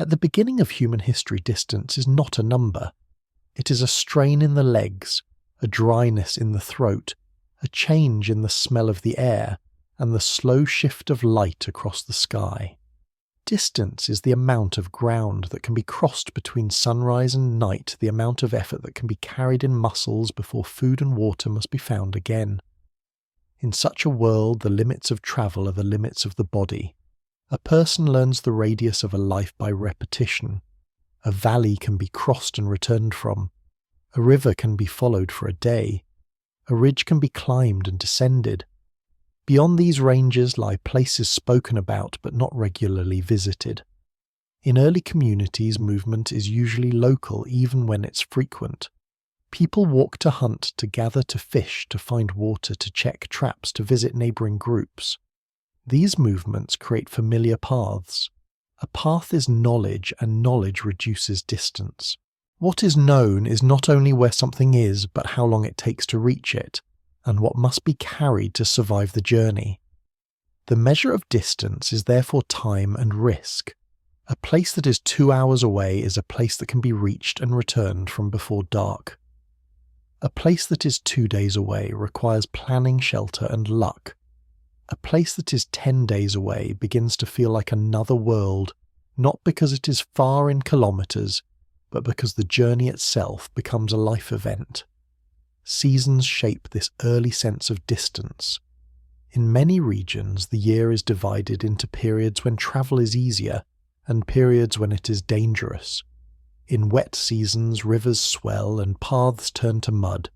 At the beginning of human history, distance is not a number. It is a strain in the legs, a dryness in the throat, a change in the smell of the air, and the slow shift of light across the sky. Distance is the amount of ground that can be crossed between sunrise and night, the amount of effort that can be carried in muscles before food and water must be found again. In such a world, the limits of travel are the limits of the body. A person learns the radius of a life by repetition. A valley can be crossed and returned from. A river can be followed for a day. A ridge can be climbed and descended. Beyond these ranges lie places spoken about but not regularly visited. In early communities, movement is usually local even when it's frequent. People walk to hunt, to gather, to fish, to find water, to check traps, to visit neighbouring groups. These movements create familiar paths. A path is knowledge, and knowledge reduces distance. What is known is not only where something is, but how long it takes to reach it, and what must be carried to survive the journey. The measure of distance is therefore time and risk. A place that is 2 hours away is a place that can be reached and returned from before dark. A place that is 2 days away requires planning, shelter, and luck. A place that is 10 days away begins to feel like another world, not because it is far in kilometres, but because the journey itself becomes a life event. Seasons shape this early sense of distance. In many regions, the year is divided into periods when travel is easier and periods when it is dangerous. In wet seasons, rivers swell and paths turn to mud.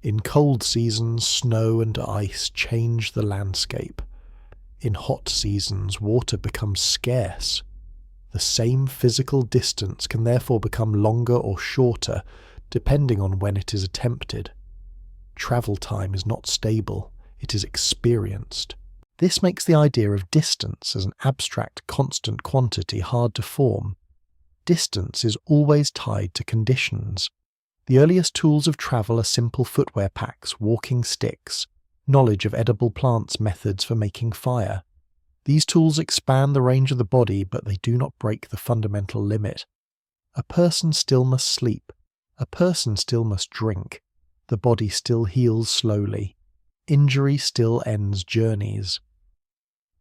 In cold seasons, snow and ice change the landscape. In hot seasons, water becomes scarce. The same physical distance can therefore become longer or shorter, depending on when it is attempted. Travel time is not stable, it is experienced. This makes the idea of distance as an abstract, constant quantity hard to form. Distance is always tied to conditions. The earliest tools of travel are simple footwear packs, walking sticks, knowledge of edible plants, methods for making fire. These tools expand the range of the body, but they do not break the fundamental limit. A person still must sleep. A person still must drink. The body still heals slowly. Injury still ends journeys.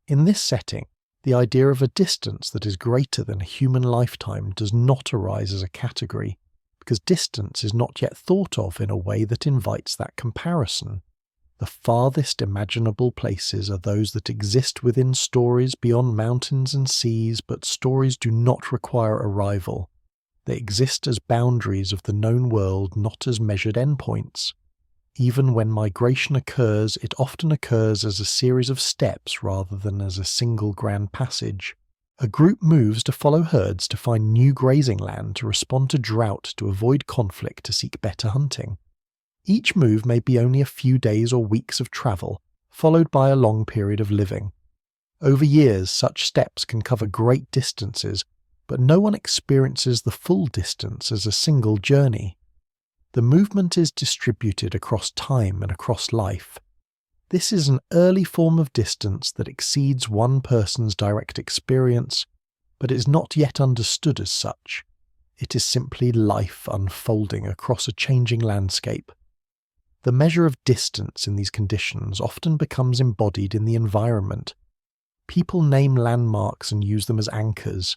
In this setting, the idea of a distance that is greater than a human lifetime does not arise as a category, because distance is not yet thought of in a way that invites that comparison. The farthest imaginable places are those that exist within stories beyond mountains and seas, but stories do not require arrival. They exist as boundaries of the known world, not as measured endpoints. Even when migration occurs, it often occurs as a series of steps rather than as a single grand passage. A group moves to follow herds to find new grazing land, to respond to drought, to avoid conflict, to seek better hunting. Each move may be only a few days or weeks of travel, followed by a long period of living. Over years, such steps can cover great distances, but no one experiences the full distance as a single journey. The movement is distributed across time and across life. This is an early form of distance that exceeds one person's direct experience, but is not yet understood as such. It is simply life unfolding across a changing landscape. The measure of distance in these conditions often becomes embodied in the environment. People name landmarks and use them as anchors.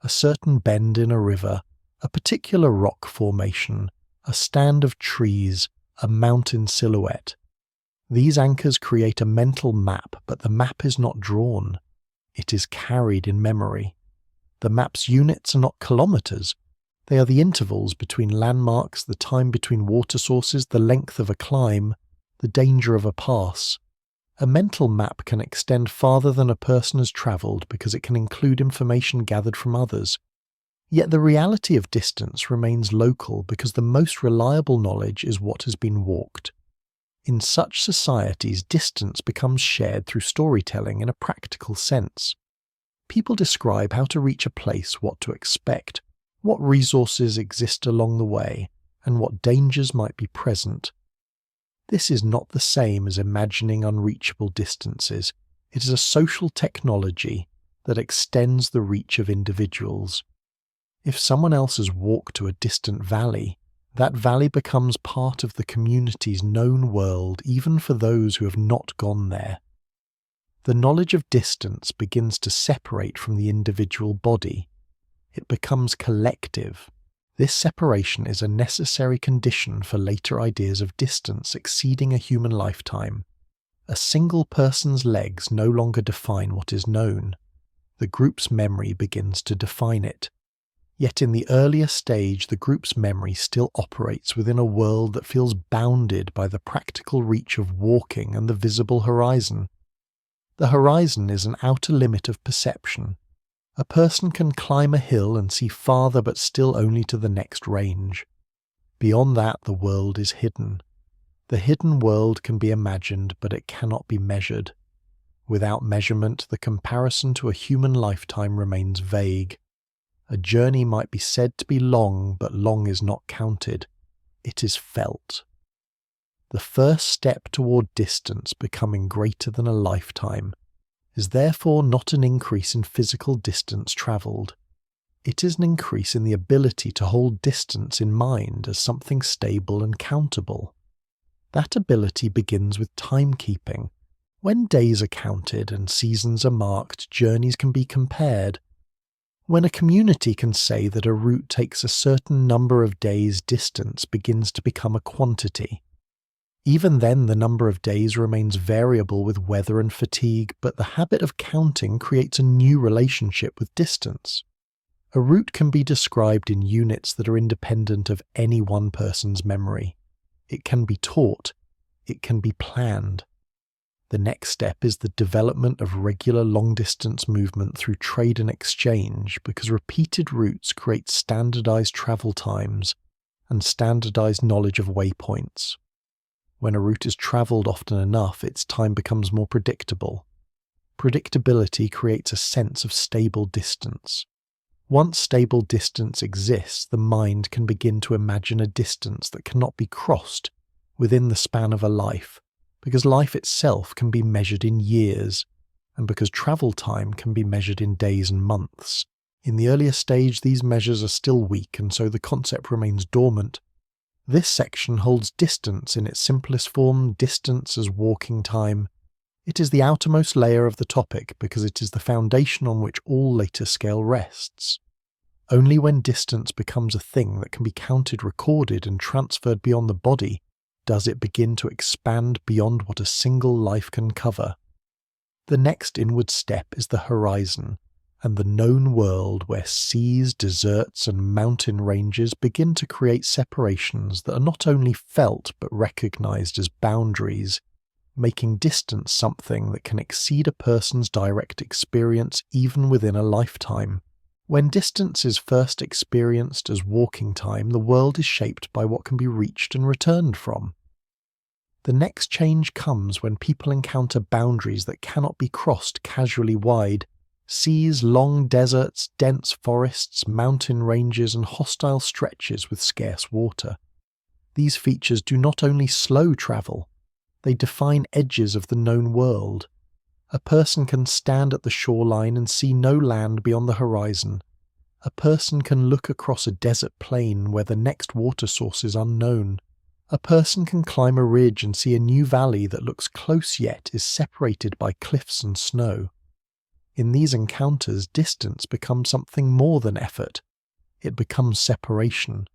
A certain bend in a river, a particular rock formation, a stand of trees, a mountain silhouette. These anchors create a mental map, but the map is not drawn. It is carried in memory. The map's units are not kilometres. They are the intervals between landmarks, the time between water sources, the length of a climb, the danger of a pass. A mental map can extend farther than a person has travelled because it can include information gathered from others. Yet the reality of distance remains local because the most reliable knowledge is what has been walked. In such societies, distance becomes shared through storytelling in a practical sense. People describe how to reach a place, what to expect, what resources exist along the way, and what dangers might be present. This is not the same as imagining unreachable distances. It is a social technology that extends the reach of individuals. If someone else has walked to a distant valley, that valley becomes part of the community's known world even for those who have not gone there. The knowledge of distance begins to separate from the individual body. It becomes collective. This separation is a necessary condition for later ideas of distance exceeding a human lifetime. A single person's legs no longer define what is known. The group's memory begins to define it. Yet in the earlier stage, the group's memory still operates within a world that feels bounded by the practical reach of walking and the visible horizon. The horizon is an outer limit of perception. A person can climb a hill and see farther but still only to the next range. Beyond that, the world is hidden. The hidden world can be imagined, but it cannot be measured. Without measurement, the comparison to a human lifetime remains vague. A journey might be said to be long, but long is not counted. It is felt. The first step toward distance becoming greater than a lifetime is therefore not an increase in physical distance travelled. It is an increase in the ability to hold distance in mind as something stable and countable. That ability begins with timekeeping. When days are counted and seasons are marked, journeys can be compared. When a community can say that a route takes a certain number of days, distance begins to become a quantity. Even then, the number of days remains variable with weather and fatigue, but the habit of counting creates a new relationship with distance. A route can be described in units that are independent of any one person's memory. It can be taught. It can be planned. The next step is the development of regular long-distance movement through trade and exchange, because repeated routes create standardized travel times and standardized knowledge of waypoints. When a route is traveled often enough, its time becomes more predictable. Predictability creates a sense of stable distance. Once stable distance exists, the mind can begin to imagine a distance that cannot be crossed within the span of a life, because life itself can be measured in years, and because travel time can be measured in days and months. In the earlier stage, these measures are still weak, and so the concept remains dormant. This section holds distance in its simplest form, distance as walking time. It is the outermost layer of the topic because it is the foundation on which all later scale rests. Only when distance becomes a thing that can be counted, recorded, and transferred beyond the body does it begin to expand beyond what a single life can cover. The next inward step is the horizon, and the known world where seas, deserts, and mountain ranges begin to create separations that are not only felt but recognized as boundaries, making distance something that can exceed a person's direct experience even within a lifetime. When distance is first experienced as walking time, the world is shaped by what can be reached and returned from. The next change comes when people encounter boundaries that cannot be crossed casually wide. Seas, long deserts, dense forests, mountain ranges, and hostile stretches with scarce water. These features do not only slow travel, they define edges of the known world. A person can stand at the shoreline and see no land beyond the horizon. A person can look across a desert plain where the next water source is unknown. A person can climb a ridge and see a new valley that looks close yet is separated by cliffs and snow. In these encounters, distance becomes something more than effort. It becomes separation.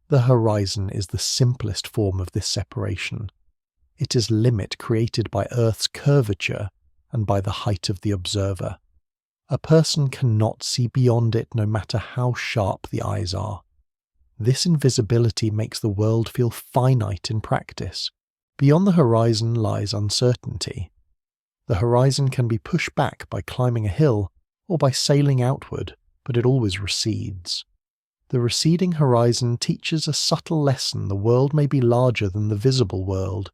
The horizon is the simplest form of this separation. It is limit created by Earth's curvature and by the height of the observer. A person cannot see beyond it no matter how sharp the eyes are. This invisibility makes the world feel finite in practice. Beyond the horizon lies uncertainty. The horizon can be pushed back by climbing a hill or by sailing outward, but it always recedes. The receding horizon teaches a subtle lesson: the world may be larger than the visible world.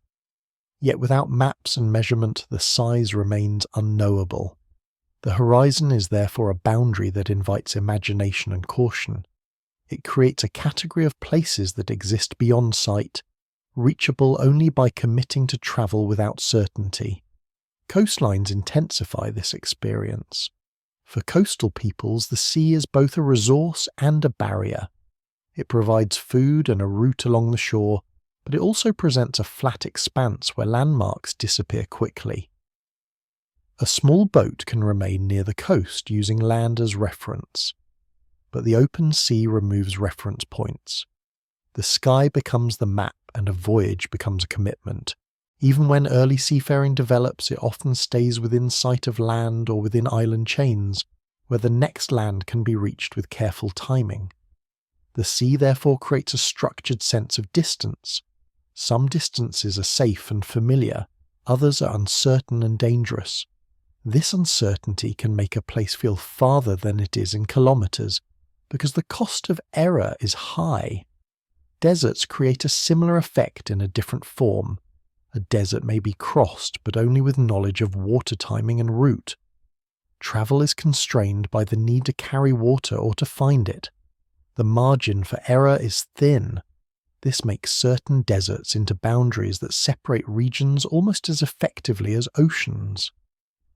Yet without maps and measurement, the size remains unknowable. The horizon is therefore a boundary that invites imagination and caution. It creates a category of places that exist beyond sight, reachable only by committing to travel without certainty. Coastlines intensify this experience. For coastal peoples, the sea is both a resource and a barrier. It provides food and a route along the shore, but it also presents a flat expanse where landmarks disappear quickly. A small boat can remain near the coast using land as reference, but the open sea removes reference points. The sky becomes the map and a voyage becomes a commitment. Even when early seafaring develops, it often stays within sight of land or within island chains, where the next land can be reached with careful timing. The sea therefore creates a structured sense of distance. Some distances are safe and familiar, others are uncertain and dangerous. This uncertainty can make a place feel farther than it is in kilometers, because the cost of error is high. Deserts create a similar effect in a different form. A desert may be crossed, but only with knowledge of water timing and route. Travel is constrained by the need to carry water or to find it. The margin for error is thin. This makes certain deserts into boundaries that separate regions almost as effectively as oceans.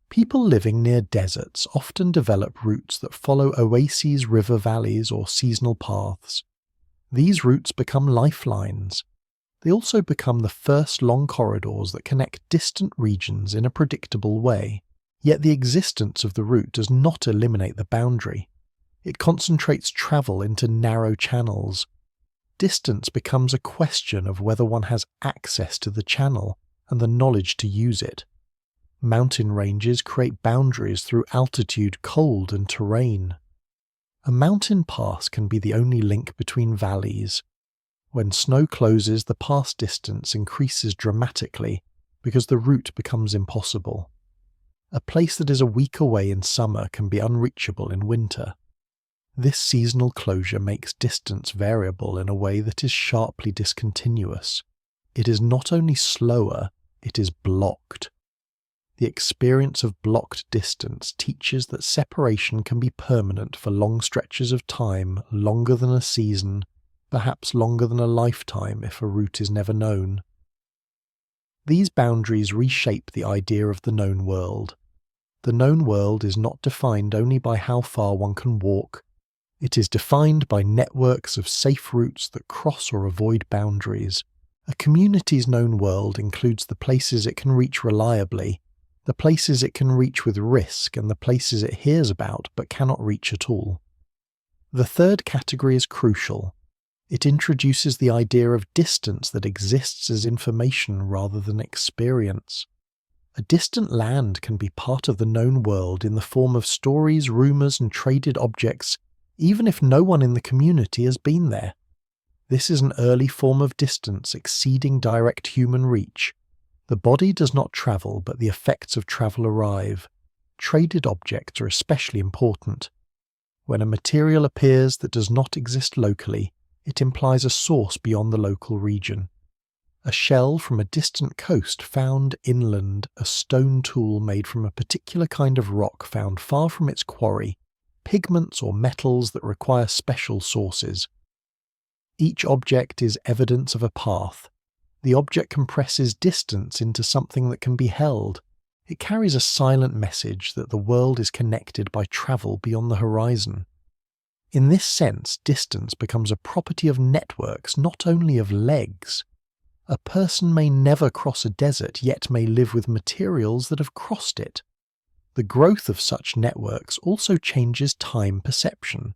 People living near deserts often develop routes that follow oases, river valleys, or seasonal paths. These routes become lifelines. They also become the first long corridors that connect distant regions in a predictable way. Yet the existence of the route does not eliminate the boundary. It concentrates travel into narrow channels. Distance becomes a question of whether one has access to the channel and the knowledge to use it. Mountain ranges create boundaries through altitude, cold, and terrain. A mountain pass can be the only link between valleys. When snow closes, the pass distance increases dramatically because the route becomes impossible. A place that is a week away in summer can be unreachable in winter. This seasonal closure makes distance variable in a way that is sharply discontinuous. It is not only slower, it is blocked. The experience of blocked distance teaches that separation can be permanent for long stretches of time, longer than a season, perhaps longer than a lifetime if a route is never known. These boundaries reshape the idea of the known world. The known world is not defined only by how far one can walk. It is defined by networks of safe routes that cross or avoid boundaries. A community's known world includes the places it can reach reliably, the places it can reach with risk, and the places it hears about but cannot reach at all. The third category is crucial. It introduces the idea of distance that exists as information rather than experience. A distant land can be part of the known world in the form of stories, rumours, and traded objects, even if no one in the community has been there. This is an early form of distance exceeding direct human reach. The body does not travel, but the effects of travel arrive. Traded objects are especially important. When a material appears that does not exist locally, it implies a source beyond the local region. A shell from a distant coast found inland, a stone tool made from a particular kind of rock found far from its quarry, pigments or metals that require special sources. Each object is evidence of a path. The object compresses distance into something that can be held. It carries a silent message that the world is connected by travel beyond the horizon. In this sense, distance becomes a property of networks, not only of legs. A person may never cross a desert, yet may live with materials that have crossed it. The growth of such networks also changes time perception.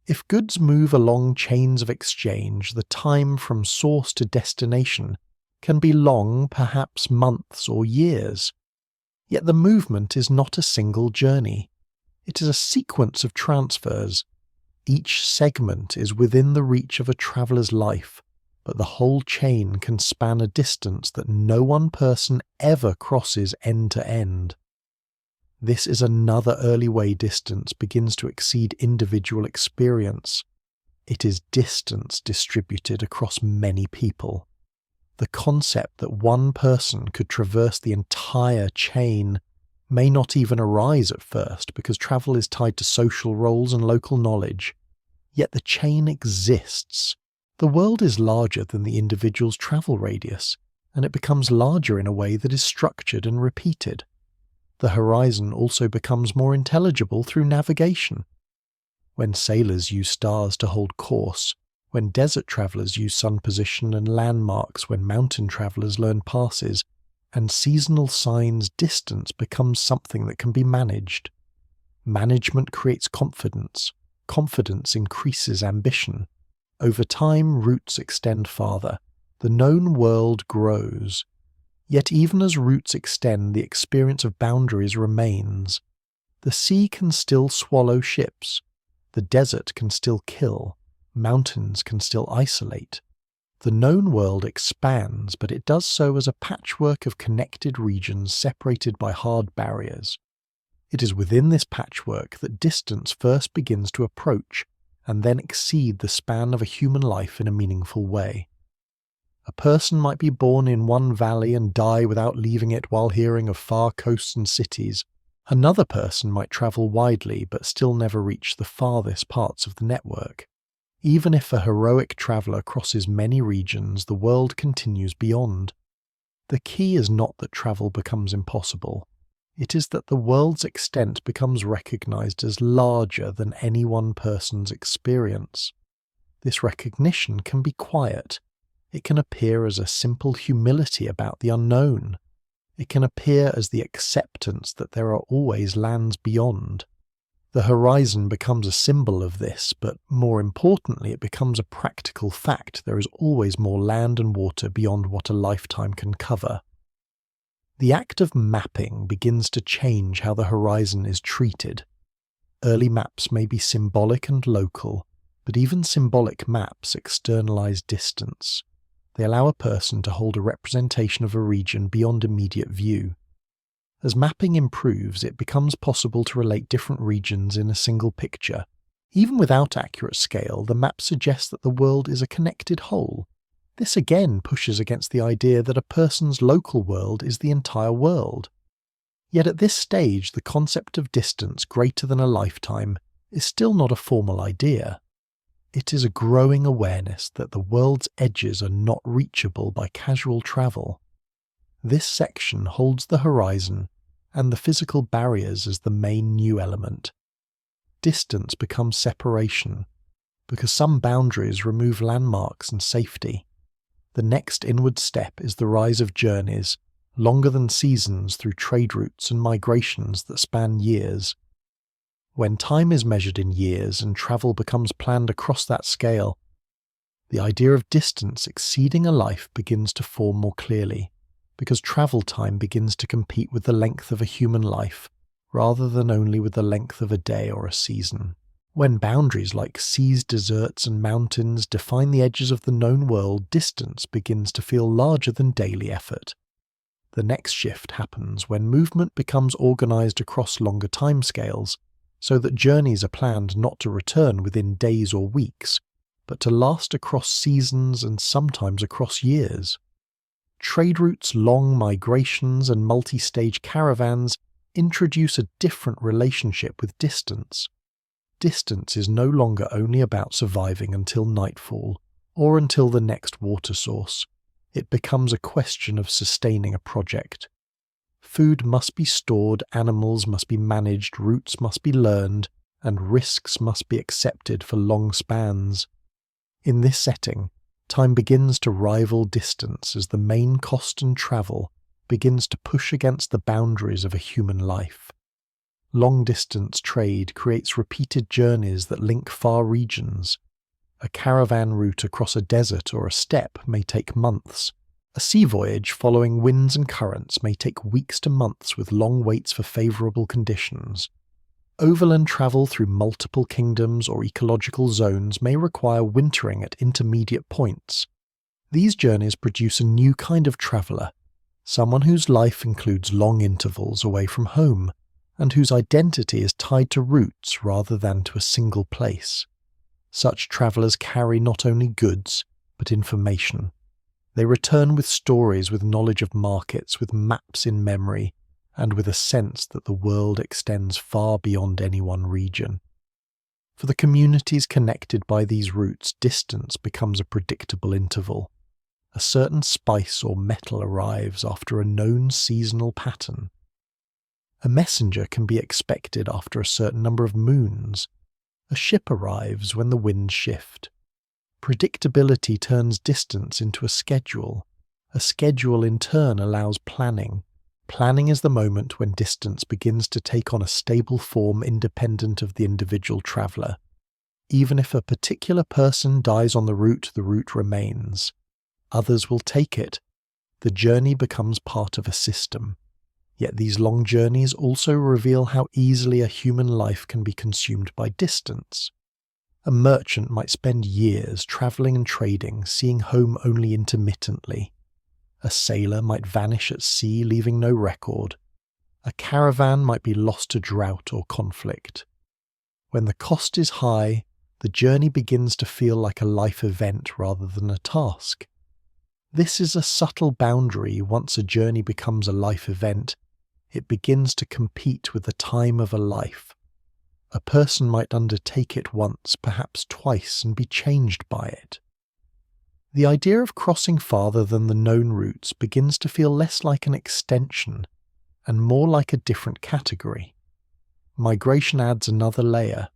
If goods move along chains of exchange, the time from source to destination can be long, perhaps months or years. Yet the movement is not a single journey. It is a sequence of transfers. Each segment is within the reach of a traveller's life, but the whole chain can span a distance that no one person ever crosses end to end. This is another early way distance begins to exceed individual experience. It is distance distributed across many people. The concept that one person could traverse the entire chain may not even arise at first because travel is tied to social roles and local knowledge. Yet the chain exists. The world is larger than the individual's travel radius, and it becomes larger in a way that is structured and repeated. The horizon also becomes more intelligible through navigation. When sailors use stars to hold course, when desert travelers use sun position and landmarks, when mountain travelers learn passes, and seasonal signs, distance becomes something that can be managed. Management creates confidence. Confidence increases ambition. Over time, routes extend farther. The known world grows. Yet even as routes extend, the experience of boundaries remains. The sea can still swallow ships. The desert can still kill. Mountains can still isolate. The known world expands, but it does so as a patchwork of connected regions separated by hard barriers. It is within this patchwork that distance first begins to approach and then exceed the span of a human life in a meaningful way. A person might be born in one valley and die without leaving it while hearing of far coasts and cities. Another person might travel widely but still never reach the farthest parts of the network. Even if a heroic traveller crosses many regions, the world continues beyond. The key is not that travel becomes impossible. It is that the world's extent becomes recognized as larger than any one person's experience. This recognition can be quiet. It can appear as a simple humility about the unknown. It can appear as the acceptance that there are always lands beyond. The horizon becomes a symbol of this, but more importantly, it becomes a practical fact. There is always more land and water beyond what a lifetime can cover. The act of mapping begins to change how the horizon is treated. Early maps may be symbolic and local, but even symbolic maps externalize distance. They allow a person to hold a representation of a region beyond immediate view. As mapping improves, it becomes possible to relate different regions in a single picture. Even without accurate scale, the map suggests that the world is a connected whole. This again pushes against the idea that a person's local world is the entire world. Yet at this stage, the concept of distance greater than a lifetime is still not a formal idea. It is a growing awareness that the world's edges are not reachable by casual travel. This section holds the horizon and the physical barriers as the main new element. Distance becomes separation, because some boundaries remove landmarks and safety. The next inward step is the rise of journeys, longer than seasons, through trade routes and migrations that span years. When time is measured in years and travel becomes planned across that scale, the idea of distance exceeding a life begins to form more clearly, because travel time begins to compete with the length of a human life, rather than only with the length of a day or a season. When boundaries like seas, deserts, and mountains define the edges of the known world, distance begins to feel larger than daily effort. The next shift happens when movement becomes organized across longer timescales, so that journeys are planned not to return within days or weeks, but to last across seasons and sometimes across years. Trade routes, long migrations, and multi-stage caravans introduce a different relationship with distance. Distance is no longer only about surviving until nightfall, or until the next water source. It becomes a question of sustaining a project. Food must be stored, animals must be managed, routes must be learned, and risks must be accepted for long spans. In this setting, time begins to rival distance as the main cost and travel begins to push against the boundaries of a human life. Long-distance trade creates repeated journeys that link far regions. A caravan route across a desert or a steppe may take months. A sea voyage following winds and currents may take weeks to months with long waits for favourable conditions. Overland travel through multiple kingdoms or ecological zones may require wintering at intermediate points. These journeys produce a new kind of traveller, someone whose life includes long intervals away from home, and whose identity is tied to roots rather than to a single place. Such travellers carry not only goods, but information. They return with stories, with knowledge of markets, with maps in memory, and with a sense that the world extends far beyond any one region. For the communities connected by these routes, distance becomes a predictable interval. A certain spice or metal arrives after a known seasonal pattern. A messenger can be expected after a certain number of moons. A ship arrives when the winds shift. Predictability turns distance into a schedule. A schedule in turn allows planning. Planning is the moment when distance begins to take on a stable form independent of the individual traveller. Even if a particular person dies on the route remains. Others will take it. The journey becomes part of a system. Yet these long journeys also reveal how easily a human life can be consumed by distance. A merchant might spend years travelling and trading, seeing home only intermittently. A sailor might vanish at sea, leaving no record. A caravan might be lost to drought or conflict. When the cost is high, the journey begins to feel like a life event rather than a task. This is a subtle boundary. Once a journey becomes a life event, it begins to compete with the time of a life. A person might undertake it once, perhaps twice, and be changed by it. The idea of crossing farther than the known routes begins to feel less like an extension and more like a different category. Migration adds another layer.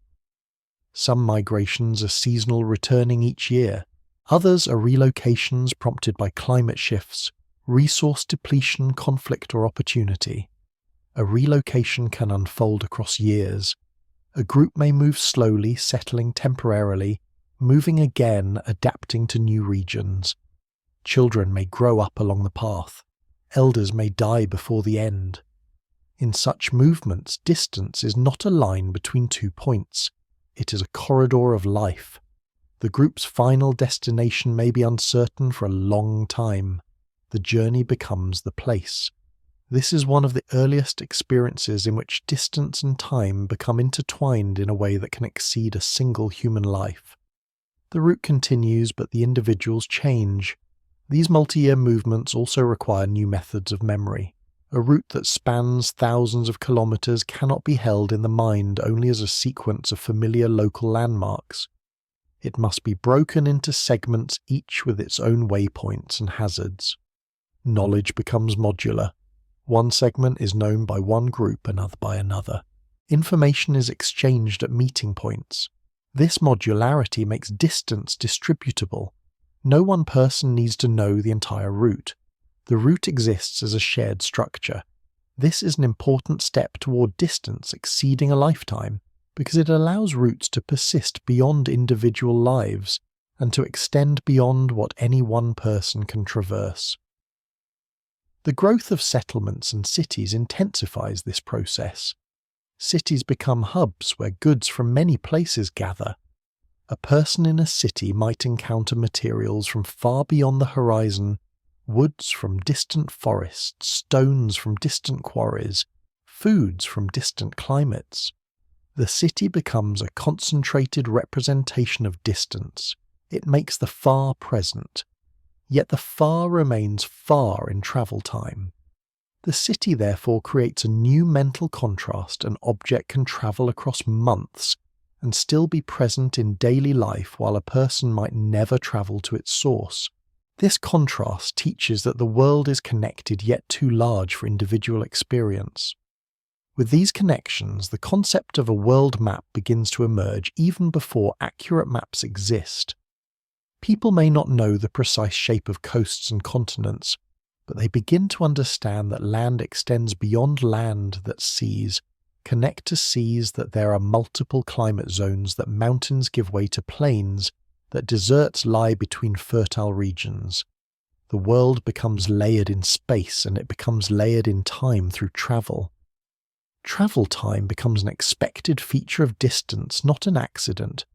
Some migrations are seasonal, returning each year. Others are relocations prompted by climate shifts, resource depletion, conflict, or opportunity. A relocation can unfold across years. A group may move slowly, settling temporarily, moving again, adapting to new regions. Children may grow up along the path. Elders may die before the end. In such movements, distance is not a line between 2 points. It is a corridor of life. The group's final destination may be uncertain for a long time. The journey becomes the place. This is one of the earliest experiences in which distance and time become intertwined in a way that can exceed a single human life. The route continues, but the individuals change. These multi-year movements also require new methods of memory. A route that spans thousands of kilometers cannot be held in the mind only as a sequence of familiar local landmarks. It must be broken into segments, each with its own waypoints and hazards. Knowledge becomes modular. One segment is known by one group, another by another. Information is exchanged at meeting points. This modularity makes distance distributable. No one person needs to know the entire route. The route exists as a shared structure. This is an important step toward distance exceeding a lifetime, because it allows routes to persist beyond individual lives and to extend beyond what any one person can traverse. The growth of settlements and cities intensifies this process. Cities become hubs where goods from many places gather. A person in a city might encounter materials from far beyond the horizon, woods from distant forests, stones from distant quarries, foods from distant climates. The city becomes a concentrated representation of distance. It makes the far present. Yet the far remains far in travel time. The city therefore creates a new mental contrast. An object can travel across months and still be present in daily life while a person might never travel to its source. This contrast teaches that the world is connected yet too large for individual experience. With these connections, the concept of a world map begins to emerge even before accurate maps exist. People may not know the precise shape of coasts and continents, but they begin to understand that land extends beyond land, that seas connect to seas, that there are multiple climate zones, that mountains give way to plains, that deserts lie between fertile regions. The world becomes layered in space, and it becomes layered in time through travel. Travel time becomes an expected feature of distance, not an accident.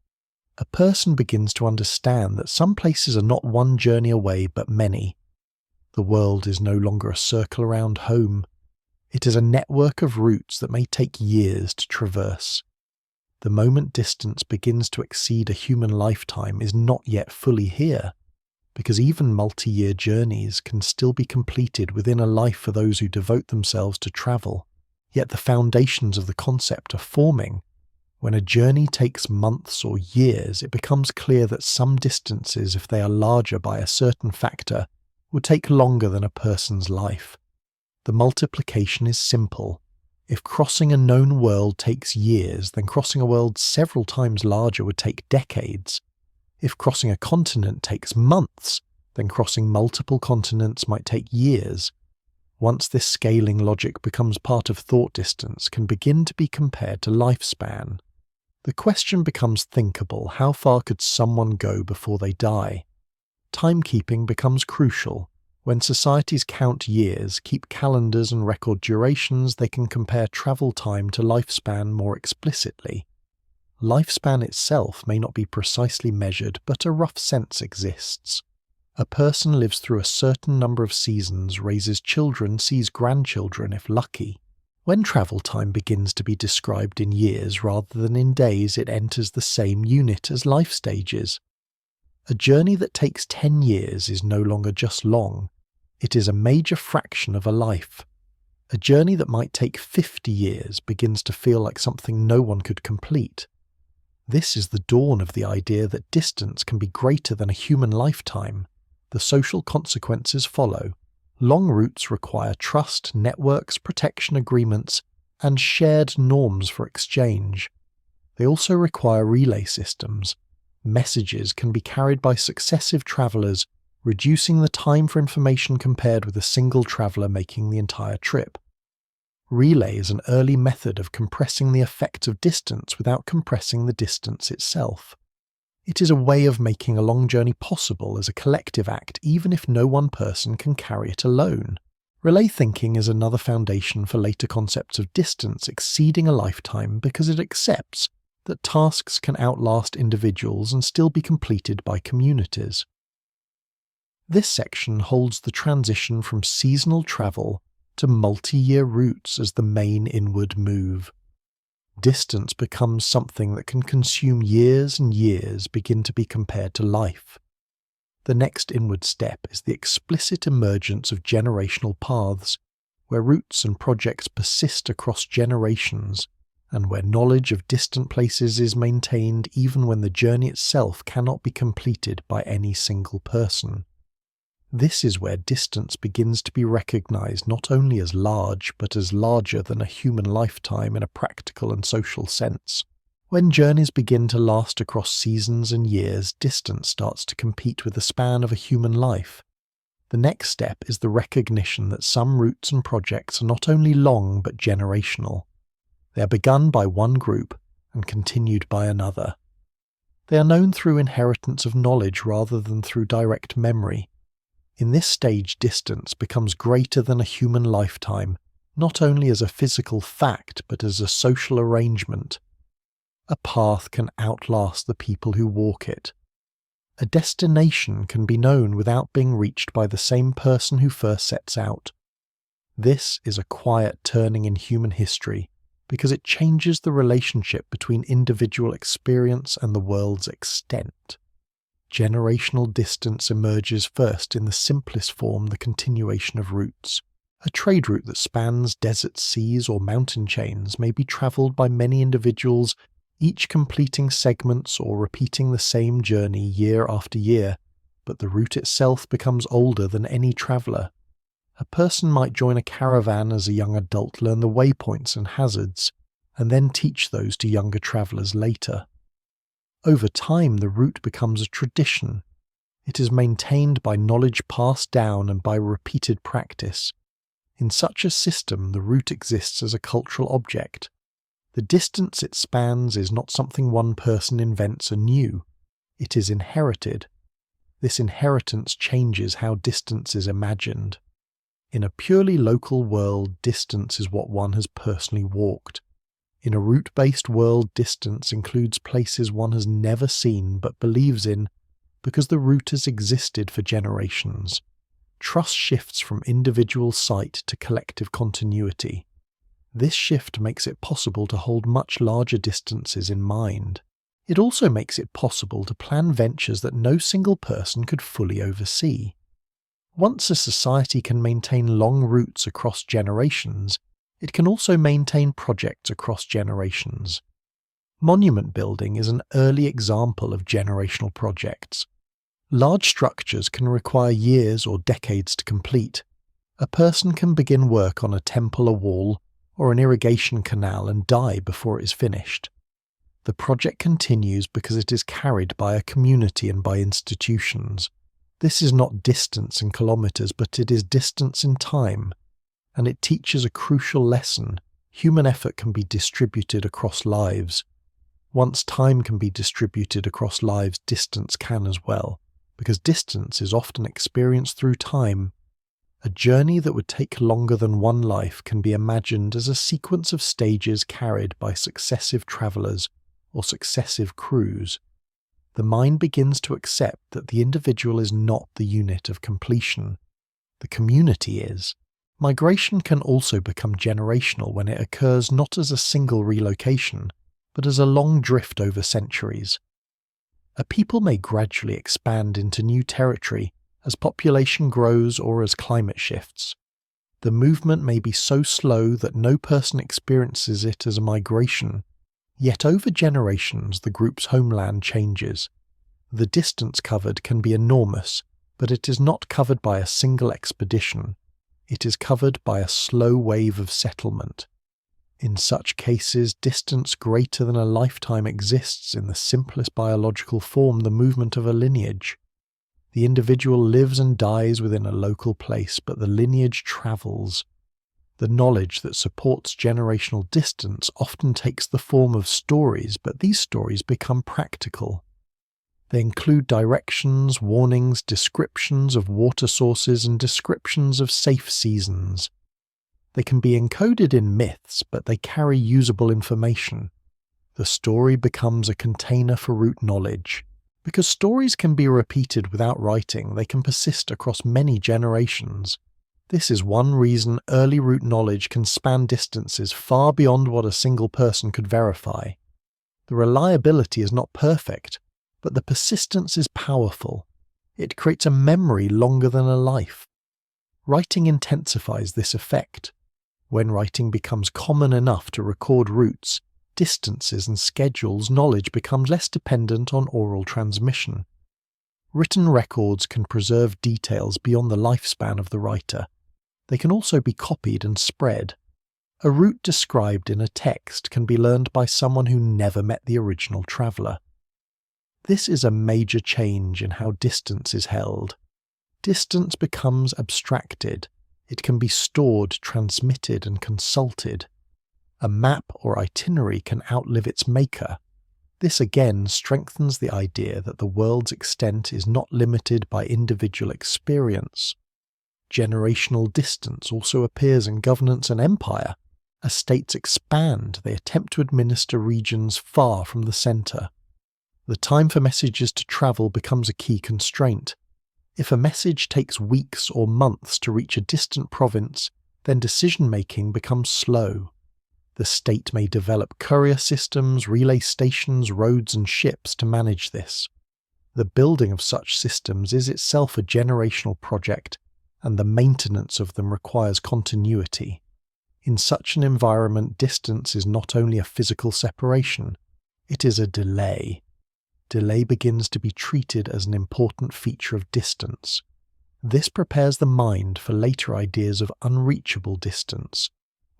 A person begins to understand that some places are not one journey away, but many. The world is no longer a circle around home. It is a network of routes that may take years to traverse. The moment distance begins to exceed a human lifetime is not yet fully here, because even multi-year journeys can still be completed within a life for those who devote themselves to travel. Yet the foundations of the concept are forming. When a journey takes months or years, it becomes clear that some distances, if they are larger by a certain factor, will take longer than a person's life. The multiplication is simple. If crossing a known world takes years, then crossing a world several times larger would take decades. If crossing a continent takes months, then crossing multiple continents might take years. Once this scaling logic becomes part of thought distance can begin to be compared to lifespan. The question becomes thinkable: how far could someone go before they die? Timekeeping becomes crucial. When societies count years, keep calendars and record durations, they can compare travel time to lifespan more explicitly. Lifespan itself may not be precisely measured, but a rough sense exists. A person lives through a certain number of seasons, raises children, sees grandchildren if lucky. When travel time begins to be described in years rather than in days, it enters the same unit as life stages. A journey that takes 10 years is no longer just long. It is a major fraction of a life. A journey that might take 50 years begins to feel like something no one could complete. This is the dawn of the idea that distance can be greater than a human lifetime. The social consequences follow. Long routes require trust, networks, protection agreements, and shared norms for exchange. They also require relay systems. Messages can be carried by successive travelers, reducing the time for information compared with a single traveler making the entire trip. Relay is an early method of compressing the effect of distance without compressing the distance itself. It is a way of making a long journey possible as a collective act, even if no one person can carry it alone. Relay thinking is another foundation for later concepts of distance exceeding a lifetime because it accepts that tasks can outlast individuals and still be completed by communities. This section holds the transition from seasonal travel to multi-year routes as the main inward move. Distance becomes something that can consume years and years begin to be compared to life. The next inward step is the explicit emergence of generational paths, where routes and projects persist across generations, and where knowledge of distant places is maintained even when the journey itself cannot be completed by any single person. This is where distance begins to be recognized not only as large, but as larger than a human lifetime in a practical and social sense. When journeys begin to last across seasons and years, distance starts to compete with the span of a human life. The next step is the recognition that some routes and projects are not only long but generational. They are begun by one group and continued by another. They are known through inheritance of knowledge rather than through direct memory. In this stage, distance becomes greater than a human lifetime, not only as a physical fact but as a social arrangement. A path can outlast the people who walk it. A destination can be known without being reached by the same person who first sets out. This is a quiet turning in human history because it changes the relationship between individual experience and the world's extent. Generational distance emerges first in the simplest form, the continuation of routes. A trade route that spans desert seas or mountain chains may be travelled by many individuals, each completing segments or repeating the same journey year after year, but the route itself becomes older than any traveller. A person might join a caravan as a young adult, learn the waypoints and hazards, and then teach those to younger travellers later. Over time, the route becomes a tradition. It is maintained by knowledge passed down and by repeated practice. In such a system, the route exists as a cultural object. The distance it spans is not something one person invents anew. It is inherited. This inheritance changes how distance is imagined. In a purely local world, distance is what one has personally walked. In a route-based world, distance includes places one has never seen but believes in because the route has existed for generations. Trust shifts from individual sight to collective continuity. This shift makes it possible to hold much larger distances in mind. It also makes it possible to plan ventures that no single person could fully oversee. Once a society can maintain long routes across generations, it can also maintain projects across generations. Monument building is an early example of generational projects. Large structures can require years or decades to complete. A person can begin work on a temple or wall, or an irrigation canal and die before it is finished. The project continues because it is carried by a community and by institutions. This is not distance in kilometers, but it is distance in time, and it teaches a crucial lesson. Human effort can be distributed across lives. Once time can be distributed across lives, distance can as well, because distance is often experienced through time. A journey that would take longer than one life can be imagined as a sequence of stages carried by successive travellers or successive crews. The mind begins to accept that the individual is not the unit of completion. The community is. Migration can also become generational when it occurs not as a single relocation, but as a long drift over centuries. A people may gradually expand into new territory as population grows or as climate shifts. The movement may be so slow that no person experiences it as a migration, yet over generations the group's homeland changes. The distance covered can be enormous, but it is not covered by a single expedition. It is covered by a slow wave of settlement. In such cases, distance greater than a lifetime exists in the simplest biological form, the movement of a lineage. The individual lives and dies within a local place, but the lineage travels. The knowledge that supports generational distance often takes the form of stories, but these stories become practical. They include directions, warnings, descriptions of water sources, and descriptions of safe seasons. They can be encoded in myths, but they carry usable information. The story becomes a container for root knowledge. Because stories can be repeated without writing, they can persist across many generations. This is one reason early root knowledge can span distances far beyond what a single person could verify. The reliability is not perfect, but the persistence is powerful. It creates a memory longer than a life. Writing intensifies this effect. When writing becomes common enough to record routes, distances and schedules, knowledge becomes less dependent on oral transmission. Written records can preserve details beyond the lifespan of the writer. They can also be copied and spread. A route described in a text can be learned by someone who never met the original traveller. This is a major change in how distance is held. Distance becomes abstracted. It can be stored, transmitted, and consulted. A map or itinerary can outlive its maker. This again strengthens the idea that the world's extent is not limited by individual experience. Generational distance also appears in governance and empire. As states expand, they attempt to administer regions far from the centre. The time for messages to travel becomes a key constraint. If a message takes weeks or months to reach a distant province, then decision-making becomes slow. The state may develop courier systems, relay stations, roads and ships to manage this. The building of such systems is itself a generational project, and the maintenance of them requires continuity. In such an environment, distance is not only a physical separation, it is a delay. Delay begins to be treated as an important feature of distance. This prepares the mind for later ideas of unreachable distance,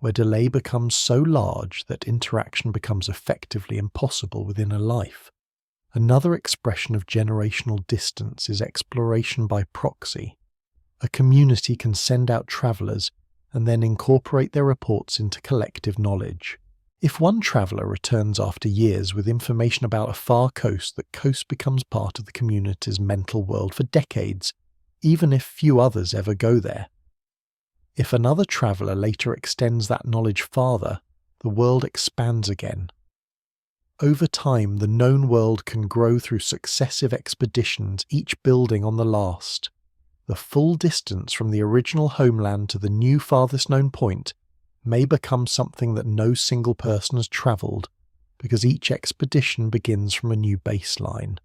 where delay becomes so large that interaction becomes effectively impossible within a life. Another expression of generational distance is exploration by proxy. A community can send out travellers and then incorporate their reports into collective knowledge. If one traveller returns after years with information about a far coast, that coast becomes part of the community's mental world for decades, even if few others ever go there. If another traveller later extends that knowledge farther, the world expands again. Over time, the known world can grow through successive expeditions, each building on the last. The full distance from the original homeland to the new farthest known point may become something that no single person has travelled, because each expedition begins from a new baseline.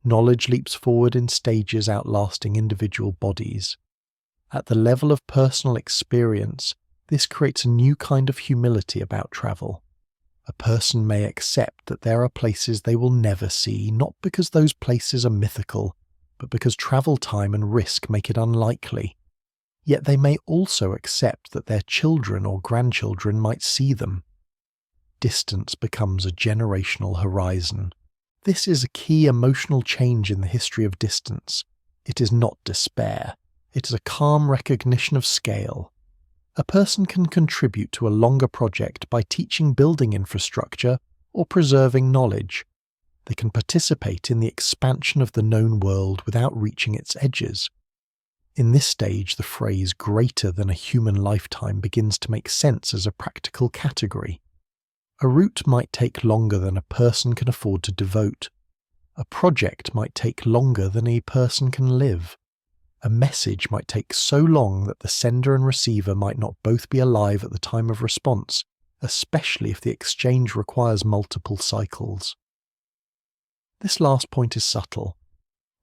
Knowledge leaps forward in stages outlasting individual bodies. At the level of personal experience, this creates a new kind of humility about travel. A person may accept that there are places they will never see, not because those places are mythical, but because travel time and risk make it unlikely. yet they may also accept that their children or grandchildren might see them. Distance becomes a generational horizon. This is a key emotional change in the history of distance. It is not despair. It is a calm recognition of scale. A person can contribute to a longer project by teaching building infrastructure or preserving knowledge. They can participate in the expansion of the known world without reaching its edges. In this stage, the phrase greater than a human lifetime begins to make sense as a practical category. A route might take longer than a person can afford to devote. A project might take longer than a person can live. A message might take so long that the sender and receiver might not both be alive at the time of response, especially if the exchange requires multiple cycles. This last point is subtle.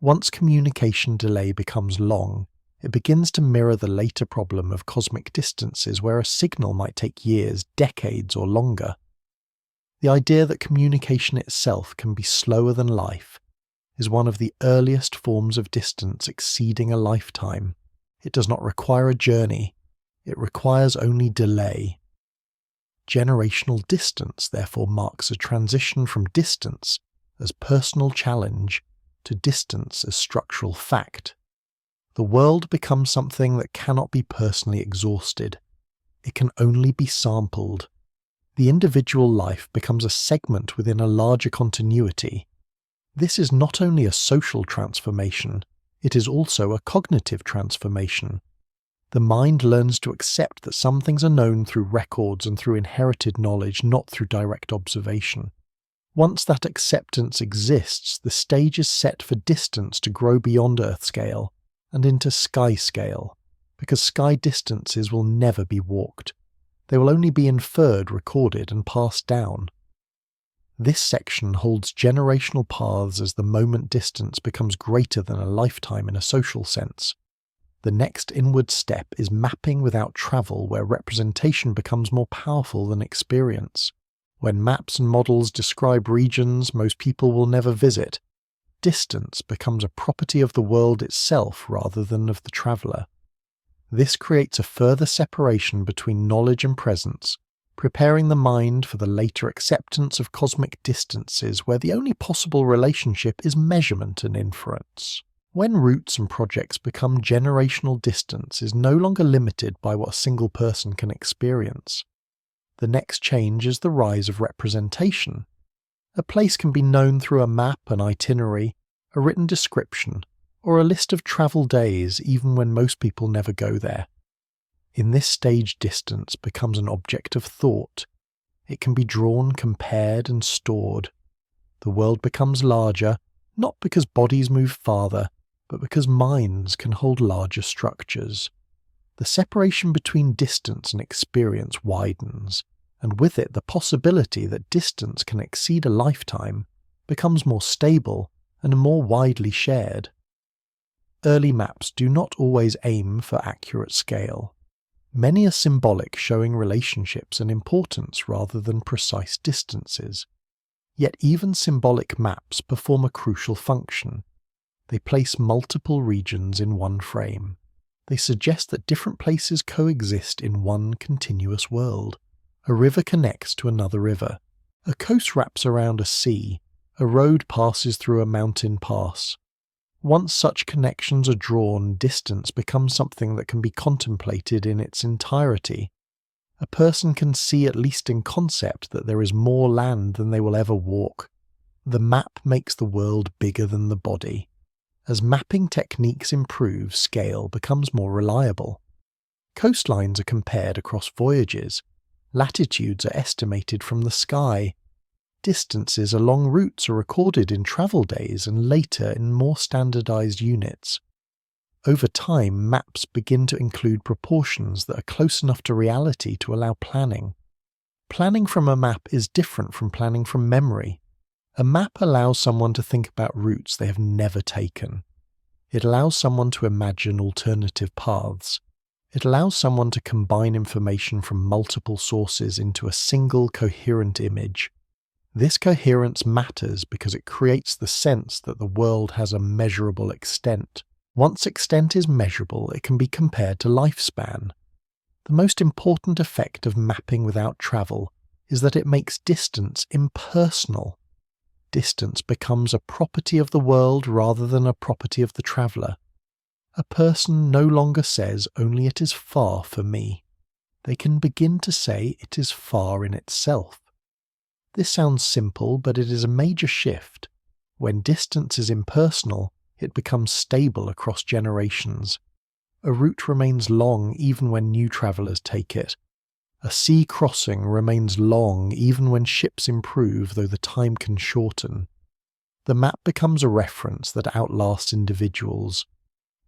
Once communication delay becomes long, it begins to mirror the later problem of cosmic distances where a signal might take years, decades, or longer. The idea that communication itself can be slower than life is one of the earliest forms of distance exceeding a lifetime. It does not require a journey, it requires only delay. Generational distance therefore marks a transition from distance as personal challenge to distance as structural fact. The world becomes something that cannot be personally exhausted. It can only be sampled. The individual life becomes a segment within a larger continuity. This is not only a social transformation, it is also a cognitive transformation. The mind learns to accept that some things are known through records and through inherited knowledge, not through direct observation. Once that acceptance exists, the stage is set for distance to grow beyond Earth scale and into sky scale, because sky distances will never be walked. They will only be inferred, recorded, and passed down. This section holds generational paths as the moment distance becomes greater than a lifetime in a social sense. The next inward step is mapping without travel, where representation becomes more powerful than experience. When maps and models describe regions most people will never visit, distance becomes a property of the world itself rather than of the traveller. This creates a further separation between knowledge and presence, preparing the mind for the later acceptance of cosmic distances where the only possible relationship is measurement and inference. When routes and projects become generational, distance is no longer limited by what a single person can experience. The next change is the rise of representation. A place can be known through a map, an itinerary, a written description, or a list of travel days even when most people never go there. In this stage, distance becomes an object of thought. It can be drawn, compared, and stored. The world becomes larger, not because bodies move farther, but because minds can hold larger structures. The separation between distance and experience widens, and with it the possibility that distance can exceed a lifetime becomes more stable and more widely shared. Early maps do not always aim for accurate scale. Many are symbolic, showing relationships and importance rather than precise distances. Yet even symbolic maps perform a crucial function. They place multiple regions in one frame. They suggest that different places coexist in one continuous world. A river connects to another river. A coast wraps around a sea. A road passes through a mountain pass. Once such connections are drawn, distance becomes something that can be contemplated in its entirety. A person can see, at least in concept, that there is more land than they will ever walk. The map makes the world bigger than the body. As mapping techniques improve, scale becomes more reliable. Coastlines are compared across voyages. Latitudes are estimated from the sky. Distances along routes are recorded in travel days and later in more standardized units. Over time, maps begin to include proportions that are close enough to reality to allow planning. Planning from a map is different from planning from memory. A map allows someone to think about routes they have never taken. It allows someone to imagine alternative paths. It allows someone to combine information from multiple sources into a single coherent image. This coherence matters because it creates the sense that the world has a measurable extent. Once extent is measurable, it can be compared to lifespan. The most important effect of mapping without travel is that it makes distance impersonal. Distance becomes a property of the world rather than a property of the traveller. A person no longer says only it is far for me. They can begin to say it is far in itself. This sounds simple, but it is a major shift. When distance is impersonal, it becomes stable across generations. A route remains long even when new travellers take it. A sea crossing remains long even when ships improve, though the time can shorten. The map becomes a reference that outlasts individuals.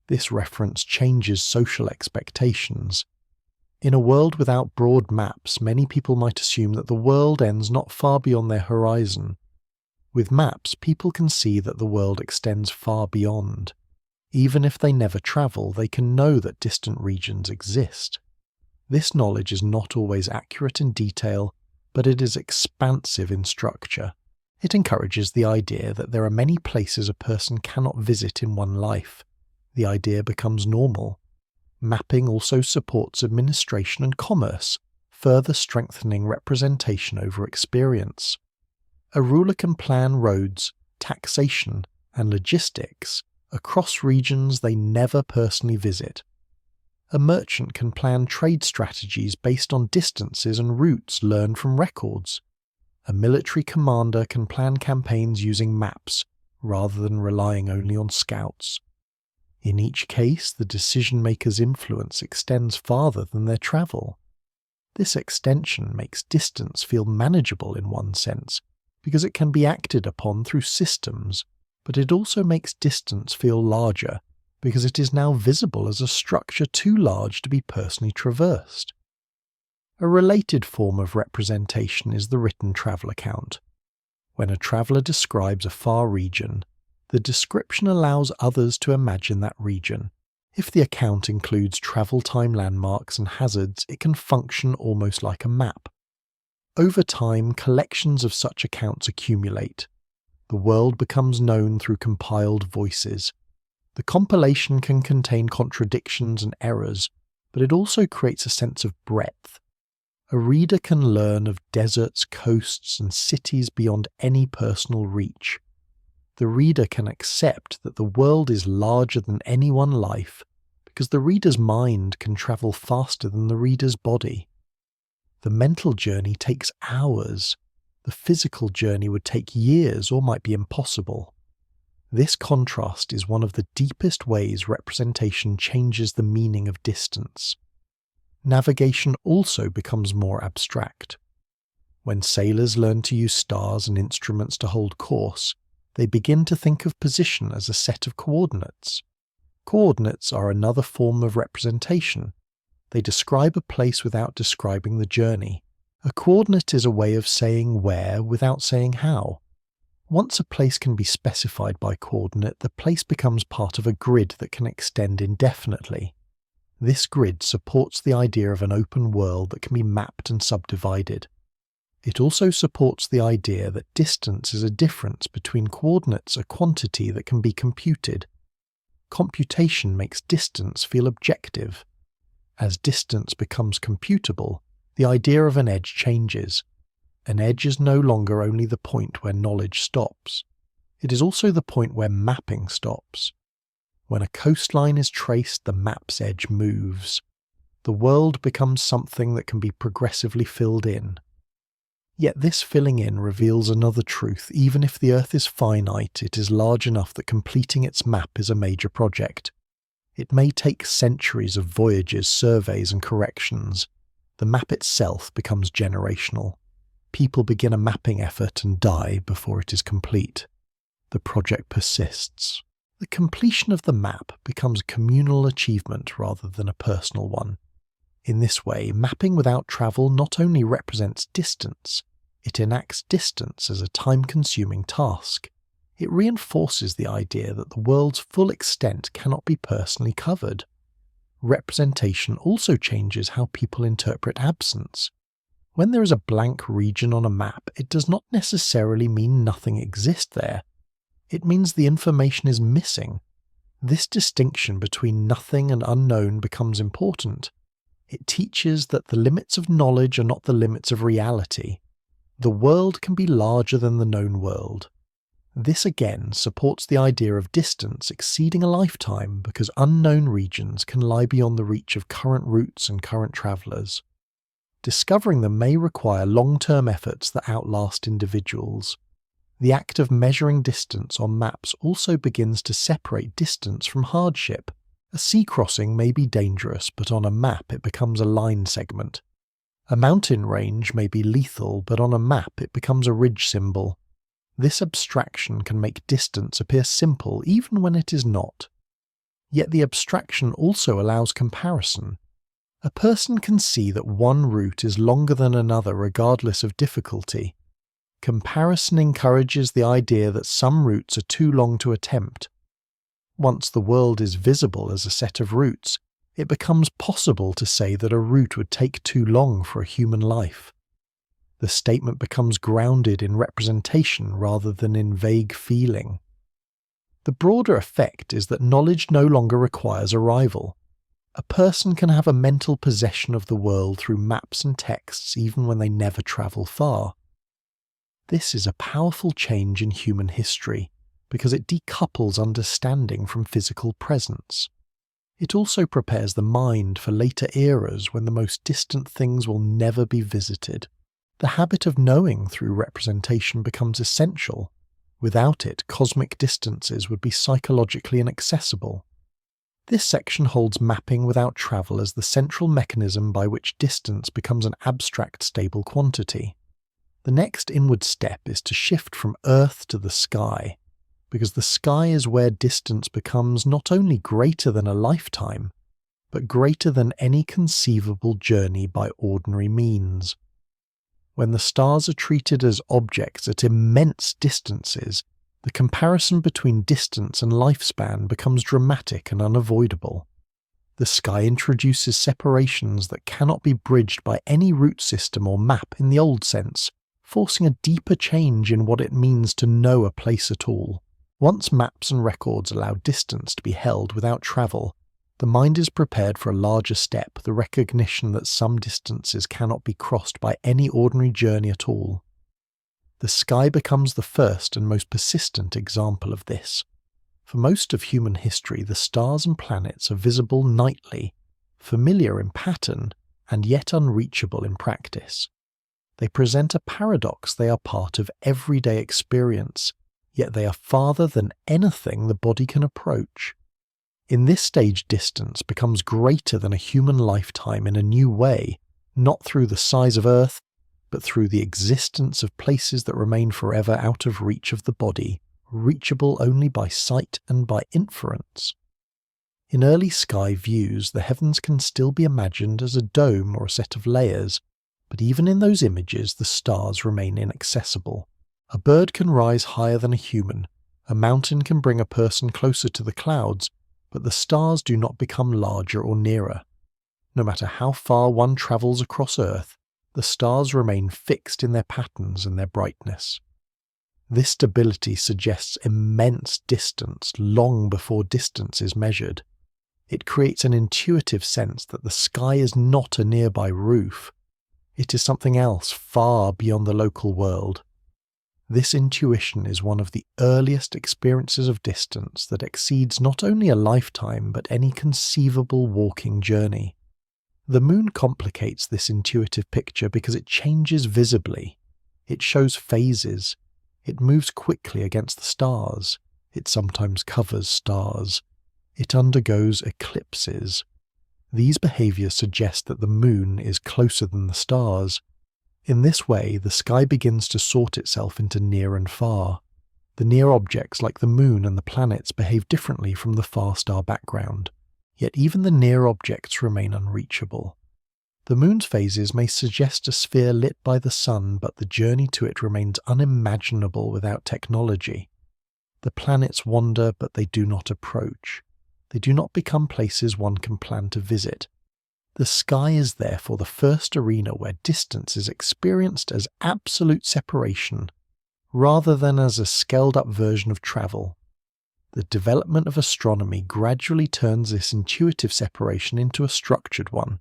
This reference changes social expectations. In a world without broad maps, many people might assume that the world ends not far beyond their horizon. With maps, people can see that the world extends far beyond. Even if they never travel, they can know that distant regions exist. This knowledge is not always accurate in detail, but it is expansive in structure. It encourages the idea that there are many places a person cannot visit in one life. The idea becomes normal. Mapping also supports administration and commerce, further strengthening representation over experience. A ruler can plan roads, taxation, and logistics across regions they never personally visit. A merchant can plan trade strategies based on distances and routes learned from records. A military commander can plan campaigns using maps, rather than relying only on scouts. In each case, the decision-maker's influence extends farther than their travel. This extension makes distance feel manageable in one sense, because it can be acted upon through systems, but it also makes distance feel larger, because it is now visible as a structure too large to be personally traversed. A related form of representation is the written travel account. When a traveller describes a far region, the description allows others to imagine that region. If the account includes travel time landmarks and hazards, it can function almost like a map. Over time, collections of such accounts accumulate. The world becomes known through compiled voices. The compilation can contain contradictions and errors, but it also creates a sense of breadth. A reader can learn of deserts, coasts, and cities beyond any personal reach. The reader can accept that the world is larger than any one life, because the reader's mind can travel faster than the reader's body. The mental journey takes hours. The physical journey would take years or might be impossible. This contrast is one of the deepest ways representation changes the meaning of distance. Navigation also becomes more abstract. When sailors learn to use stars and instruments to hold course, they begin to think of position as a set of coordinates. Coordinates are another form of representation. They describe a place without describing the journey. A coordinate is a way of saying where without saying how. Once a place can be specified by coordinate, the place becomes part of a grid that can extend indefinitely. This grid supports the idea of an open world that can be mapped and subdivided. It also supports the idea that distance is a difference between coordinates, a quantity that can be computed. Computation makes distance feel objective. As distance becomes computable, the idea of an edge changes. An edge is no longer only the point where knowledge stops. It is also the point where mapping stops. When a coastline is traced, the map's edge moves. The world becomes something that can be progressively filled in. Yet this filling in reveals another truth. Even if the Earth is finite, it is large enough that completing its map is a major project. It may take centuries of voyages, surveys, and corrections. The map itself becomes generational. People begin a mapping effort and die before it is complete. The project persists. The completion of the map becomes a communal achievement rather than a personal one. In this way, mapping without travel not only represents distance, it enacts distance as a time-consuming task. It reinforces the idea that the world's full extent cannot be personally covered. Representation also changes how people interpret absence. When there is a blank region on a map, it does not necessarily mean nothing exists there. It means the information is missing. This distinction between nothing and unknown becomes important. It teaches that the limits of knowledge are not the limits of reality. The world can be larger than the known world. This again supports the idea of distance exceeding a lifetime because unknown regions can lie beyond the reach of current routes and current travellers. Discovering them may require long-term efforts that outlast individuals. The act of measuring distance on maps also begins to separate distance from hardship. A sea crossing may be dangerous, but on a map it becomes a line segment. A mountain range may be lethal, but on a map it becomes a ridge symbol. This abstraction can make distance appear simple even when it is not. Yet the abstraction also allows comparison. A person can see that one route is longer than another regardless of difficulty. Comparison encourages the idea that some routes are too long to attempt. Once the world is visible as a set of routes, it becomes possible to say that a route would take too long for a human life. The statement becomes grounded in representation rather than in vague feeling. The broader effect is that knowledge no longer requires arrival. A person can have a mental possession of the world through maps and texts even when they never travel far. This is a powerful change in human history because it decouples understanding from physical presence. It also prepares the mind for later eras when the most distant things will never be visited. The habit of knowing through representation becomes essential. Without it, cosmic distances would be psychologically inaccessible. This section holds mapping without travel as the central mechanism by which distance becomes an abstract stable quantity. The next inward step is to shift from Earth to the sky, because the sky is where distance becomes not only greater than a lifetime, but greater than any conceivable journey by ordinary means. When the stars are treated as objects at immense distances, the comparison between distance and lifespan becomes dramatic and unavoidable. The sky introduces separations that cannot be bridged by any route system or map in the old sense, forcing a deeper change in what it means to know a place at all. Once maps and records allow distance to be held without travel, the mind is prepared for a larger step, the recognition that some distances cannot be crossed by any ordinary journey at all. The sky becomes the first and most persistent example of this. For most of human history, the stars and planets are visible nightly, familiar in pattern, and yet unreachable in practice. They present a paradox. They are part of everyday experience, yet they are farther than anything the body can approach. In this stage, distance becomes greater than a human lifetime in a new way, not through the size of Earth, but through the existence of places that remain forever out of reach of the body, reachable only by sight and by inference. In early sky views, the heavens can still be imagined as a dome or a set of layers, but even in those images the stars remain inaccessible. A bird can rise higher than a human, a mountain can bring a person closer to the clouds, but the stars do not become larger or nearer. No matter how far one travels across Earth, the stars remain fixed in their patterns and their brightness. This stability suggests immense distance long before distance is measured. It creates an intuitive sense that the sky is not a nearby roof. It is something else far beyond the local world. This intuition is one of the earliest experiences of distance that exceeds not only a lifetime but any conceivable walking journey. The moon complicates this intuitive picture because it changes visibly. It shows phases. It moves quickly against the stars. It sometimes covers stars. It undergoes eclipses. These behaviors suggest that the moon is closer than the stars. In this way, the sky begins to sort itself into near and far. The near objects like the moon and the planets behave differently from the far star background, yet even the near objects remain unreachable. The moon's phases may suggest a sphere lit by the sun, but the journey to it remains unimaginable without technology. The planets wander, but they do not approach. They do not become places one can plan to visit. The sky is therefore the first arena where distance is experienced as absolute separation, rather than as a scaled-up version of travel. the development of astronomy gradually turns this intuitive separation into a structured one.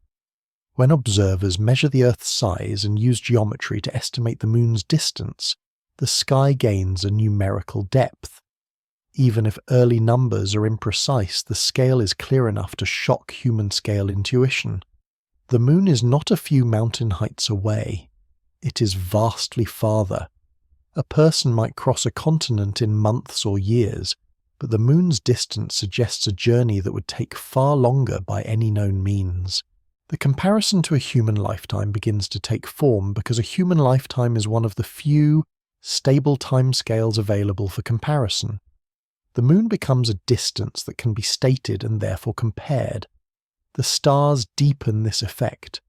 When observers measure the Earth's size and use geometry to estimate the Moon's distance, the sky gains a numerical depth. Even if early numbers are imprecise, the scale is clear enough to shock human-scale intuition. The Moon is not a few mountain heights away. It is vastly farther. A person might cross a continent in months or years, but the Moon's distance suggests a journey that would take far longer by any known means. The comparison to a human lifetime begins to take form because a human lifetime is one of the few, stable timescales available for comparison. The Moon becomes a distance that can be stated and therefore compared. The stars deepen this effect.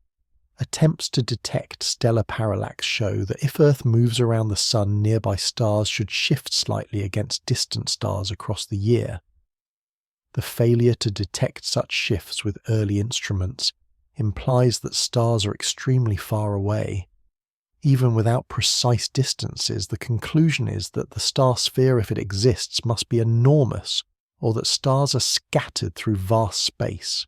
Attempts to detect stellar parallax show that if Earth moves around the Sun, nearby stars should shift slightly against distant stars across the year. The failure to detect such shifts with early instruments implies that stars are extremely far away. Even without precise distances, the conclusion is that the star sphere, if it exists, must be enormous, or that stars are scattered through vast space.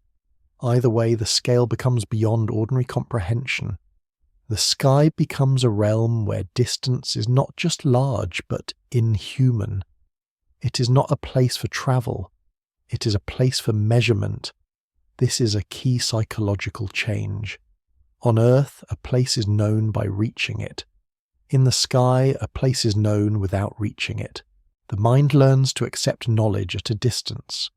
Either way, the scale becomes beyond ordinary comprehension. The sky becomes a realm where distance is not just large, but inhuman. It is not a place for travel. It is a place for measurement. This is a key psychological change. On Earth, a place is known by reaching it. In the sky, a place is known without reaching it. The mind learns to accept knowledge at a distance.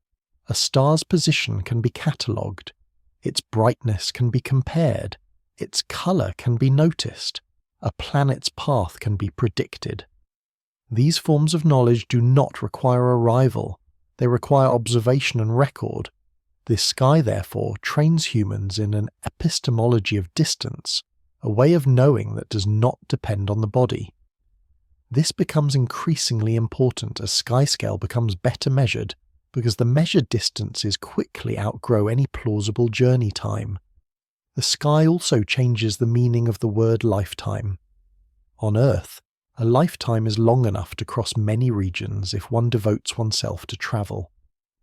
A star's position can be catalogued. Its brightness can be compared. Its colour can be noticed. A planet's path can be predicted. These forms of knowledge do not require arrival. They require observation and record. This sky, therefore, trains humans in an epistemology of distance, a way of knowing that does not depend on the body. This becomes increasingly important as sky scale becomes better measured, because the measured distances quickly outgrow any plausible journey time. The sky also changes the meaning of the word lifetime. On Earth, a lifetime is long enough to cross many regions if one devotes oneself to travel.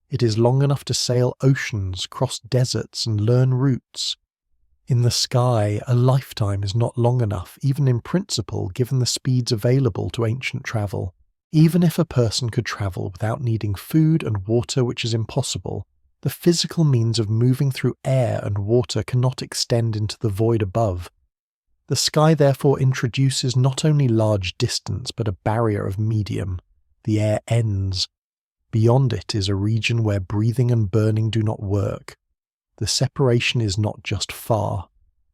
It is long enough to sail oceans, cross deserts, and learn routes. In the sky, a lifetime is not long enough, even in principle, given the speeds available to ancient travel. Even if a person could travel without needing food and water, which is impossible, the physical means of moving through air and water cannot extend into the void above. The sky therefore introduces not only large distance, but a barrier of medium. The air ends. Beyond it is a region where breathing and burning do not work. The separation is not just far,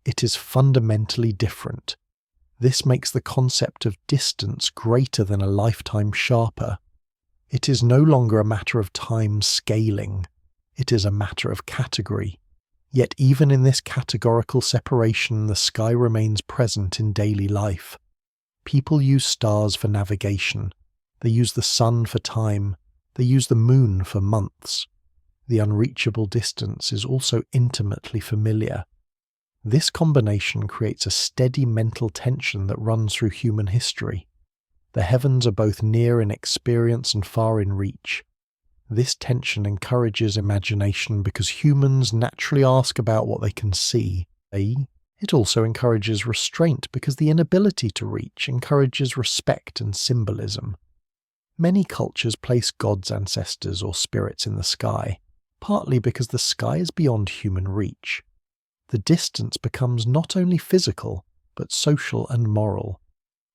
it is fundamentally different. This makes the concept of distance greater than a lifetime sharper. It is no longer a matter of time scaling, it is a matter of category. Yet even in this categorical separation, the sky remains present in daily life. People use stars for navigation. They use the sun for time. They use the moon for months. The unreachable distance is also intimately familiar. This combination creates a steady mental tension that runs through human history. The heavens are both near in experience and far in reach. This tension encourages imagination because humans naturally ask about what they can see. It also encourages restraint because the inability to reach encourages respect and symbolism. Many cultures place gods, ancestors, or spirits in the sky, partly because the sky is beyond human reach. The distance becomes not only physical, but social and moral.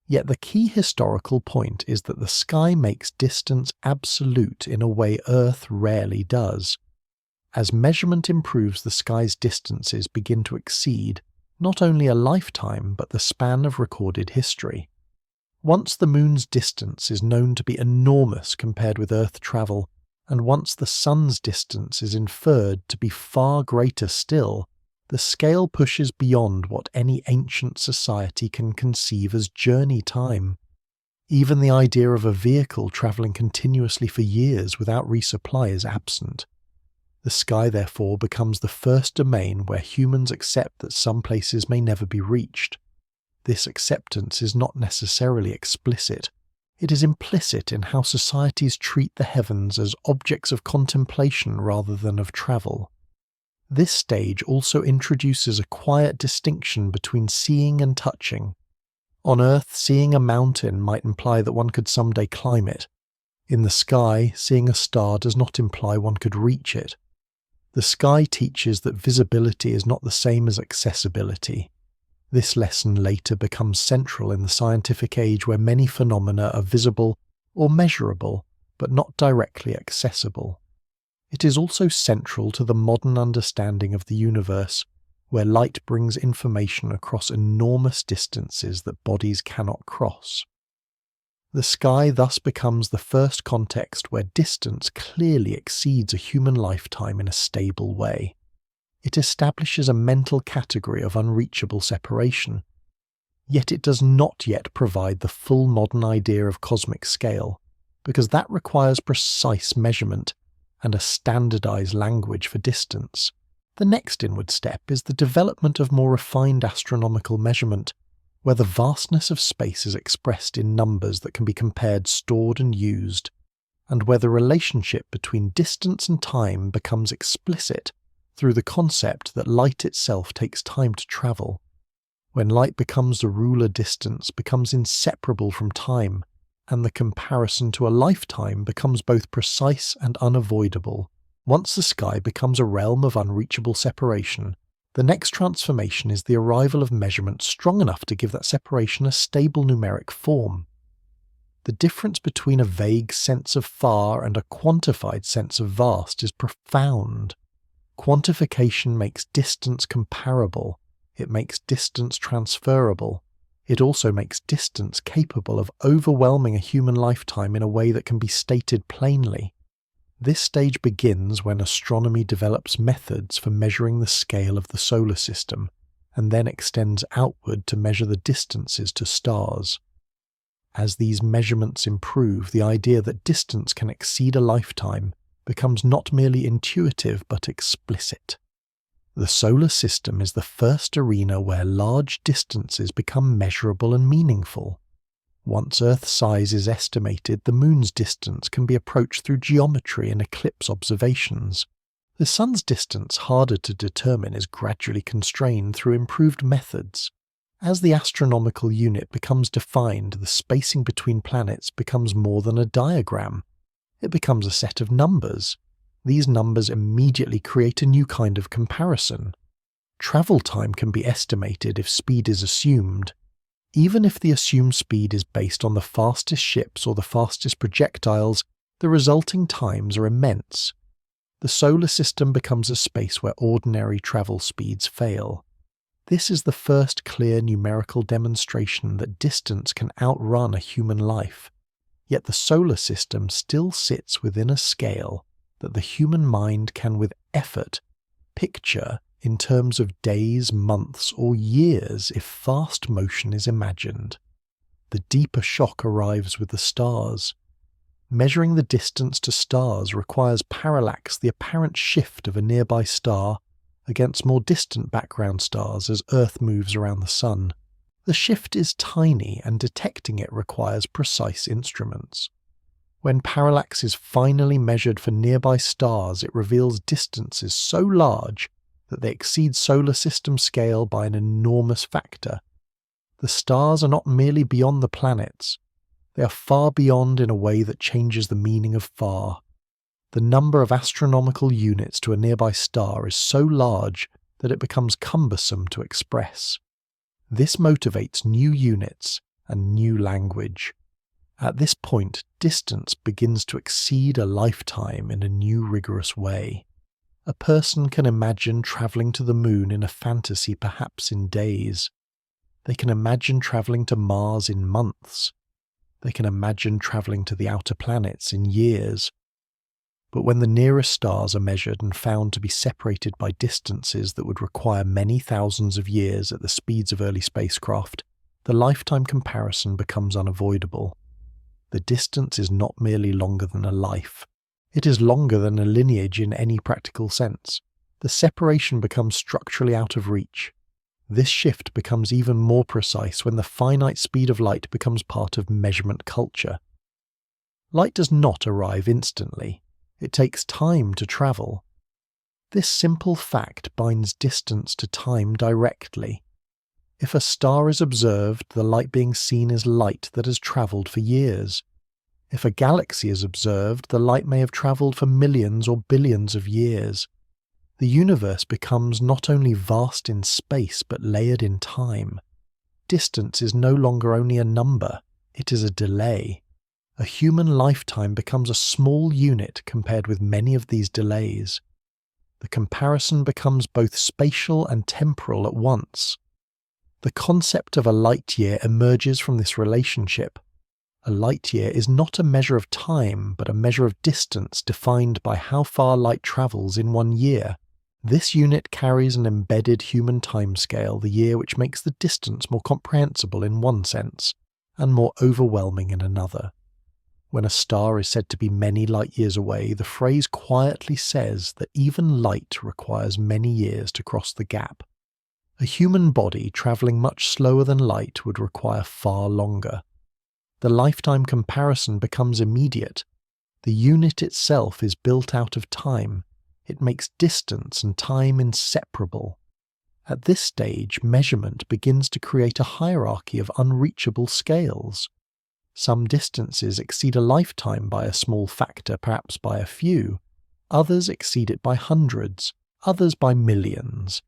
Yet the key historical point is that the sky makes distance absolute in a way Earth rarely does. As measurement improves, the sky's distances begin to exceed not only a lifetime, but the span of recorded history. Once the moon's distance is known to be enormous compared with Earth travel, and once the sun's distance is inferred to be far greater still, the scale pushes beyond what any ancient society can conceive as journey time. Even the idea of a vehicle travelling continuously for years without resupply is absent. The sky, therefore, becomes the first domain where humans accept that some places may never be reached. This acceptance is not necessarily explicit. It is implicit in how societies treat the heavens as objects of contemplation rather than of travel. This stage also introduces a quiet distinction between seeing and touching. On Earth, seeing a mountain might imply that one could someday climb it. In the sky, seeing a star does not imply one could reach it. The sky teaches that visibility is not the same as accessibility. This lesson later becomes central in the scientific age where many phenomena are visible or measurable, but not directly accessible. It is also central to the modern understanding of the universe, where light brings information across enormous distances that bodies cannot cross. The sky thus becomes the first context where distance clearly exceeds a human lifetime in a stable way. It establishes a mental category of unreachable separation. Yet it does not yet provide the full modern idea of cosmic scale, because that requires precise measurement and a standardized language for distance. The next inward step is the development of more refined astronomical measurement, where the vastness of space is expressed in numbers that can be compared, stored and used, and where the relationship between distance and time becomes explicit through the concept that light itself takes time to travel. When light becomes the ruler, distance becomes inseparable from time, and the comparison to a lifetime becomes both precise and unavoidable. Once the sky becomes a realm of unreachable separation, the next transformation is the arrival of measurement strong enough to give that separation a stable numeric form. The difference between a vague sense of far and a quantified sense of vast is profound. Quantification makes distance comparable, it makes distance transferable, it also makes distance capable of overwhelming a human lifetime in a way that can be stated plainly. This stage begins when astronomy develops methods for measuring the scale of the solar system, and then extends outward to measure the distances to stars. As these measurements improve, the idea that distance can exceed a lifetime becomes not merely intuitive but explicit. The solar system is the first arena where large distances become measurable and meaningful. Once Earth's size is estimated, the Moon's distance can be approached through geometry and eclipse observations. The Sun's distance, harder to determine, is gradually constrained through improved methods. As the astronomical unit becomes defined, the spacing between planets becomes more than a diagram. It becomes a set of numbers. These numbers immediately create a new kind of comparison. Travel time can be estimated if speed is assumed. Even if the assumed speed is based on the fastest ships or the fastest projectiles, the resulting times are immense. The solar system becomes a space where ordinary travel speeds fail. This is the first clear numerical demonstration that distance can outrun a human life. Yet the solar system still sits within a scale that the human mind can with effort picture in terms of days, months, or years if fast motion is imagined. The deeper shock arrives with the stars. Measuring the distance to stars requires parallax, the apparent shift of a nearby star against more distant background stars as Earth moves around the Sun. The shift is tiny, and detecting it requires precise instruments. When parallax is finally measured for nearby stars, it reveals distances so large that they exceed solar system scale by an enormous factor. The stars are not merely beyond the planets, they are far beyond in a way that changes the meaning of far. The number of astronomical units to a nearby star is so large that it becomes cumbersome to express. This motivates new units and new language. At this point, distance begins to exceed a lifetime in a new rigorous way. A person can imagine travelling to the Moon in a fantasy, perhaps in days. They can imagine travelling to Mars in months. They can imagine travelling to the outer planets in years. But when the nearest stars are measured and found to be separated by distances that would require many thousands of years at the speeds of early spacecraft, the lifetime comparison becomes unavoidable. The distance is not merely longer than a life. It is longer than a lineage in any practical sense. The separation becomes structurally out of reach. This shift becomes even more precise when the finite speed of light becomes part of measurement culture. Light does not arrive instantly. It takes time to travel. This simple fact binds distance to time directly. If a star is observed, the light being seen is light that has travelled for years. If a galaxy is observed, the light may have travelled for millions or billions of years. The universe becomes not only vast in space but layered in time. Distance is no longer only a number, it is a delay. A human lifetime becomes a small unit compared with many of these delays. The comparison becomes both spatial and temporal at once. The concept of a light year emerges from this relationship. A light year is not a measure of time, but a measure of distance defined by how far light travels in 1 year. This unit carries an embedded human timescale, the year, which makes the distance more comprehensible in one sense, and more overwhelming in another. When a star is said to be many light years away, the phrase quietly says that even light requires many years to cross the gap. A human body travelling much slower than light would require far longer. The lifetime comparison becomes immediate. The unit itself is built out of time. It makes distance and time inseparable. At this stage, measurement begins to create a hierarchy of unreachable scales. Some distances exceed a lifetime by a small factor, perhaps by a few. Others exceed it by hundreds, others by millions.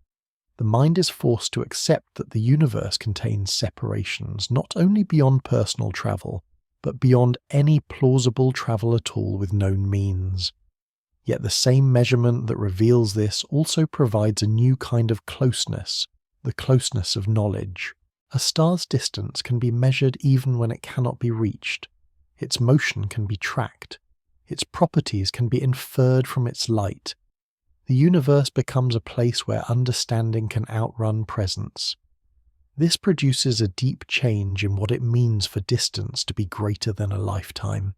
The mind is forced to accept that the universe contains separations not only beyond personal travel, but beyond any plausible travel at all with known means. Yet the same measurement that reveals this also provides a new kind of closeness, the closeness of knowledge. A star's distance can be measured even when it cannot be reached. Its motion can be tracked. Its properties can be inferred from its light. The universe becomes a place where understanding can outrun presence. This produces a deep change in what it means for distance to be greater than a lifetime.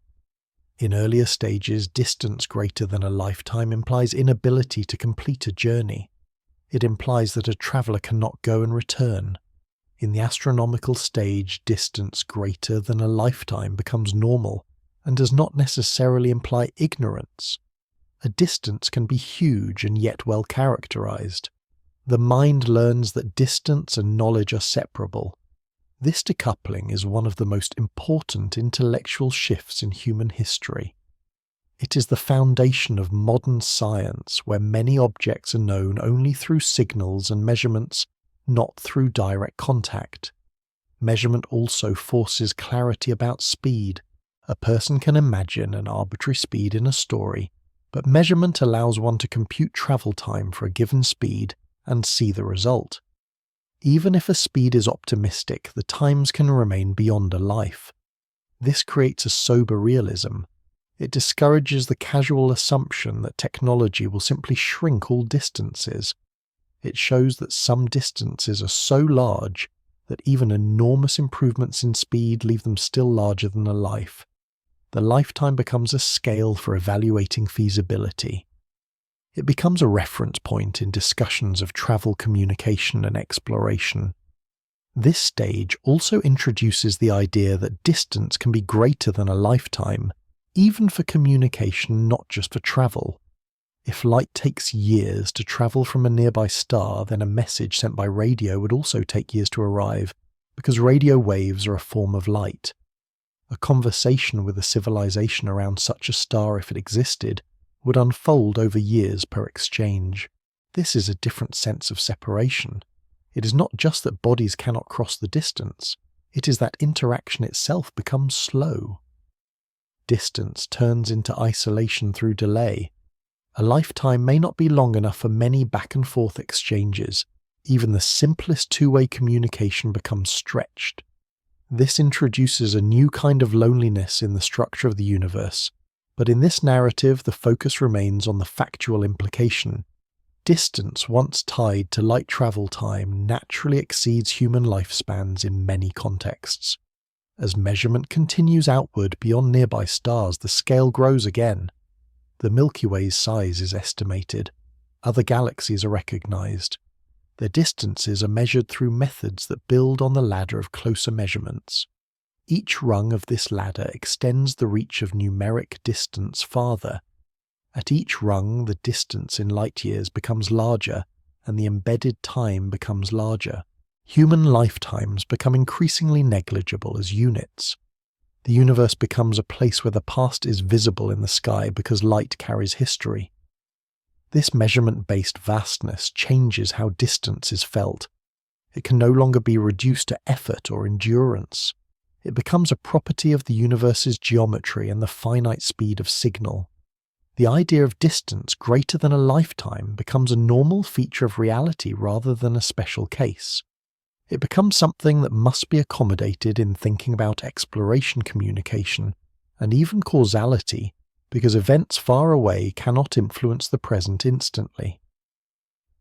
In earlier stages, distance greater than a lifetime implies inability to complete a journey. It implies that a traveller cannot go and return. In the astronomical stage, distance greater than a lifetime becomes normal and does not necessarily imply ignorance. A distance can be huge and yet well characterized. The mind learns that distance and knowledge are separable. This decoupling is one of the most important intellectual shifts in human history. It is the foundation of modern science, where many objects are known only through signals and measurements, not through direct contact. Measurement also forces clarity about speed. A person can imagine an arbitrary speed in a story, but measurement allows one to compute travel time for a given speed and see the result. Even if a speed is optimistic, the times can remain beyond a life. This creates a sober realism. It discourages the casual assumption that technology will simply shrink all distances. It shows that some distances are so large that even enormous improvements in speed leave them still larger than a life. The lifetime becomes a scale for evaluating feasibility. It becomes a reference point in discussions of travel, communication, and exploration. This stage also introduces the idea that distance can be greater than a lifetime, even for communication, not just for travel. If light takes years to travel from a nearby star, then a message sent by radio would also take years to arrive, because radio waves are a form of light. A conversation with a civilization around such a star, if it existed, would unfold over years per exchange. This is a different sense of separation. It is not just that bodies cannot cross the distance, it is that interaction itself becomes slow. Distance turns into isolation through delay. A lifetime may not be long enough for many back and forth exchanges. Even the simplest two-way communication becomes stretched. This introduces a new kind of loneliness in the structure of the universe, but in this narrative the focus remains on the factual implication. Distance, once tied to light travel time, naturally exceeds human lifespans in many contexts. As measurement continues outward beyond nearby stars, the scale grows again. The Milky Way's size is estimated. Other galaxies are recognized. Their distances are measured through methods that build on the ladder of closer measurements. Each rung of this ladder extends the reach of numeric distance farther. At each rung, the distance in light years becomes larger, and the embedded time becomes larger. Human lifetimes become increasingly negligible as units. The universe becomes a place where the past is visible in the sky because light carries history. This measurement-based vastness changes how distance is felt. It can no longer be reduced to effort or endurance. It becomes a property of the universe's geometry and the finite speed of signal. The idea of distance greater than a lifetime becomes a normal feature of reality rather than a special case. It becomes something that must be accommodated in thinking about exploration communication and even causality, because events far away cannot influence the present instantly.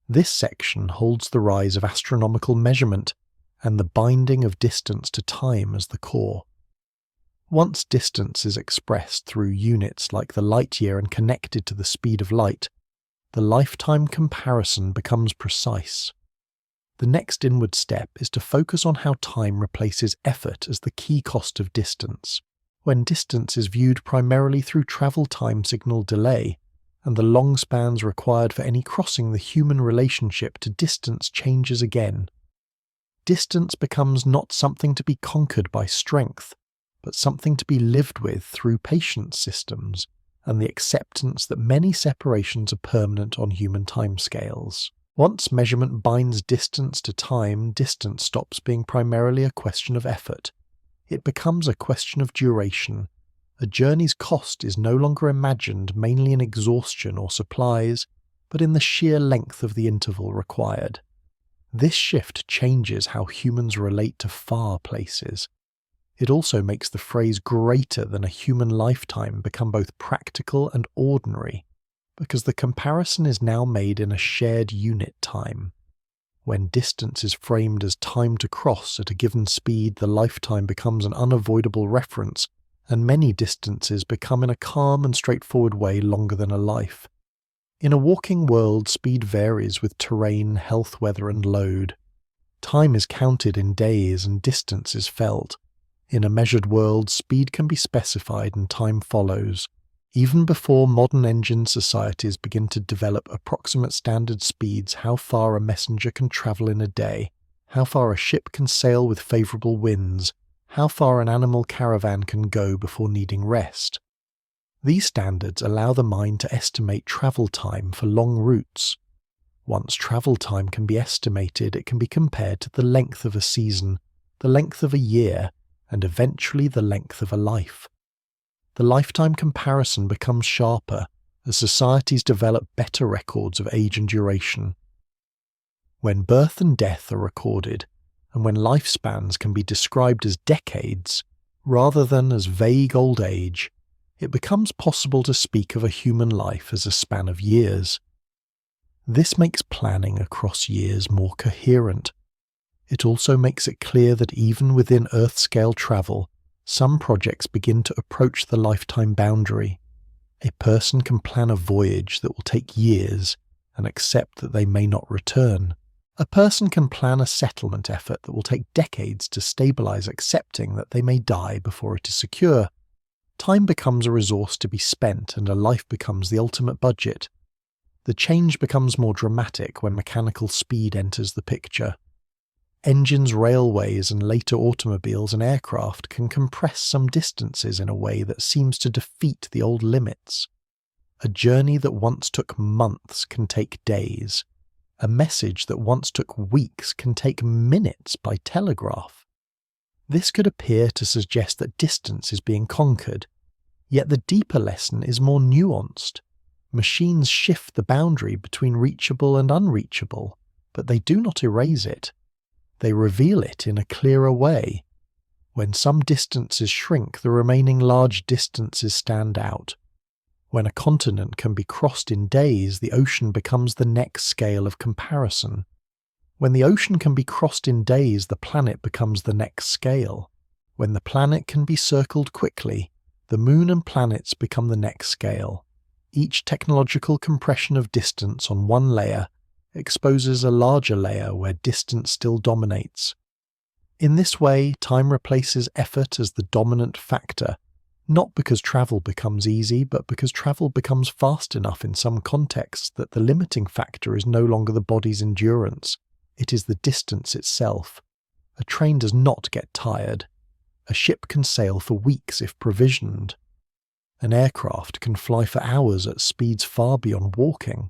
This section holds the rise of astronomical measurement and the binding of distance to time as the core. Once distance is expressed through units like the light year and connected to the speed of light, the lifetime comparison becomes precise. The next inward step is to focus on how time replaces effort as the key cost of distance. When distance is viewed primarily through travel time signal delay, and the long spans required for any crossing the human relationship to distance changes again. Distance becomes not something to be conquered by strength, but something to be lived with through patience systems and the acceptance that many separations are permanent on human timescales. Once measurement binds distance to time, distance stops being primarily a question of effort. It becomes a question of duration. A journey's cost is no longer imagined mainly in exhaustion or supplies, but in the sheer length of the interval required. This shift changes how humans relate to far places. It also makes the phrase greater than a human lifetime become both practical and ordinary, because the comparison is now made in a shared unit time. When distance is framed as time to cross at a given speed, the lifetime becomes an unavoidable reference, and many distances become in a calm and straightforward way longer than a life. In a walking world, speed varies with terrain, health, weather, and load. Time is counted in days and distance is felt. In a measured world, speed can be specified and time follows. Even before modern engine societies begin to develop approximate standard speeds, how far a messenger can travel in a day, how far a ship can sail with favourable winds, how far an animal caravan can go before needing rest. These standards allow the mind to estimate travel time for long routes. Once travel time can be estimated, it can be compared to the length of a season, the length of a year, and eventually the length of a life. The lifetime comparison becomes sharper as societies develop better records of age and duration. When birth and death are recorded, and when lifespans can be described as decades, rather than as vague old age, it becomes possible to speak of a human life as a span of years. This makes planning across years more coherent. It also makes it clear that even within Earth-scale travel, some projects begin to approach the lifetime boundary. A person can plan a voyage that will take years and accept that they may not return. A person can plan a settlement effort that will take decades to stabilize, accepting that they may die before it is secure. Time becomes a resource to be spent and a life becomes the ultimate budget. The change becomes more dramatic when mechanical speed enters the picture. Engines, railways, and later automobiles and aircraft can compress some distances in a way that seems to defeat the old limits. A journey that once took months can take days. A message that once took weeks can take minutes by telegraph. This could appear to suggest that distance is being conquered, yet the deeper lesson is more nuanced. Machines shift the boundary between reachable and unreachable, but they do not erase it. They reveal it in a clearer way. When some distances shrink, the remaining large distances stand out. When a continent can be crossed in days, the ocean becomes the next scale of comparison. When the ocean can be crossed in days, the planet becomes the next scale. When the planet can be circled quickly, the moon and planets become the next scale. Each technological compression of distance on one layer exposes a larger layer where distance still dominates. In this way, time replaces effort as the dominant factor, not because travel becomes easy, but because travel becomes fast enough in some contexts that the limiting factor is no longer the body's endurance, it is the distance itself. A train does not get tired. A ship can sail for weeks if provisioned. An aircraft can fly for hours at speeds far beyond walking.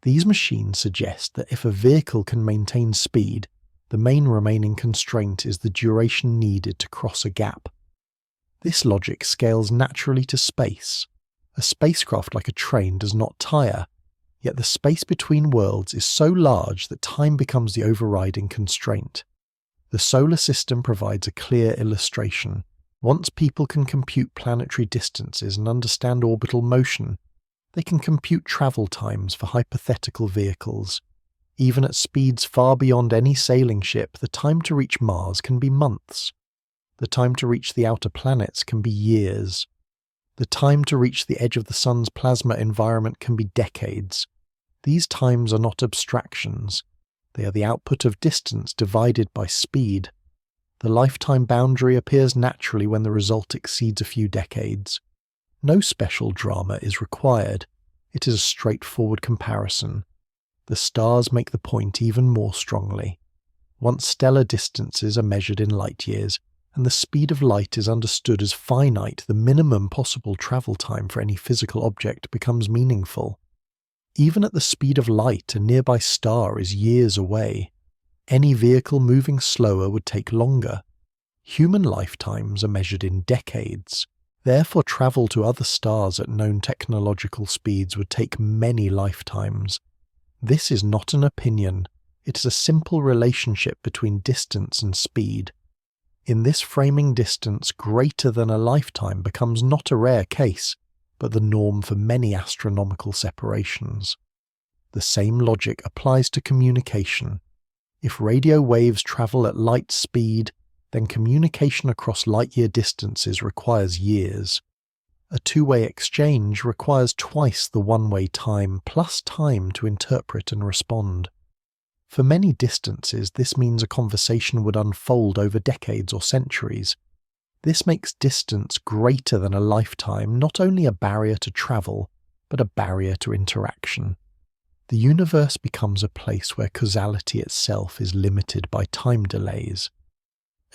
These machines suggest that if a vehicle can maintain speed, the main remaining constraint is the duration needed to cross a gap. This logic scales naturally to space. A spacecraft like a train does not tire, yet the space between worlds is so large that time becomes the overriding constraint. The solar system provides a clear illustration. Once people can compute planetary distances and understand orbital motion, they can compute travel times for hypothetical vehicles. Even at speeds far beyond any sailing ship, the time to reach Mars can be months. The time to reach the outer planets can be years. The time to reach the edge of the Sun's plasma environment can be decades. These times are not abstractions. They are the output of distance divided by speed. The lifetime boundary appears naturally when the result exceeds a few decades. No special drama is required. It is a straightforward comparison. The stars make the point even more strongly. Once stellar distances are measured in light years, and the speed of light is understood as finite, the minimum possible travel time for any physical object becomes meaningful. Even at the speed of light, a nearby star is years away. Any vehicle moving slower would take longer. Human lifetimes are measured in decades. Therefore, travel to other stars at known technological speeds would take many lifetimes. This is not an opinion. It is a simple relationship between distance and speed. In this framing, distance greater than a lifetime becomes not a rare case, but the norm for many astronomical separations. The same logic applies to communication. If radio waves travel at light speed, then communication across light-year distances requires years. A two-way exchange requires twice the one-way time plus time to interpret and respond. For many distances, this means a conversation would unfold over decades or centuries. This makes distance greater than a lifetime not only a barrier to travel, but a barrier to interaction. The universe becomes a place where causality itself is limited by time delays.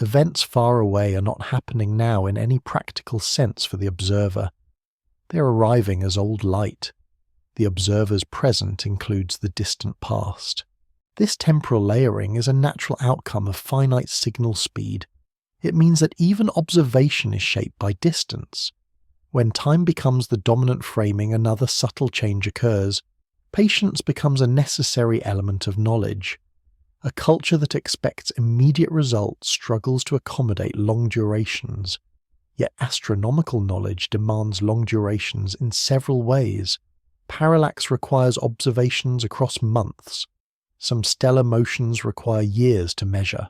Events far away are not happening now in any practical sense for the observer. They are arriving as old light. The observer's present includes the distant past. This temporal layering is a natural outcome of finite signal speed. It means that even observation is shaped by distance. When time becomes the dominant framing, another subtle change occurs. Patience becomes a necessary element of knowledge. A culture that expects immediate results struggles to accommodate long durations. Yet astronomical knowledge demands long durations in several ways. Parallax requires observations across months. Some stellar motions require years to measure.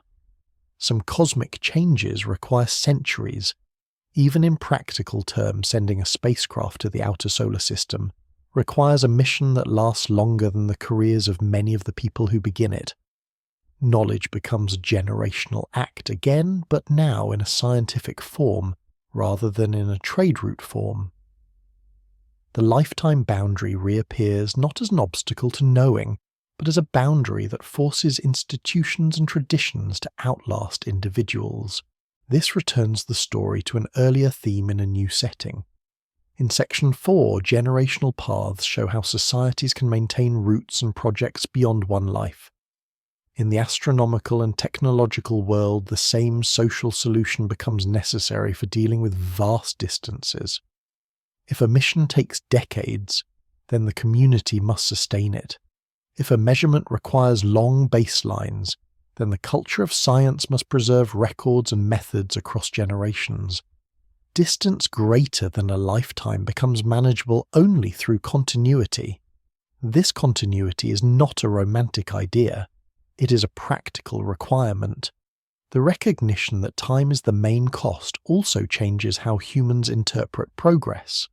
Some cosmic changes require centuries. Even in practical terms, sending a spacecraft to the outer solar system requires a mission that lasts longer than the careers of many of the people who begin it. Knowledge becomes a generational act again, but now in a scientific form rather than in a trade route form. The lifetime boundary reappears not as an obstacle to knowing, but as a boundary that forces institutions and traditions to outlast individuals. This returns the story to an earlier theme in a new setting. In Section 4, generational paths show how societies can maintain roots and projects beyond one life. In the astronomical and technological world, the same social solution becomes necessary for dealing with vast distances. If a mission takes decades, then the community must sustain it. If a measurement requires long baselines, then the culture of science must preserve records and methods across generations. Distance greater than a lifetime becomes manageable only through continuity. This continuity is not a romantic idea. It is a practical requirement. The recognition that time is the main cost also changes how humans interpret progress.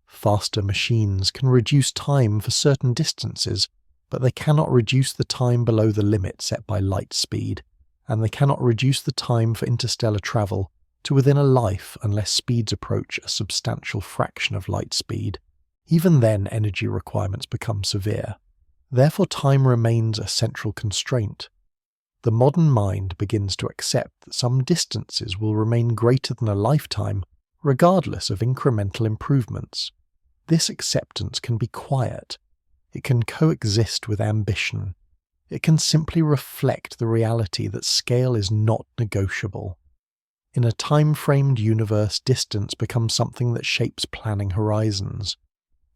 Faster machines can reduce time for certain distances, but they cannot reduce the time below the limit set by light speed, and they cannot reduce the time for interstellar travel to within a life unless speeds approach a substantial fraction of light speed. Even then, energy requirements become severe. Therefore, time remains a central constraint. The modern mind begins to accept that some distances will remain greater than a lifetime, regardless of incremental improvements. This acceptance can be quiet. It can coexist with ambition. It can simply reflect the reality that scale is not negotiable. In a time-framed universe, distance becomes something that shapes planning horizons.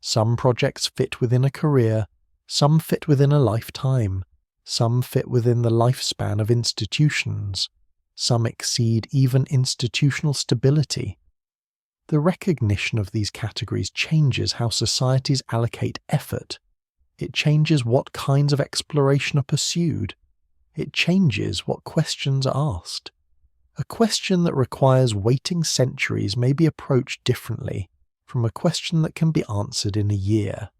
Some projects fit within a career, some fit within a lifetime, some fit within the lifespan of institutions, some exceed even institutional stability. The recognition of these categories changes how societies allocate effort. It changes what kinds of exploration are pursued. It changes what questions are asked. A question that requires waiting centuries may be approached differently from a question that can be answered in a year.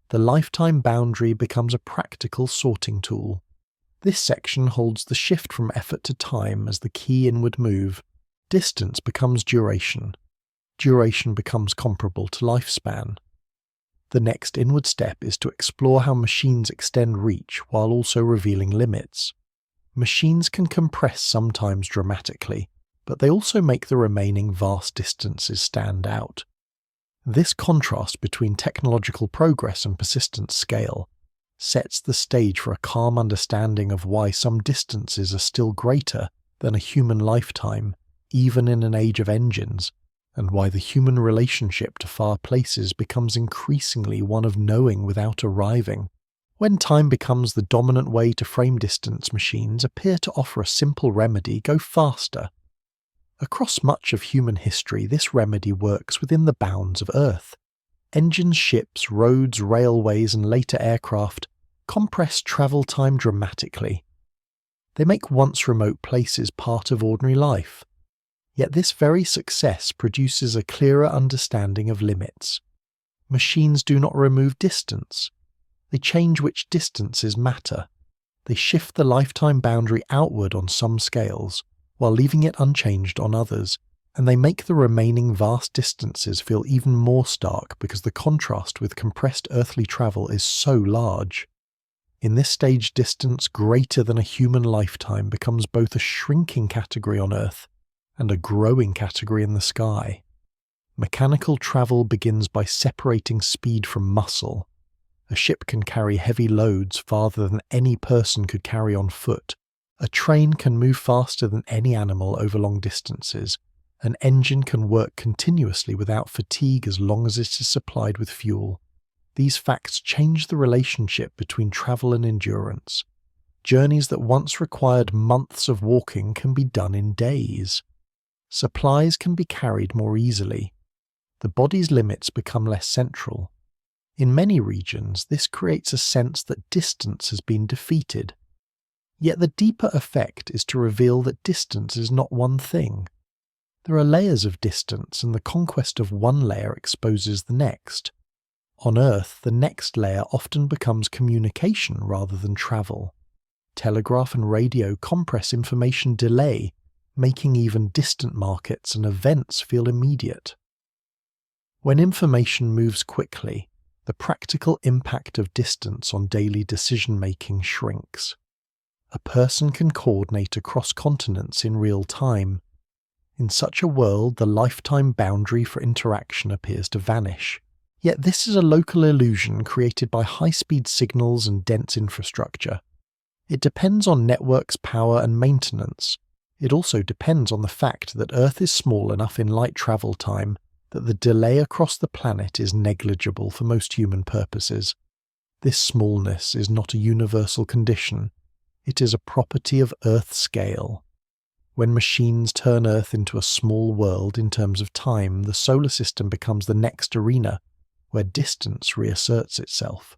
The lifetime boundary becomes a practical sorting tool. This section holds the shift from effort to time as the key inward move. Distance becomes duration. Duration becomes comparable to lifespan. The next inward step is to explore how machines extend reach while also revealing limits. Machines can compress sometimes dramatically, but they also make the remaining vast distances stand out. This contrast between technological progress and persistent scale sets the stage for a calm understanding of why some distances are still greater than a human lifetime, even in an age of engines, and why the human relationship to far places becomes increasingly one of knowing without arriving. When time becomes the dominant way to frame distance, machines appear to offer a simple remedy: go faster. Across much of human history, this remedy works within the bounds of Earth. Engines, ships, roads, railways, and later aircraft compress travel time dramatically. They make once remote places part of ordinary life. Yet this very success produces a clearer understanding of limits. Machines do not remove distance. They change which distances matter. They shift the lifetime boundary outward on some scales, while leaving it unchanged on others, and they make the remaining vast distances feel even more stark because the contrast with compressed earthly travel is so large. In this stage, distance greater than a human lifetime becomes both a shrinking category on Earth and a growing category in the sky. Mechanical travel begins by separating speed from muscle. A ship can carry heavy loads farther than any person could carry on foot. A train can move faster than any animal over long distances. An engine can work continuously without fatigue as long as it is supplied with fuel. These facts change the relationship between travel and endurance. Journeys that once required months of walking can be done in days. Supplies can be carried more easily. The body's limits become less central. In many regions, this creates a sense that distance has been defeated. Yet the deeper effect is to reveal that distance is not one thing. There are layers of distance, and the conquest of one layer exposes the next. On Earth, the next layer often becomes communication rather than travel. Telegraph and radio compress information delay, making even distant markets and events feel immediate. When information moves quickly, the practical impact of distance on daily decision-making shrinks. A person can coordinate across continents in real time. In such a world, the lifetime boundary for interaction appears to vanish. Yet this is a local illusion created by high-speed signals and dense infrastructure. It depends on networks' power and maintenance. It also depends on the fact that Earth is small enough in light travel time that the delay across the planet is negligible for most human purposes. This smallness is not a universal condition. It is a property of Earth scale. When machines turn Earth into a small world in terms of time, the solar system becomes the next arena where distance reasserts itself.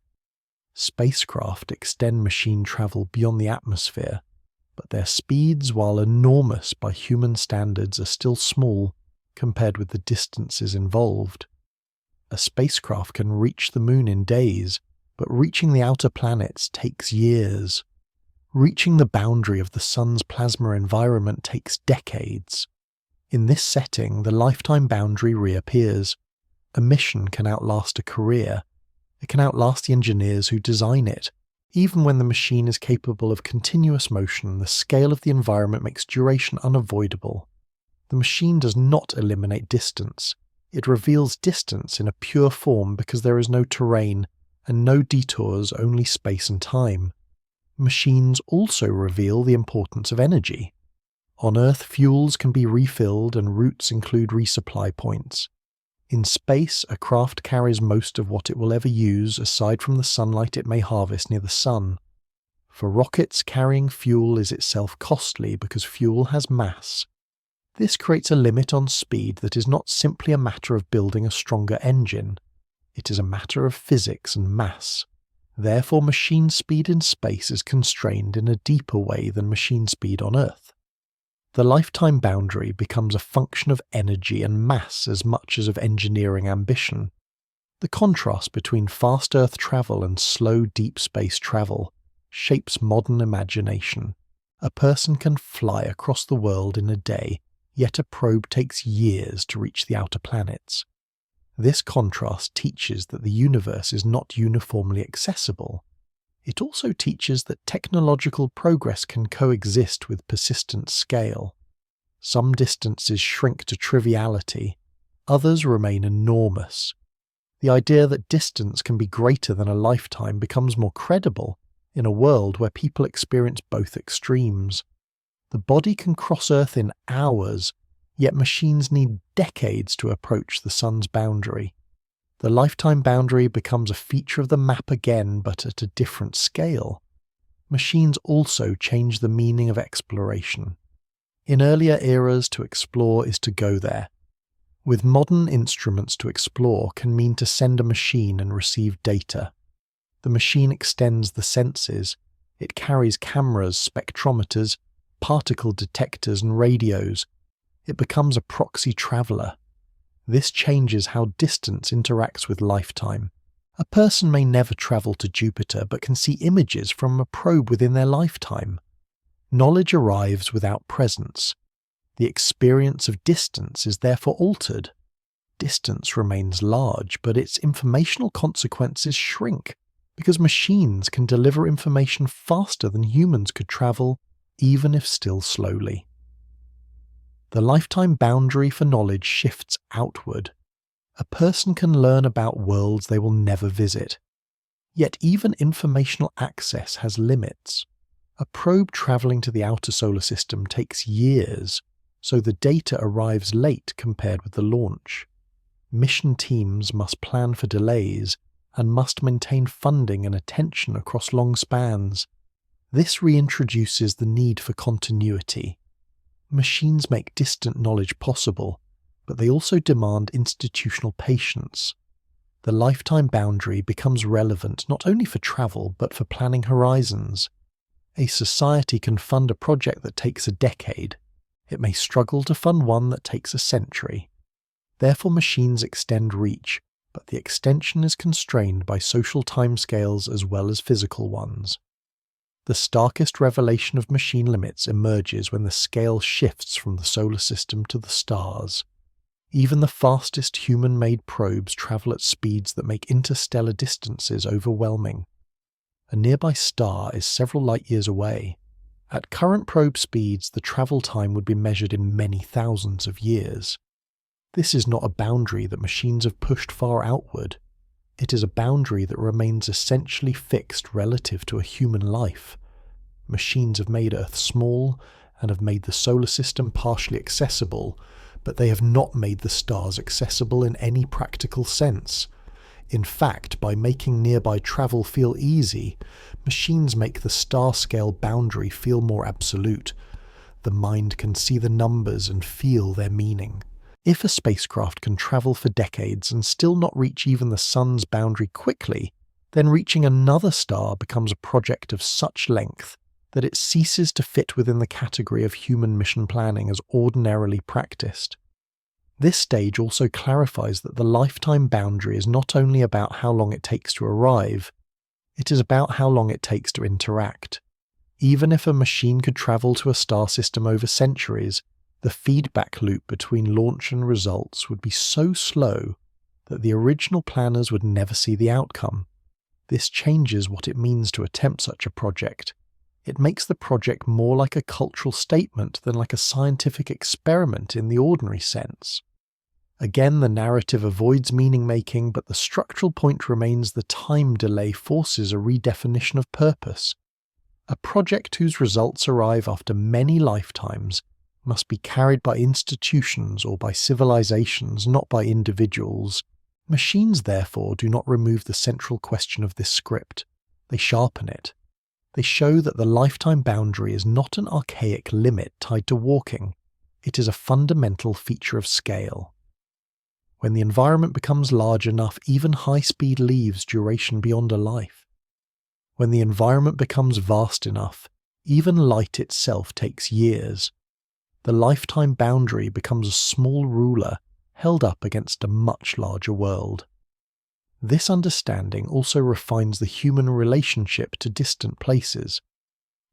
Spacecraft extend machine travel beyond the atmosphere, but their speeds, while enormous by human standards, are still small compared with the distances involved. A spacecraft can reach the moon in days, but reaching the outer planets takes years. Reaching the boundary of the Sun's plasma environment takes decades. In this setting, the lifetime boundary reappears. A mission can outlast a career. It can outlast the engineers who design it. Even when the machine is capable of continuous motion, the scale of the environment makes duration unavoidable. The machine does not eliminate distance. It reveals distance in a pure form because there is no terrain and no detours, only space and time. Machines also reveal the importance of energy. On Earth, fuels can be refilled and routes include resupply points. In space, a craft carries most of what it will ever use aside from the sunlight it may harvest near the sun. For rockets, carrying fuel is itself costly because fuel has mass. This creates a limit on speed that is not simply a matter of building a stronger engine. It is a matter of physics and mass. Therefore, machine speed in space is constrained in a deeper way than machine speed on Earth. The lifetime boundary becomes a function of energy and mass as much as of engineering ambition. The contrast between fast Earth travel and slow deep space travel shapes modern imagination. A person can fly across the world in a day, yet a probe takes years to reach the outer planets. This contrast teaches that the universe is not uniformly accessible. It also teaches that technological progress can coexist with persistent scale. Some distances shrink to triviality, others remain enormous. The idea that distance can be greater than a lifetime becomes more credible in a world where people experience both extremes. The body can cross Earth in hours, yet machines need decades to approach the sun's boundary. The lifetime boundary becomes a feature of the map again, but at a different scale. Machines also change the meaning of exploration. In earlier eras, to explore is to go there. With modern instruments, to explore can mean to send a machine and receive data. The machine extends the senses. It carries cameras, spectrometers, particle detectors and radios. It becomes a proxy traveller. This changes how distance interacts with lifetime. A person may never travel to Jupiter but can see images from a probe within their lifetime. Knowledge arrives without presence. The experience of distance is therefore altered. Distance remains large, but its informational consequences shrink because machines can deliver information faster than humans could travel, even if still slowly. The lifetime boundary for knowledge shifts outward. A person can learn about worlds they will never visit. Yet even informational access has limits. A probe travelling to the outer solar system takes years, so the data arrives late compared with the launch. Mission teams must plan for delays and must maintain funding and attention across long spans. This reintroduces the need for continuity. Machines make distant knowledge possible, but they also demand institutional patience. The lifetime boundary becomes relevant not only for travel but for planning horizons. A society can fund a project that takes a decade. It may struggle to fund one that takes a century. Therefore, machines extend reach, but the extension is constrained by social timescales as well as physical ones. The starkest revelation of machine limits emerges when the scale shifts from the solar system to the stars. Even the fastest human-made probes travel at speeds that make interstellar distances overwhelming. A nearby star is several light-years away. At current probe speeds, the travel time would be measured in many thousands of years. This is not a boundary that machines have pushed far outward. It is a boundary that remains essentially fixed relative to a human life. Machines have made Earth small and have made the solar system partially accessible, but they have not made the stars accessible in any practical sense. In fact, by making nearby travel feel easy, machines make the star-scale boundary feel more absolute. The mind can see the numbers and feel their meaning. If a spacecraft can travel for decades and still not reach even the sun's boundary quickly, then reaching another star becomes a project of such length that it ceases to fit within the category of human mission planning as ordinarily practiced. This stage also clarifies that the lifetime boundary is not only about how long it takes to arrive, it is about how long it takes to interact. Even if a machine could travel to a star system over centuries, the feedback loop between launch and results would be so slow that the original planners would never see the outcome. This changes what it means to attempt such a project. It makes the project more like a cultural statement than like a scientific experiment in the ordinary sense. Again, the narrative avoids meaning-making, but the structural point remains: the time delay forces a redefinition of purpose. A project whose results arrive after many lifetimes must be carried by institutions or by civilizations, not by individuals. Machines, therefore, do not remove the central question of this script. They sharpen it. They show that the lifetime boundary is not an archaic limit tied to walking. It is a fundamental feature of scale. When the environment becomes large enough, even high speed leaves duration beyond a life. When the environment becomes vast enough, even light itself takes years. The lifetime boundary becomes a small ruler held up against a much larger world. This understanding also refines the human relationship to distant places.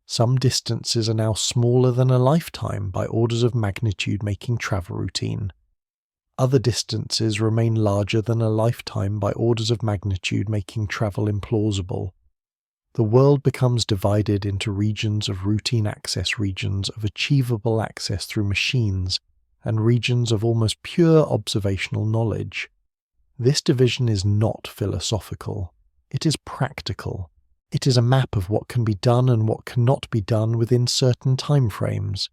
Some distances are now smaller than a lifetime by orders of magnitude, making travel routine. Other distances remain larger than a lifetime by orders of magnitude, making travel implausible. The world becomes divided into regions of routine access, regions of achievable access through machines, and regions of almost pure observational knowledge. This division is not philosophical. It is practical. It is a map of what can be done and what cannot be done within certain timeframes.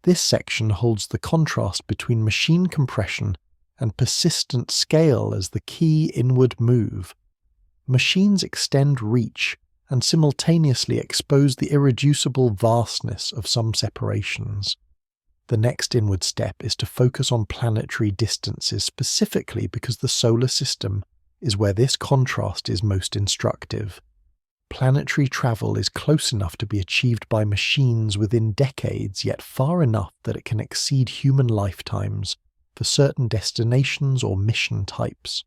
This section holds the contrast between machine compression and persistent scale as the key inward move. Machines extend reach and simultaneously expose the irreducible vastness of some separations. The next inward step is to focus on planetary distances, specifically because the solar system is where this contrast is most instructive. Planetary travel is close enough to be achieved by machines within decades, yet far enough that it can exceed human lifetimes for certain destinations or mission types.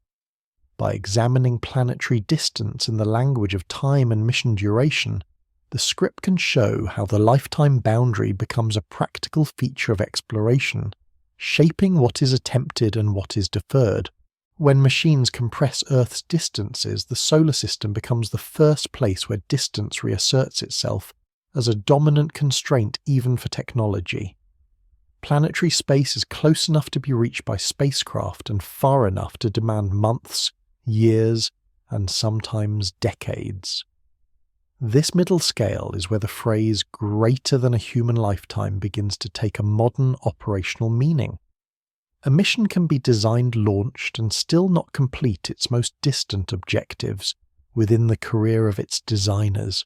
By examining planetary distance in the language of time and mission duration, the script can show how the lifetime boundary becomes a practical feature of exploration, shaping what is attempted and what is deferred. When machines compress Earth's distances, the solar system becomes the first place where distance reasserts itself as a dominant constraint even for technology. Planetary space is close enough to be reached by spacecraft and far enough to demand months, years, and sometimes decades. This middle scale is where the phrase "greater than a human lifetime" begins to take a modern operational meaning. A mission can be designed, launched, and still not complete its most distant objectives within the career of its designers.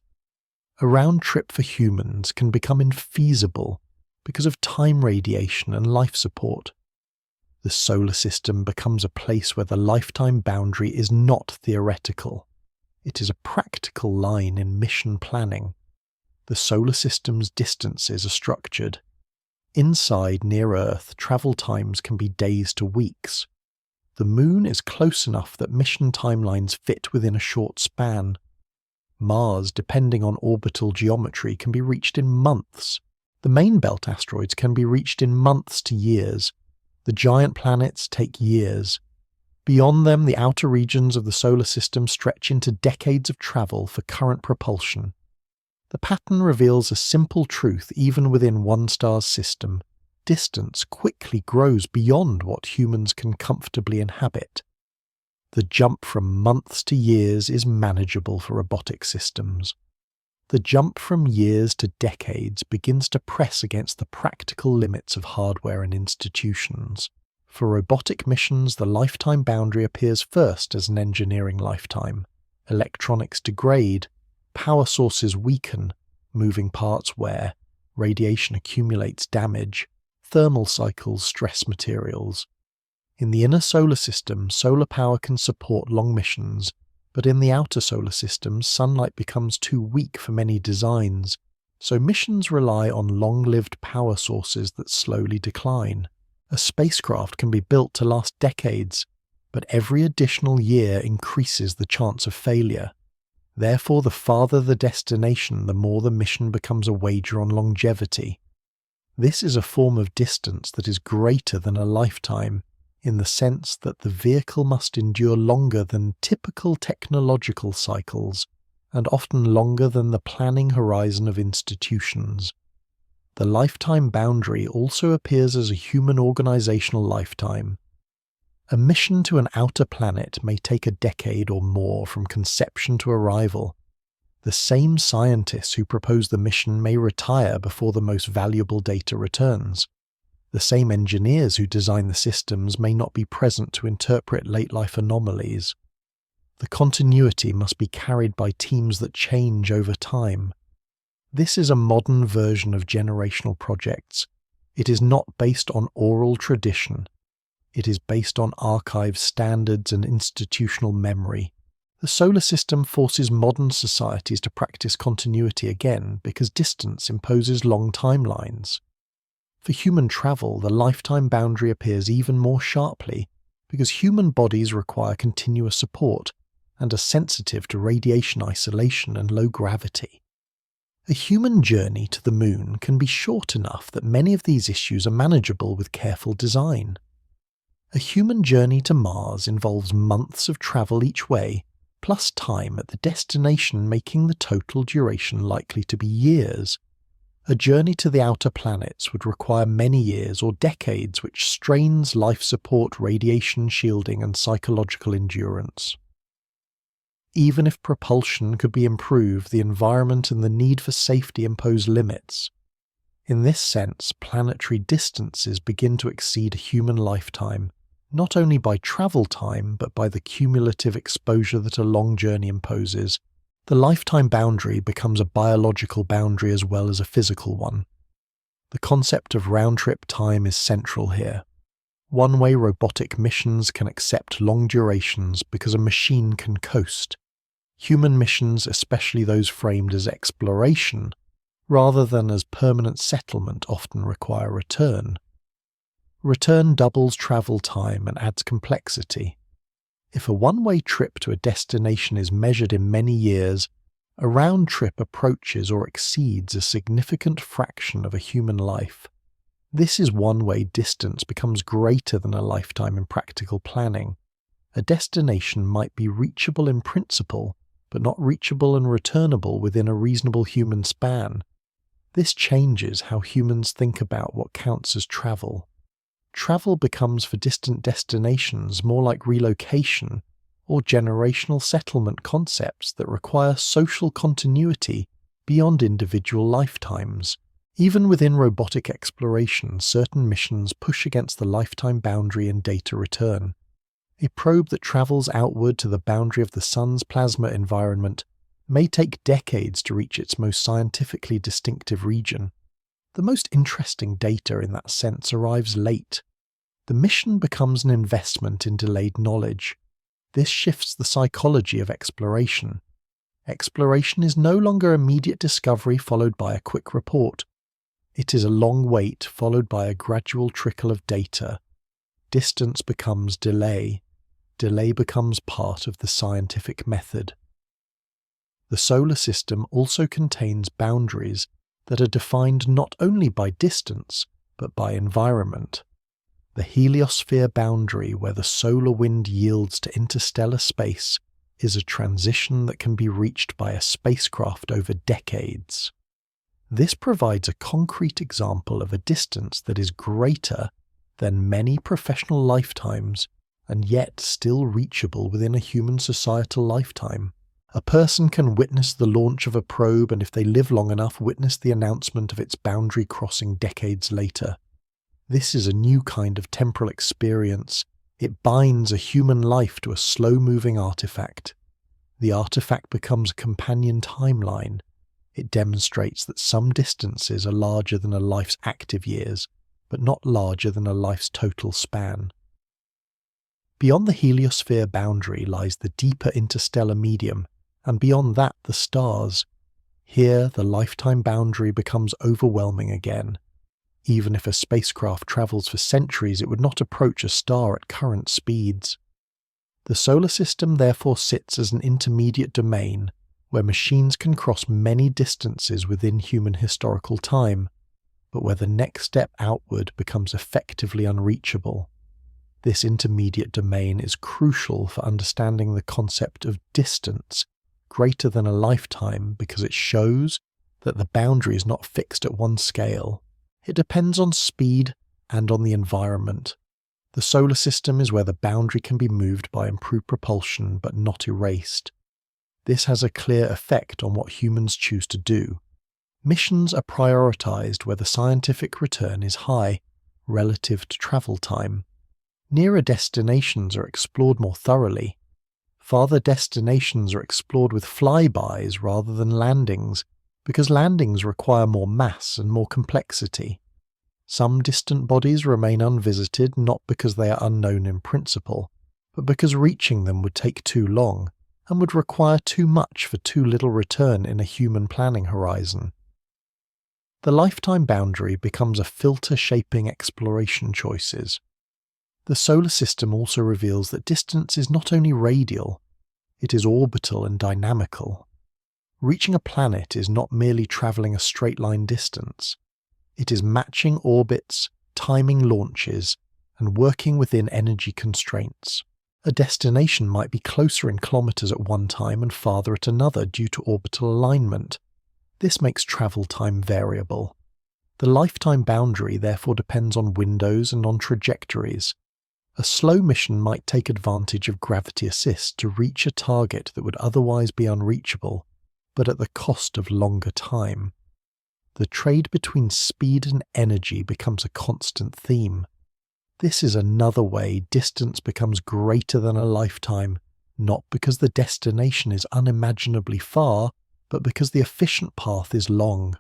A round trip for humans can become infeasible because of time radiation and life support. The solar system becomes a place where the lifetime boundary is not theoretical. It is a practical line in mission planning. The solar system's distances are structured. Inside near Earth, travel times can be days to weeks. The Moon is close enough that mission timelines fit within a short span. Mars, depending on orbital geometry, can be reached in months. The main belt asteroids can be reached in months to years. The giant planets take years. Beyond them, the outer regions of the solar system stretch into decades of travel for current propulsion. The pattern reveals a simple truth even within one star's system. Distance quickly grows beyond what humans can comfortably inhabit. The jump from months to years is manageable for robotic systems. The jump from years to decades begins to press against the practical limits of hardware and institutions. For robotic missions, the lifetime boundary appears first as an engineering lifetime. Electronics degrade, power sources weaken, moving parts wear, radiation accumulates damage, thermal cycles stress materials. In the inner solar system, solar power can support long missions, but in the outer solar system, sunlight becomes too weak for many designs, so missions rely on long-lived power sources that slowly decline. A spacecraft can be built to last decades, but every additional year increases the chance of failure. Therefore, the farther the destination, the more the mission becomes a wager on longevity. This is a form of distance that is greater than a lifetime, in the sense that the vehicle must endure longer than typical technological cycles, and often longer than the planning horizon of institutions. The lifetime boundary also appears as a human organizational lifetime. A mission to an outer planet may take a decade or more from conception to arrival. The same scientists who propose the mission may retire before the most valuable data returns. The same engineers who design the systems may not be present to interpret late-life anomalies. The continuity must be carried by teams that change over time. This is a modern version of generational projects. It is not based on oral tradition. It is based on archive standards and institutional memory. The solar system forces modern societies to practice continuity again because distance imposes long timelines. For human travel, the lifetime boundary appears even more sharply because human bodies require continuous support and are sensitive to radiation isolation and low gravity. A human journey to the moon can be short enough that many of these issues are manageable with careful design. A human journey to Mars involves months of travel each way, plus time at the destination, making the total duration likely to be years. A journey to the outer planets would require many years or decades, which strains life support, radiation shielding, and psychological endurance. Even if propulsion could be improved, the environment and the need for safety impose limits. In this sense, planetary distances begin to exceed a human lifetime, not only by travel time but by the cumulative exposure that a long journey imposes. The lifetime boundary becomes a biological boundary as well as a physical one. The concept of round-trip time is central here. One-way robotic missions can accept long durations because a machine can coast. Human missions, especially those framed as exploration, rather than as permanent settlement, often require return. Return doubles travel time and adds complexity. If a one-way trip to a destination is measured in many years, a round trip approaches or exceeds a significant fraction of a human life. This is one-way distance becomes greater than a lifetime in practical planning. A destination might be reachable in principle, but not reachable and returnable within a reasonable human span. This changes how humans think about what counts as travel. Travel becomes for distant destinations more like relocation or generational settlement concepts that require social continuity beyond individual lifetimes. Even within robotic exploration, certain missions push against the lifetime boundary in data return. A probe that travels outward to the boundary of the Sun's plasma environment may take decades to reach its most scientifically distinctive region. The most interesting data in that sense arrives late. The mission becomes an investment in delayed knowledge. This shifts the psychology of exploration. Exploration is no longer immediate discovery followed by a quick report. It is a long wait followed by a gradual trickle of data. Distance becomes delay. Delay becomes part of the scientific method. The solar system also contains boundaries that are defined not only by distance, but by environment. The heliosphere boundary, where the solar wind yields to interstellar space, is a transition that can be reached by a spacecraft over decades. This provides a concrete example of a distance that is greater than many professional lifetimes and yet still reachable within a human societal lifetime. A person can witness the launch of a probe and, if they live long enough, witness the announcement of its boundary crossing decades later. This is a new kind of temporal experience. It binds a human life to a slow-moving artifact. The artifact becomes a companion timeline. It demonstrates that some distances are larger than a life's active years, but not larger than a life's total span. Beyond the heliosphere boundary lies the deeper interstellar medium, and beyond that the stars. Here the lifetime boundary becomes overwhelming again. Even if a spacecraft travels for centuries, it would not approach a star at current speeds. The solar system therefore sits as an intermediate domain, where machines can cross many distances within human historical time, but where the next step outward becomes effectively unreachable. This intermediate domain is crucial for understanding the concept of distance greater than a lifetime, because it shows that the boundary is not fixed at one scale. It depends on speed and on the environment. The solar system is where the boundary can be moved by improved propulsion but not erased. This has a clear effect on what humans choose to do. Missions are prioritized where the scientific return is high relative to travel time. Nearer destinations are explored more thoroughly. Farther destinations are explored with flybys rather than landings, because landings require more mass and more complexity. Some distant bodies remain unvisited not because they are unknown in principle, but because reaching them would take too long and would require too much for too little return in a human planning horizon. The lifetime boundary becomes a filter shaping exploration choices. The solar system also reveals that distance is not only radial, it is orbital and dynamical. Reaching a planet is not merely travelling a straight line distance. It is matching orbits, timing launches, and working within energy constraints. A destination might be closer in kilometres at one time and farther at another due to orbital alignment. This makes travel time variable. The lifetime boundary therefore depends on windows and on trajectories. A slow mission might take advantage of gravity assist to reach a target that would otherwise be unreachable, but at the cost of longer time. The trade between speed and energy becomes a constant theme. This is another way distance becomes greater than a lifetime, not because the destination is unimaginably far, but because the efficient path is long.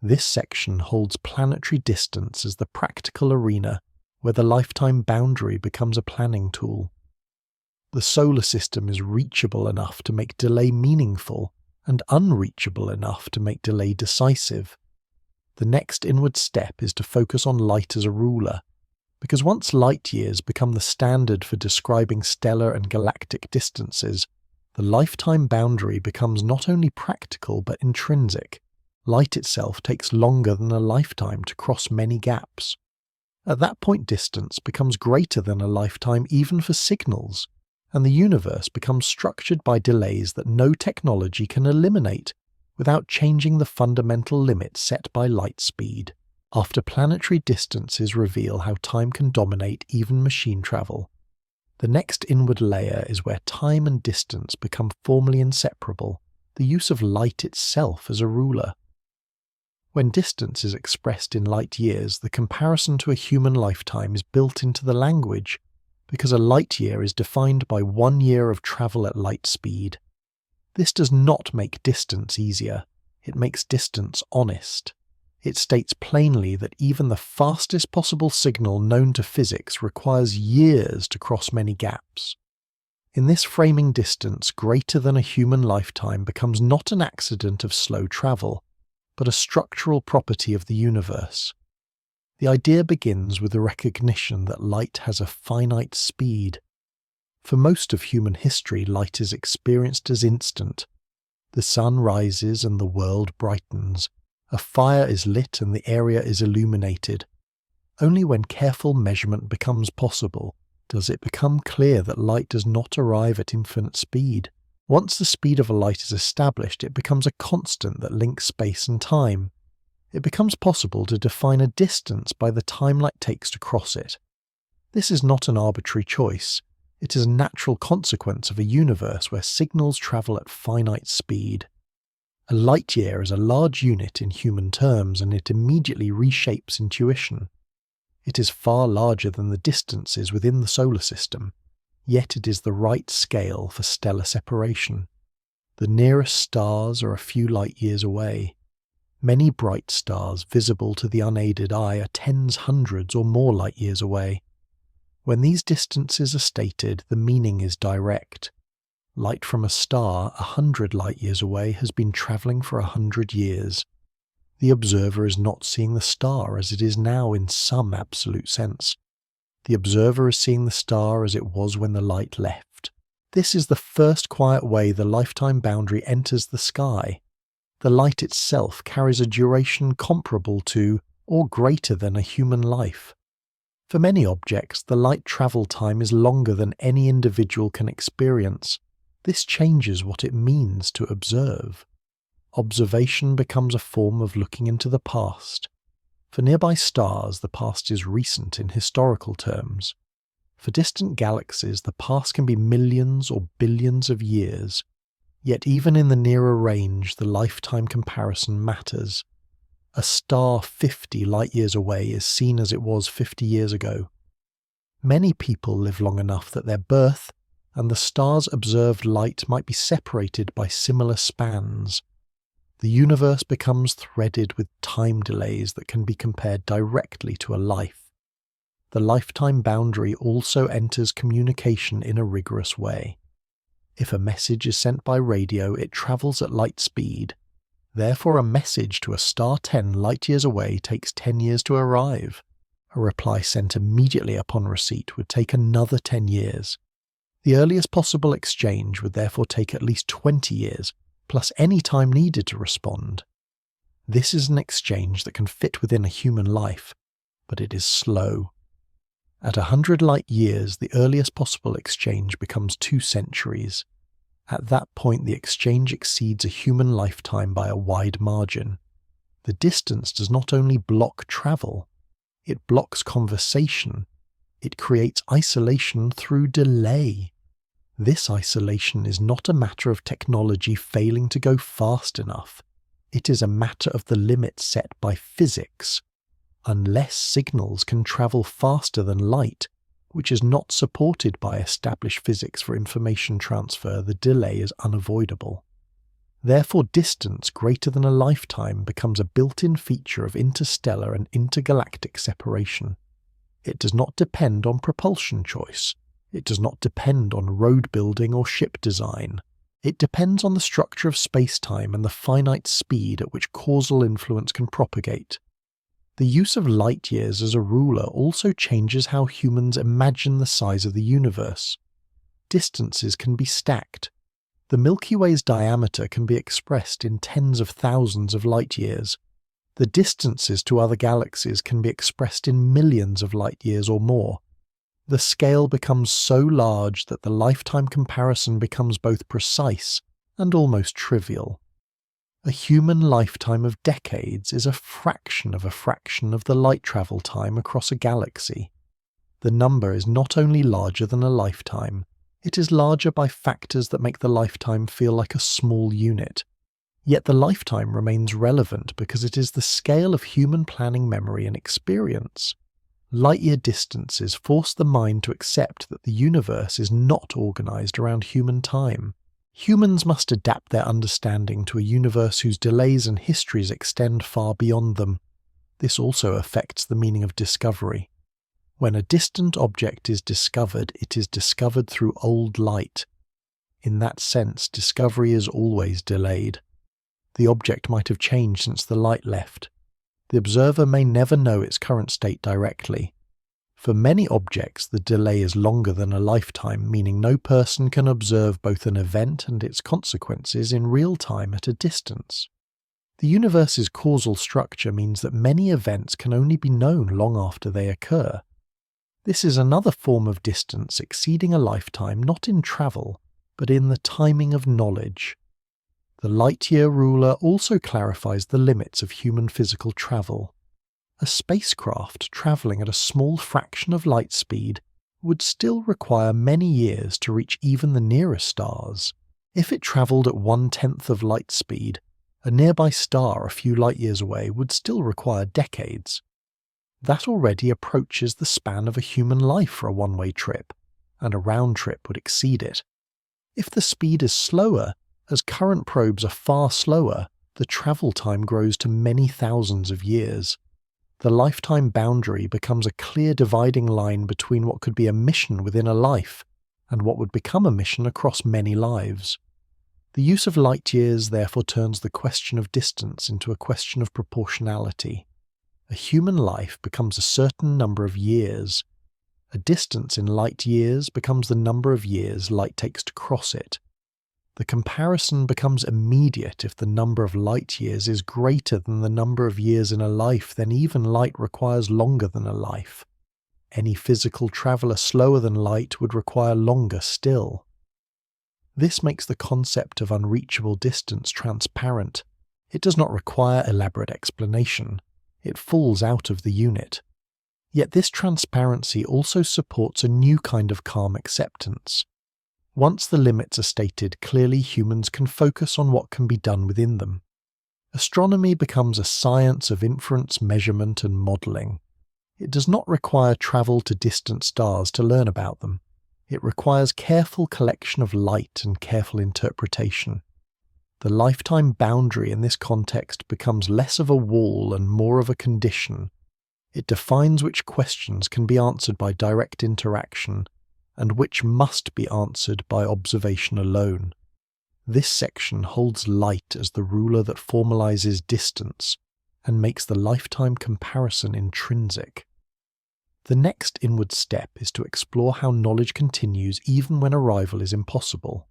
This section holds planetary distance as the practical arena where the lifetime boundary becomes a planning tool. The solar system is reachable enough to make delay meaningful and unreachable enough to make delay decisive. The next inward step is to focus on light as a ruler, because once light years become the standard for describing stellar and galactic distances, the lifetime boundary becomes not only practical but intrinsic. Light itself takes longer than a lifetime to cross many gaps. At that point, distance becomes greater than a lifetime even for signals, and the universe becomes structured by delays that no technology can eliminate without changing the fundamental limits set by light speed. After planetary distances reveal how time can dominate even machine travel, the next inward layer is where time and distance become formally inseparable, the use of light itself as a ruler. When distance is expressed in light years, the comparison to a human lifetime is built into the language, because a light year is defined by 1 year of travel at light speed. This does not make distance easier, it makes distance honest. It states plainly that even the fastest possible signal known to physics requires years to cross many gaps. In this framing, distance greater than a human lifetime becomes not an accident of slow travel, but a structural property of the universe. The idea begins with the recognition that light has a finite speed. For most of human history, light is experienced as instant. The sun rises and the world brightens. A fire is lit and the area is illuminated. Only when careful measurement becomes possible does it become clear that light does not arrive at infinite speed. Once the speed of a light is established, it becomes a constant that links space and time. It becomes possible to define a distance by the time light takes to cross it. This is not an arbitrary choice. It is a natural consequence of a universe where signals travel at finite speed. A light year is a large unit in human terms, and it immediately reshapes intuition. It is far larger than the distances within the solar system, yet it is the right scale for stellar separation. The nearest stars are a few light years away. Many bright stars visible to the unaided eye are tens, hundreds, or more light years away. When these distances are stated, the meaning is direct. Light from a star 100 light years away has been travelling for 100 years. The observer is not seeing the star as it is now in some absolute sense. The observer is seeing the star as it was when the light left. This is the first quiet way the lifetime boundary enters the sky. The light itself carries a duration comparable to or greater than a human life. For many objects, the light travel time is longer than any individual can experience. This changes what it means to observe. Observation becomes a form of looking into the past. For nearby stars, the past is recent in historical terms. For distant galaxies, the past can be millions or billions of years. Yet even in the nearer range, the lifetime comparison matters. A star 50 light-years away is seen as it was 50 years ago. Many people live long enough that their birth and the star's observed light might be separated by similar spans. The universe becomes threaded with time delays that can be compared directly to a life. The lifetime boundary also enters communication in a rigorous way. If a message is sent by radio, it travels at light speed. Therefore, a message to a star 10 light-years away takes 10 years to arrive. A reply sent immediately upon receipt would take another 10 years. The earliest possible exchange would therefore take at least 20 years, plus any time needed to respond. This is an exchange that can fit within a human life, but it is slow. At 100 light-years, the earliest possible exchange becomes 2 centuries. At that point, the exchange exceeds a human lifetime by a wide margin. The distance does not only block travel, it blocks conversation. It creates isolation through delay. This isolation is not a matter of technology failing to go fast enough. It is a matter of the limit set by physics. Unless signals can travel faster than light, which is not supported by established physics for information transfer, the delay is unavoidable. Therefore, distance greater than a lifetime becomes a built-in feature of interstellar and intergalactic separation. It does not depend on propulsion choice. It does not depend on road building or ship design. It depends on the structure of space-time and the finite speed at which causal influence can propagate. The use of light years as a ruler also changes how humans imagine the size of the universe. Distances can be stacked. The Milky Way's diameter can be expressed in tens of thousands of light years. The distances to other galaxies can be expressed in millions of light years or more. The scale becomes so large that the lifetime comparison becomes both precise and almost trivial. A human lifetime of decades is a fraction of the light travel time across a galaxy. The number is not only larger than a lifetime, it is larger by factors that make the lifetime feel like a small unit. Yet the lifetime remains relevant because it is the scale of human planning, memory, and experience. Light-year distances force the mind to accept that the universe is not organized around human time. Humans must adapt their understanding to a universe whose delays and histories extend far beyond them. This also affects the meaning of discovery. When a distant object is discovered, it is discovered through old light. In that sense, discovery is always delayed. The object might have changed since the light left. The observer may never know its current state directly. For many objects, the delay is longer than a lifetime, meaning no person can observe both an event and its consequences in real time at a distance. The universe's causal structure means that many events can only be known long after they occur. This is another form of distance exceeding a lifetime not in travel, but in the timing of knowledge. The light-year ruler also clarifies the limits of human physical travel. A spacecraft travelling at a small fraction of light speed would still require many years to reach even the nearest stars. If it travelled at 1/10 of light speed, a nearby star a few light-years away would still require decades. That already approaches the span of a human life for a one-way trip, and a round trip would exceed it. If the speed is slower, as current probes are far slower, the travel time grows to many thousands of years. The lifetime boundary becomes a clear dividing line between what could be a mission within a life and what would become a mission across many lives. The use of light years therefore turns the question of distance into a question of proportionality. A human life becomes a certain number of years. A distance in light years becomes the number of years light takes to cross it. The comparison becomes immediate if the number of light years is greater than the number of years in a life, then even light requires longer than a life. Any physical traveller slower than light would require longer still. This makes the concept of unreachable distance transparent. It does not require elaborate explanation. It falls out of the unit. Yet this transparency also supports a new kind of calm acceptance. Once the limits are stated clearly, humans can focus on what can be done within them. Astronomy becomes a science of inference, measurement, and modelling. It does not require travel to distant stars to learn about them. It requires careful collection of light and careful interpretation. The lifetime boundary in this context becomes less of a wall and more of a condition. It defines which questions can be answered by direct interaction and which must be answered by observation alone. This section holds light as the ruler that formalizes distance and makes the lifetime comparison intrinsic. The next inward step is to explore how knowledge continues even when arrival is impossible.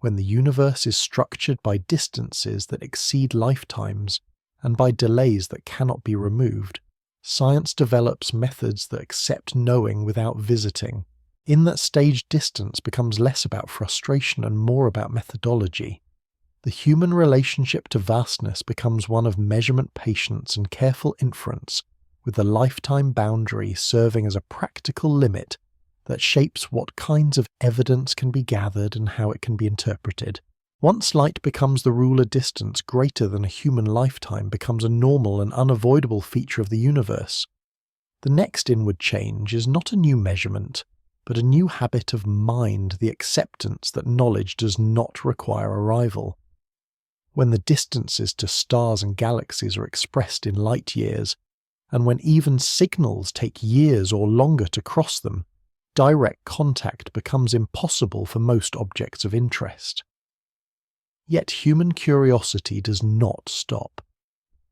When the universe is structured by distances that exceed lifetimes and by delays that cannot be removed, science develops methods that accept knowing without visiting. In that stage, distance becomes less about frustration and more about methodology. The human relationship to vastness becomes one of measurement, patience, and careful inference, with the lifetime boundary serving as a practical limit that shapes what kinds of evidence can be gathered and how it can be interpreted. Once light becomes the ruler, distance greater than a human lifetime becomes a normal and unavoidable feature of the universe. The next inward change is not a new measurement, but a new habit of mind, the acceptance that knowledge does not require arrival. When the distances to stars and galaxies are expressed in light years, and when even signals take years or longer to cross them, direct contact becomes impossible for most objects of interest. Yet human curiosity does not stop.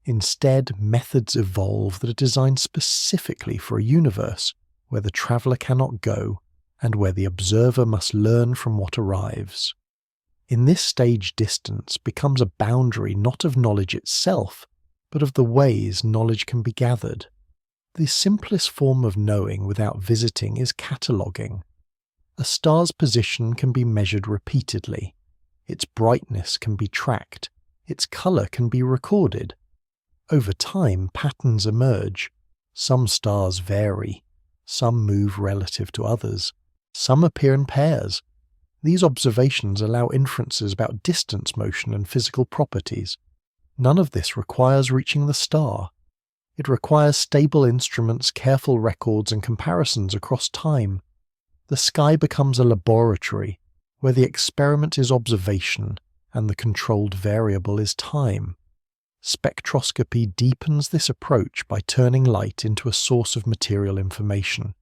Instead, methods evolve that are designed specifically for a universe where the traveller cannot go and where the observer must learn from what arrives. In this stage, distance becomes a boundary not of knowledge itself, but of the ways knowledge can be gathered. The simplest form of knowing without visiting is cataloguing. A star's position can be measured repeatedly. Its brightness can be tracked. Its colour can be recorded. Over time, patterns emerge. Some stars vary. Some move relative to others. Some appear in pairs. These observations allow inferences about distance, motion, and physical properties. None of this requires reaching the star. It requires stable instruments, careful records, and comparisons across time. The sky becomes a laboratory, where the experiment is observation and the controlled variable is time. Spectroscopy deepens this approach by turning light into a source of material information.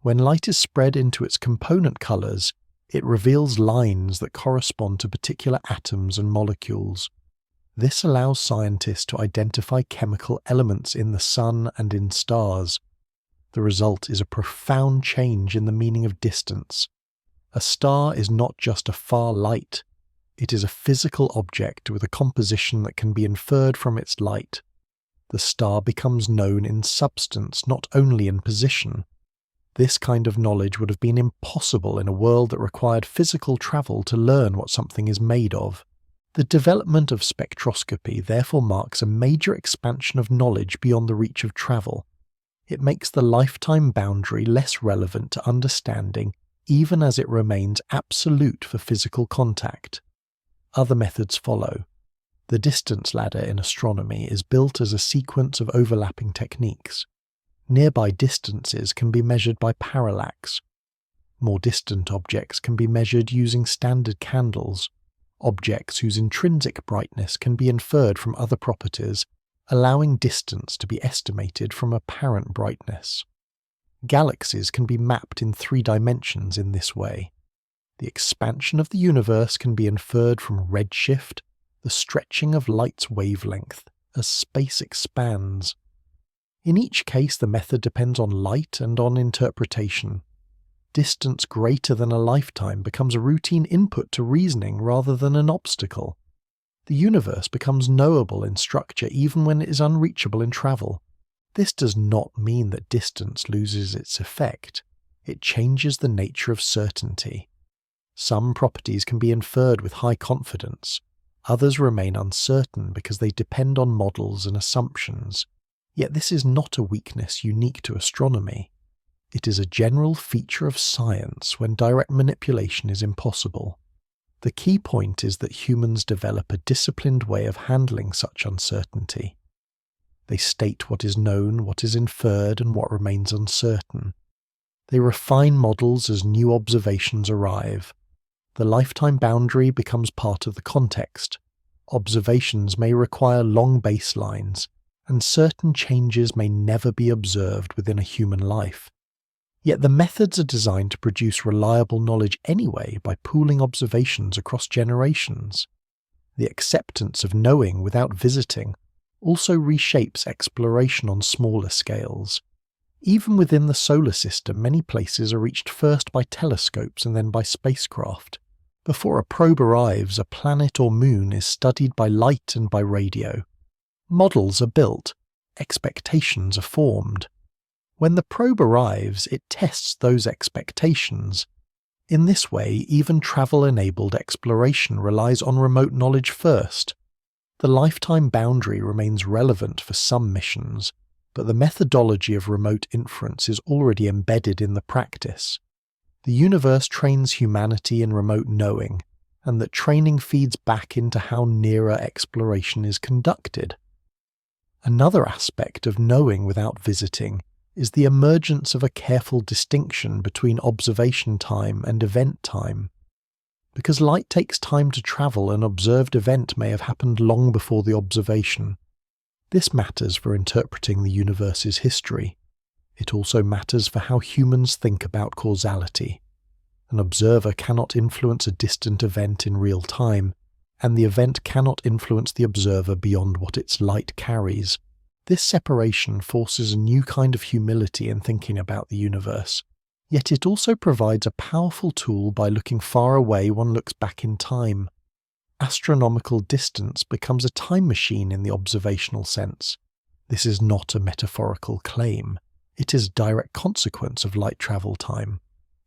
When light is spread into its component colours, it reveals lines that correspond to particular atoms and molecules. This allows scientists to identify chemical elements in the sun and in stars. The result is a profound change in the meaning of distance. A star is not just a far light. It is a physical object with a composition that can be inferred from its light. The star becomes known in substance, not only in position. This kind of knowledge would have been impossible in a world that required physical travel to learn what something is made of. The development of spectroscopy therefore marks a major expansion of knowledge beyond the reach of travel. It makes the lifetime boundary less relevant to understanding, even as it remains absolute for physical contact. Other methods follow. The distance ladder in astronomy is built as a sequence of overlapping techniques. Nearby distances can be measured by parallax. More distant objects can be measured using standard candles. Objects whose intrinsic brightness can be inferred from other properties, allowing distance to be estimated from apparent brightness. Galaxies can be mapped in 3 dimensions in this way. The expansion of the universe can be inferred from redshift, the stretching of light's wavelength as space expands. In each case, the method depends on light and on interpretation. Distance greater than a lifetime becomes a routine input to reasoning rather than an obstacle. The universe becomes knowable in structure even when it is unreachable in travel. This does not mean that distance loses its effect. It changes the nature of certainty. Some properties can be inferred with high confidence. Others remain uncertain because they depend on models and assumptions. Yet this is not a weakness unique to astronomy. It is a general feature of science when direct manipulation is impossible. The key point is that humans develop a disciplined way of handling such uncertainty. They state what is known, what is inferred, and what remains uncertain. They refine models as new observations arrive. The lifetime boundary becomes part of the context. Observations may require long baselines, and certain changes may never be observed within a human life. Yet the methods are designed to produce reliable knowledge anyway by pooling observations across generations. The acceptance of knowing without visiting also reshapes exploration on smaller scales. Even within the solar system, many places are reached first by telescopes and then by spacecraft. Before a probe arrives, a planet or moon is studied by light and by radio. Models are built, expectations are formed. When the probe arrives, it tests those expectations. In this way, even travel-enabled exploration relies on remote knowledge first. The lifetime boundary remains relevant for some missions, but the methodology of remote inference is already embedded in the practice. The universe trains humanity in remote knowing, and that training feeds back into how nearer exploration is conducted. Another aspect of knowing without visiting is the emergence of a careful distinction between observation time and event time. Because light takes time to travel, an observed event may have happened long before the observation. This matters for interpreting the universe's history. It also matters for how humans think about causality. An observer cannot influence a distant event in real time, and the event cannot influence the observer beyond what its light carries. This separation forces a new kind of humility in thinking about the universe. Yet it also provides a powerful tool. By looking far away, one looks back in time. Astronomical distance becomes a time machine in the observational sense. This is not a metaphorical claim. It is a direct consequence of light travel time.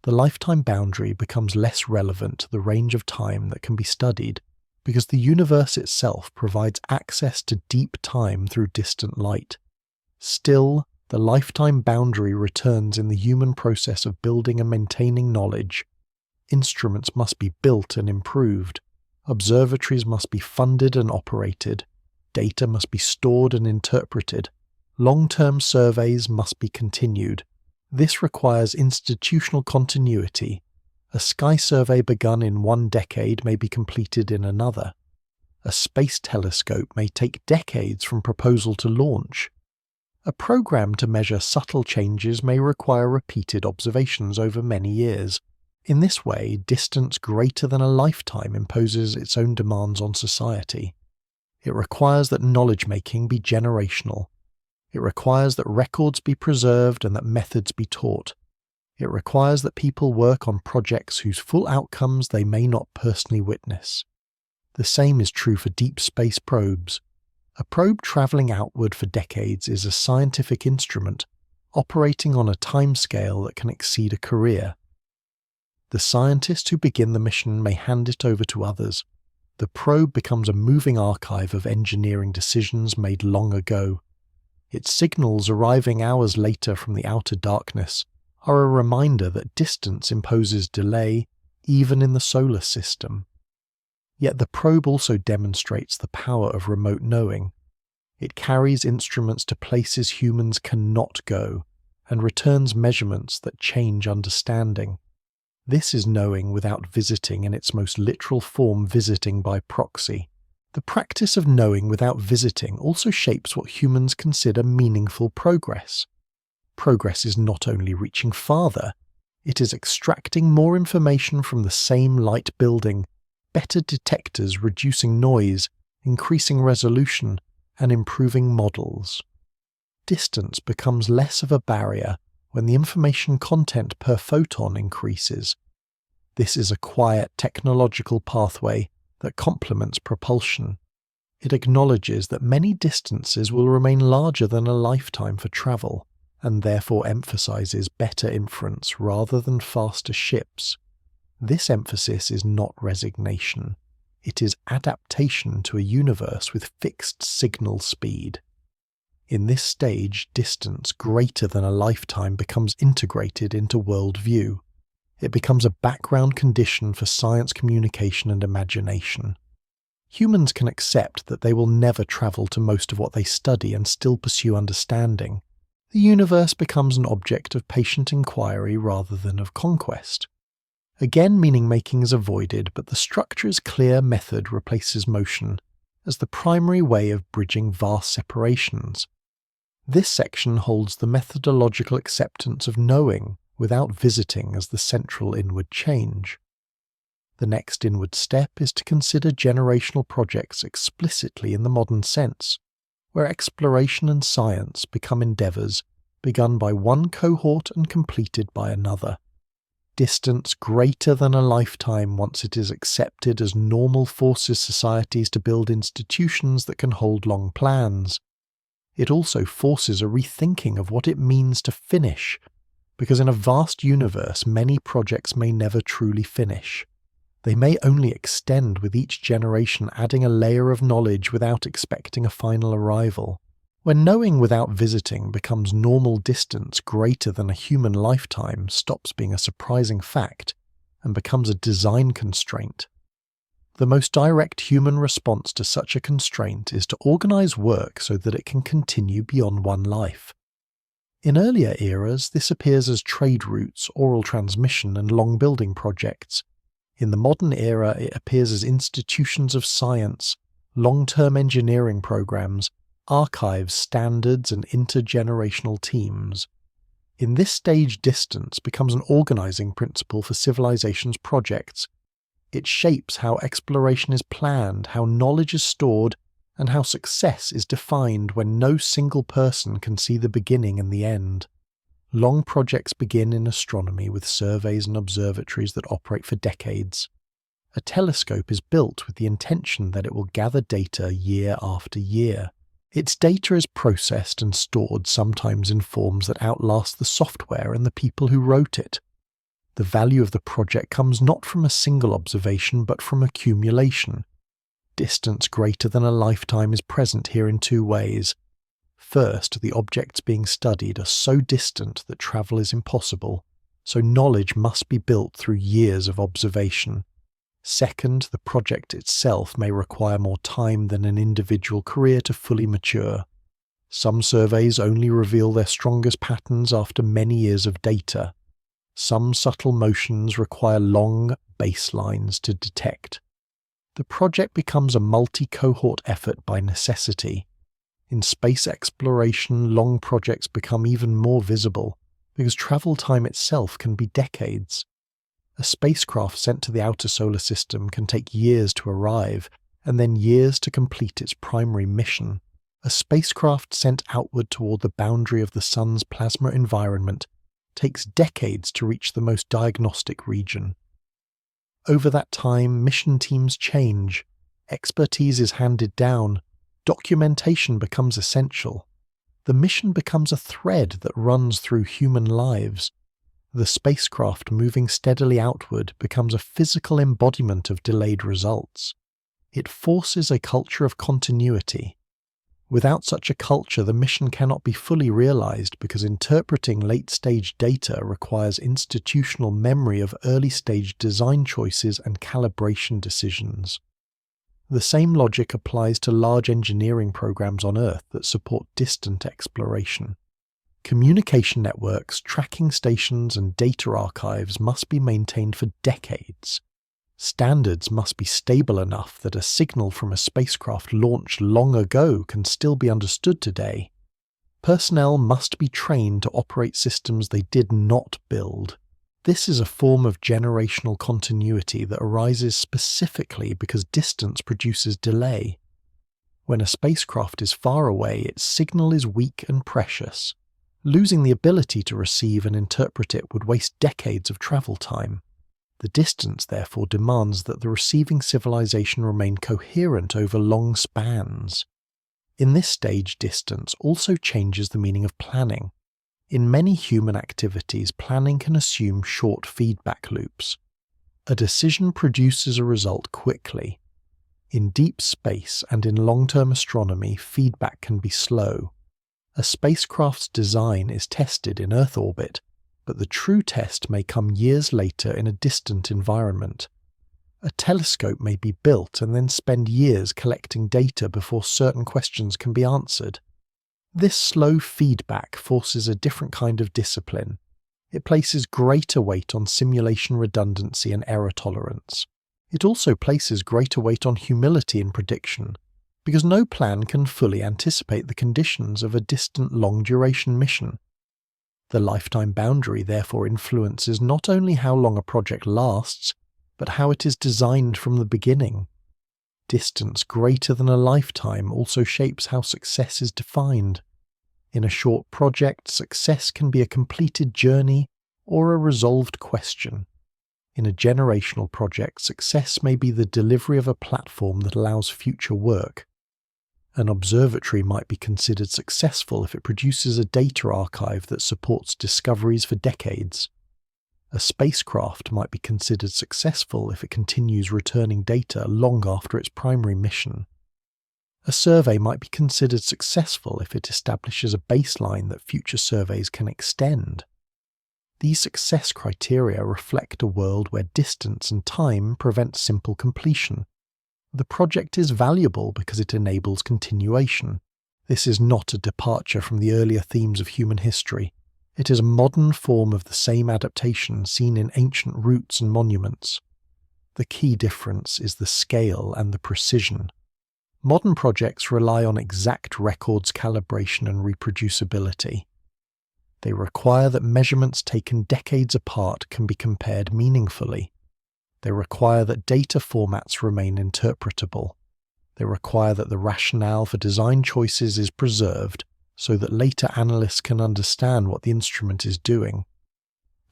The lifetime boundary becomes less relevant to the range of time that can be studied, because the universe itself provides access to deep time through distant light. Still, the lifetime boundary returns in the human process of building and maintaining knowledge. Instruments must be built and improved. Observatories must be funded and operated. Data must be stored and interpreted. Long-term surveys must be continued. This requires institutional continuity. A sky survey begun in one decade may be completed in another. A space telescope may take decades from proposal to launch. A program to measure subtle changes may require repeated observations over many years. In this way, distance greater than a lifetime imposes its own demands on society. It requires that knowledge-making be generational. It requires that records be preserved and that methods be taught. It requires that people work on projects whose full outcomes they may not personally witness. The same is true for deep space probes. A probe traveling outward for decades is a scientific instrument, operating on a timescale that can exceed a career. The scientists who begin the mission may hand it over to others. The probe becomes a moving archive of engineering decisions made long ago. Its signals arriving hours later from the outer darkness are a reminder that distance imposes delay, even in the solar system. Yet the probe also demonstrates the power of remote knowing. It carries instruments to places humans cannot go, and returns measurements that change understanding. This is knowing without visiting in its most literal form, visiting by proxy. The practice of knowing without visiting also shapes what humans consider meaningful progress. Progress is not only reaching farther, it is extracting more information from the same light building, better detectors reducing noise, increasing resolution, and improving models. Distance becomes less of a barrier when the information content per photon increases. This is a quiet technological pathway that complements propulsion. It acknowledges that many distances will remain larger than a lifetime for travel, and therefore emphasizes better inference rather than faster ships. This emphasis is not resignation. It is adaptation to a universe with fixed signal speed. In this stage, distance greater than a lifetime becomes integrated into worldview. It becomes a background condition for science communication and imagination. Humans can accept that they will never travel to most of what they study and still pursue understanding. The universe becomes an object of patient inquiry rather than of conquest. Again, meaning-making is avoided, but the structure's clear method replaces motion as the primary way of bridging vast separations. This section holds the methodological acceptance of knowing without visiting as the central inward change. The next inward step is to consider generational projects explicitly in the modern sense, where exploration and science become endeavours begun by one cohort and completed by another. Distance greater than a lifetime once it is accepted as normal forces societies to build institutions that can hold long plans. It also forces a rethinking of what it means to finish, because in a vast universe many projects may never truly finish. They may only extend with each generation adding a layer of knowledge without expecting a final arrival. When knowing without visiting becomes normal distance greater than a human lifetime stops being a surprising fact and becomes a design constraint. The most direct human response to such a constraint is to organize work so that it can continue beyond one life. In earlier eras, this appears as trade routes, oral transmission, and long building projects. In the modern era, it appears as institutions of science, long-term engineering programs, archives, standards, and intergenerational teams. In this stage, distance becomes an organizing principle for civilization's projects. It shapes how exploration is planned, how knowledge is stored, and how success is defined when no single person can see the beginning and the end. Long projects begin in astronomy with surveys and observatories that operate for decades. A telescope is built with the intention that it will gather data year after year. Its data is processed and stored sometimes in forms that outlast the software and the people who wrote it. The value of the project comes not from a single observation but from accumulation. Distance greater than a lifetime is present here in two ways. First, the objects being studied are so distant that travel is impossible, so knowledge must be built through years of observation. Second, the project itself may require more time than an individual career to fully mature. Some surveys only reveal their strongest patterns after many years of data. Some subtle motions require long baselines to detect. The project becomes a multi-cohort effort by necessity. In space exploration, long projects become even more visible, because travel time itself can be decades. A spacecraft sent to the outer solar system can take years to arrive, and then years to complete its primary mission. A spacecraft sent outward toward the boundary of the Sun's plasma environment takes decades to reach the most diagnostic region. Over that time, mission teams change, expertise is handed down, documentation becomes essential. The mission becomes a thread that runs through human lives. The spacecraft moving steadily outward becomes a physical embodiment of delayed results. It forces a culture of continuity. Without such a culture, the mission cannot be fully realized because interpreting late-stage data requires institutional memory of early-stage design choices and calibration decisions. The same logic applies to large engineering programs on Earth that support distant exploration. Communication networks, tracking stations, and data archives must be maintained for decades. Standards must be stable enough that a signal from a spacecraft launched long ago can still be understood today. Personnel must be trained to operate systems they did not build. This is a form of generational continuity that arises specifically because distance produces delay. When a spacecraft is far away, its signal is weak and precious. Losing the ability to receive and interpret it would waste decades of travel time. The distance, therefore, demands that the receiving civilization remain coherent over long spans. In this stage, distance also changes the meaning of planning. In many human activities, planning can assume short feedback loops. A decision produces a result quickly. In deep space and in long-term astronomy, feedback can be slow. A spacecraft's design is tested in Earth orbit, but the true test may come years later in a distant environment. A telescope may be built and then spend years collecting data before certain questions can be answered. This slow feedback forces a different kind of discipline. It places greater weight on simulation redundancy and error tolerance. It also places greater weight on humility in prediction, because no plan can fully anticipate the conditions of a distant long-duration mission. The lifetime boundary therefore influences not only how long a project lasts, but how it is designed from the beginning. Distance greater than a lifetime also shapes how success is defined. In a short project, success can be a completed journey or a resolved question. In a generational project, success may be the delivery of a platform that allows future work. An observatory might be considered successful if it produces a data archive that supports discoveries for decades. A spacecraft might be considered successful if it continues returning data long after its primary mission. A survey might be considered successful if it establishes a baseline that future surveys can extend. These success criteria reflect a world where distance and time prevent simple completion. The project is valuable because it enables continuation. This is not a departure from the earlier themes of human history. It is a modern form of the same adaptation seen in ancient routes and monuments. The key difference is the scale and the precision. Modern projects rely on exact records calibration and reproducibility. They require that measurements taken decades apart can be compared meaningfully. They require that data formats remain interpretable. They require that the rationale for design choices is preserved so that later analysts can understand what the instrument is doing.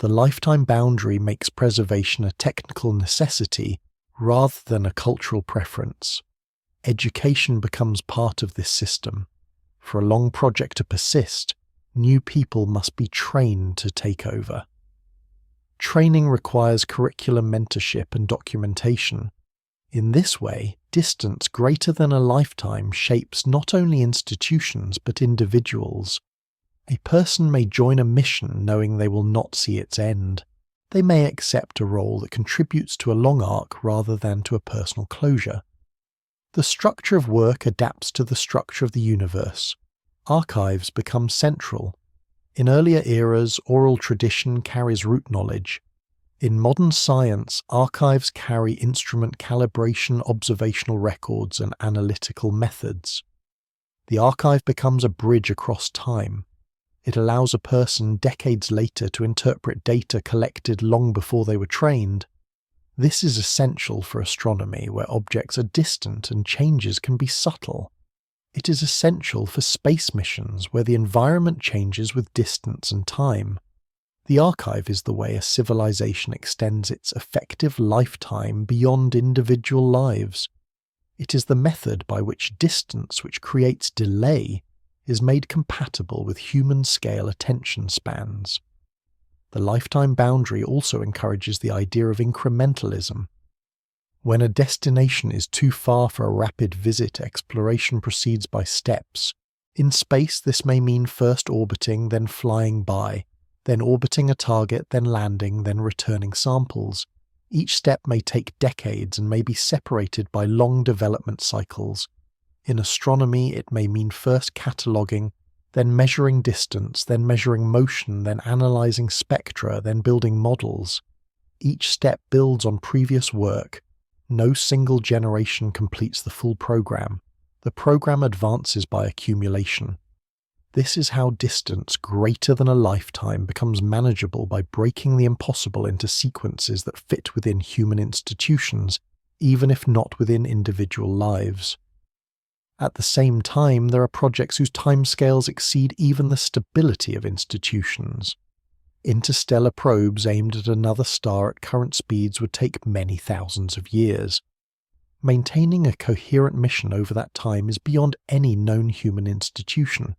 The lifetime boundary makes preservation a technical necessity rather than a cultural preference. Education becomes part of this system. For a long project to persist, new people must be trained to take over. Training requires curriculum mentorship and documentation. In this way, distance greater than a lifetime shapes not only institutions but individuals. A person may join a mission knowing they will not see its end. They may accept a role that contributes to a long arc rather than to a personal closure. The structure of work adapts to the structure of the universe. Archives become central. In earlier eras, oral tradition carries root knowledge. In modern science, archives carry instrument calibration, observational records, and analytical methods. The archive becomes a bridge across time. It allows a person decades later to interpret data collected long before they were trained. This is essential for astronomy, where objects are distant and changes can be subtle. It is essential for space missions, where the environment changes with distance and time. The archive is the way a civilization extends its effective lifetime beyond individual lives. It is the method by which distance, which creates delay, is made compatible with human-scale attention spans. The lifetime boundary also encourages the idea of incrementalism. When a destination is too far for a rapid visit, exploration proceeds by steps. In space, this may mean first orbiting, then flying by, then orbiting a target, then landing, then returning samples. Each step may take decades and may be separated by long development cycles. In astronomy, it may mean first cataloguing, then measuring distance, then measuring motion, then analysing spectra, then building models. Each step builds on previous work. No single generation completes the full program. The program advances by accumulation. This is how distance greater than a lifetime becomes manageable by breaking the impossible into sequences that fit within human institutions, even if not within individual lives. At the same time, there are projects whose timescales exceed even the stability of institutions. Interstellar probes aimed at another star at current speeds would take many thousands of years. Maintaining a coherent mission over that time is beyond any known human institution.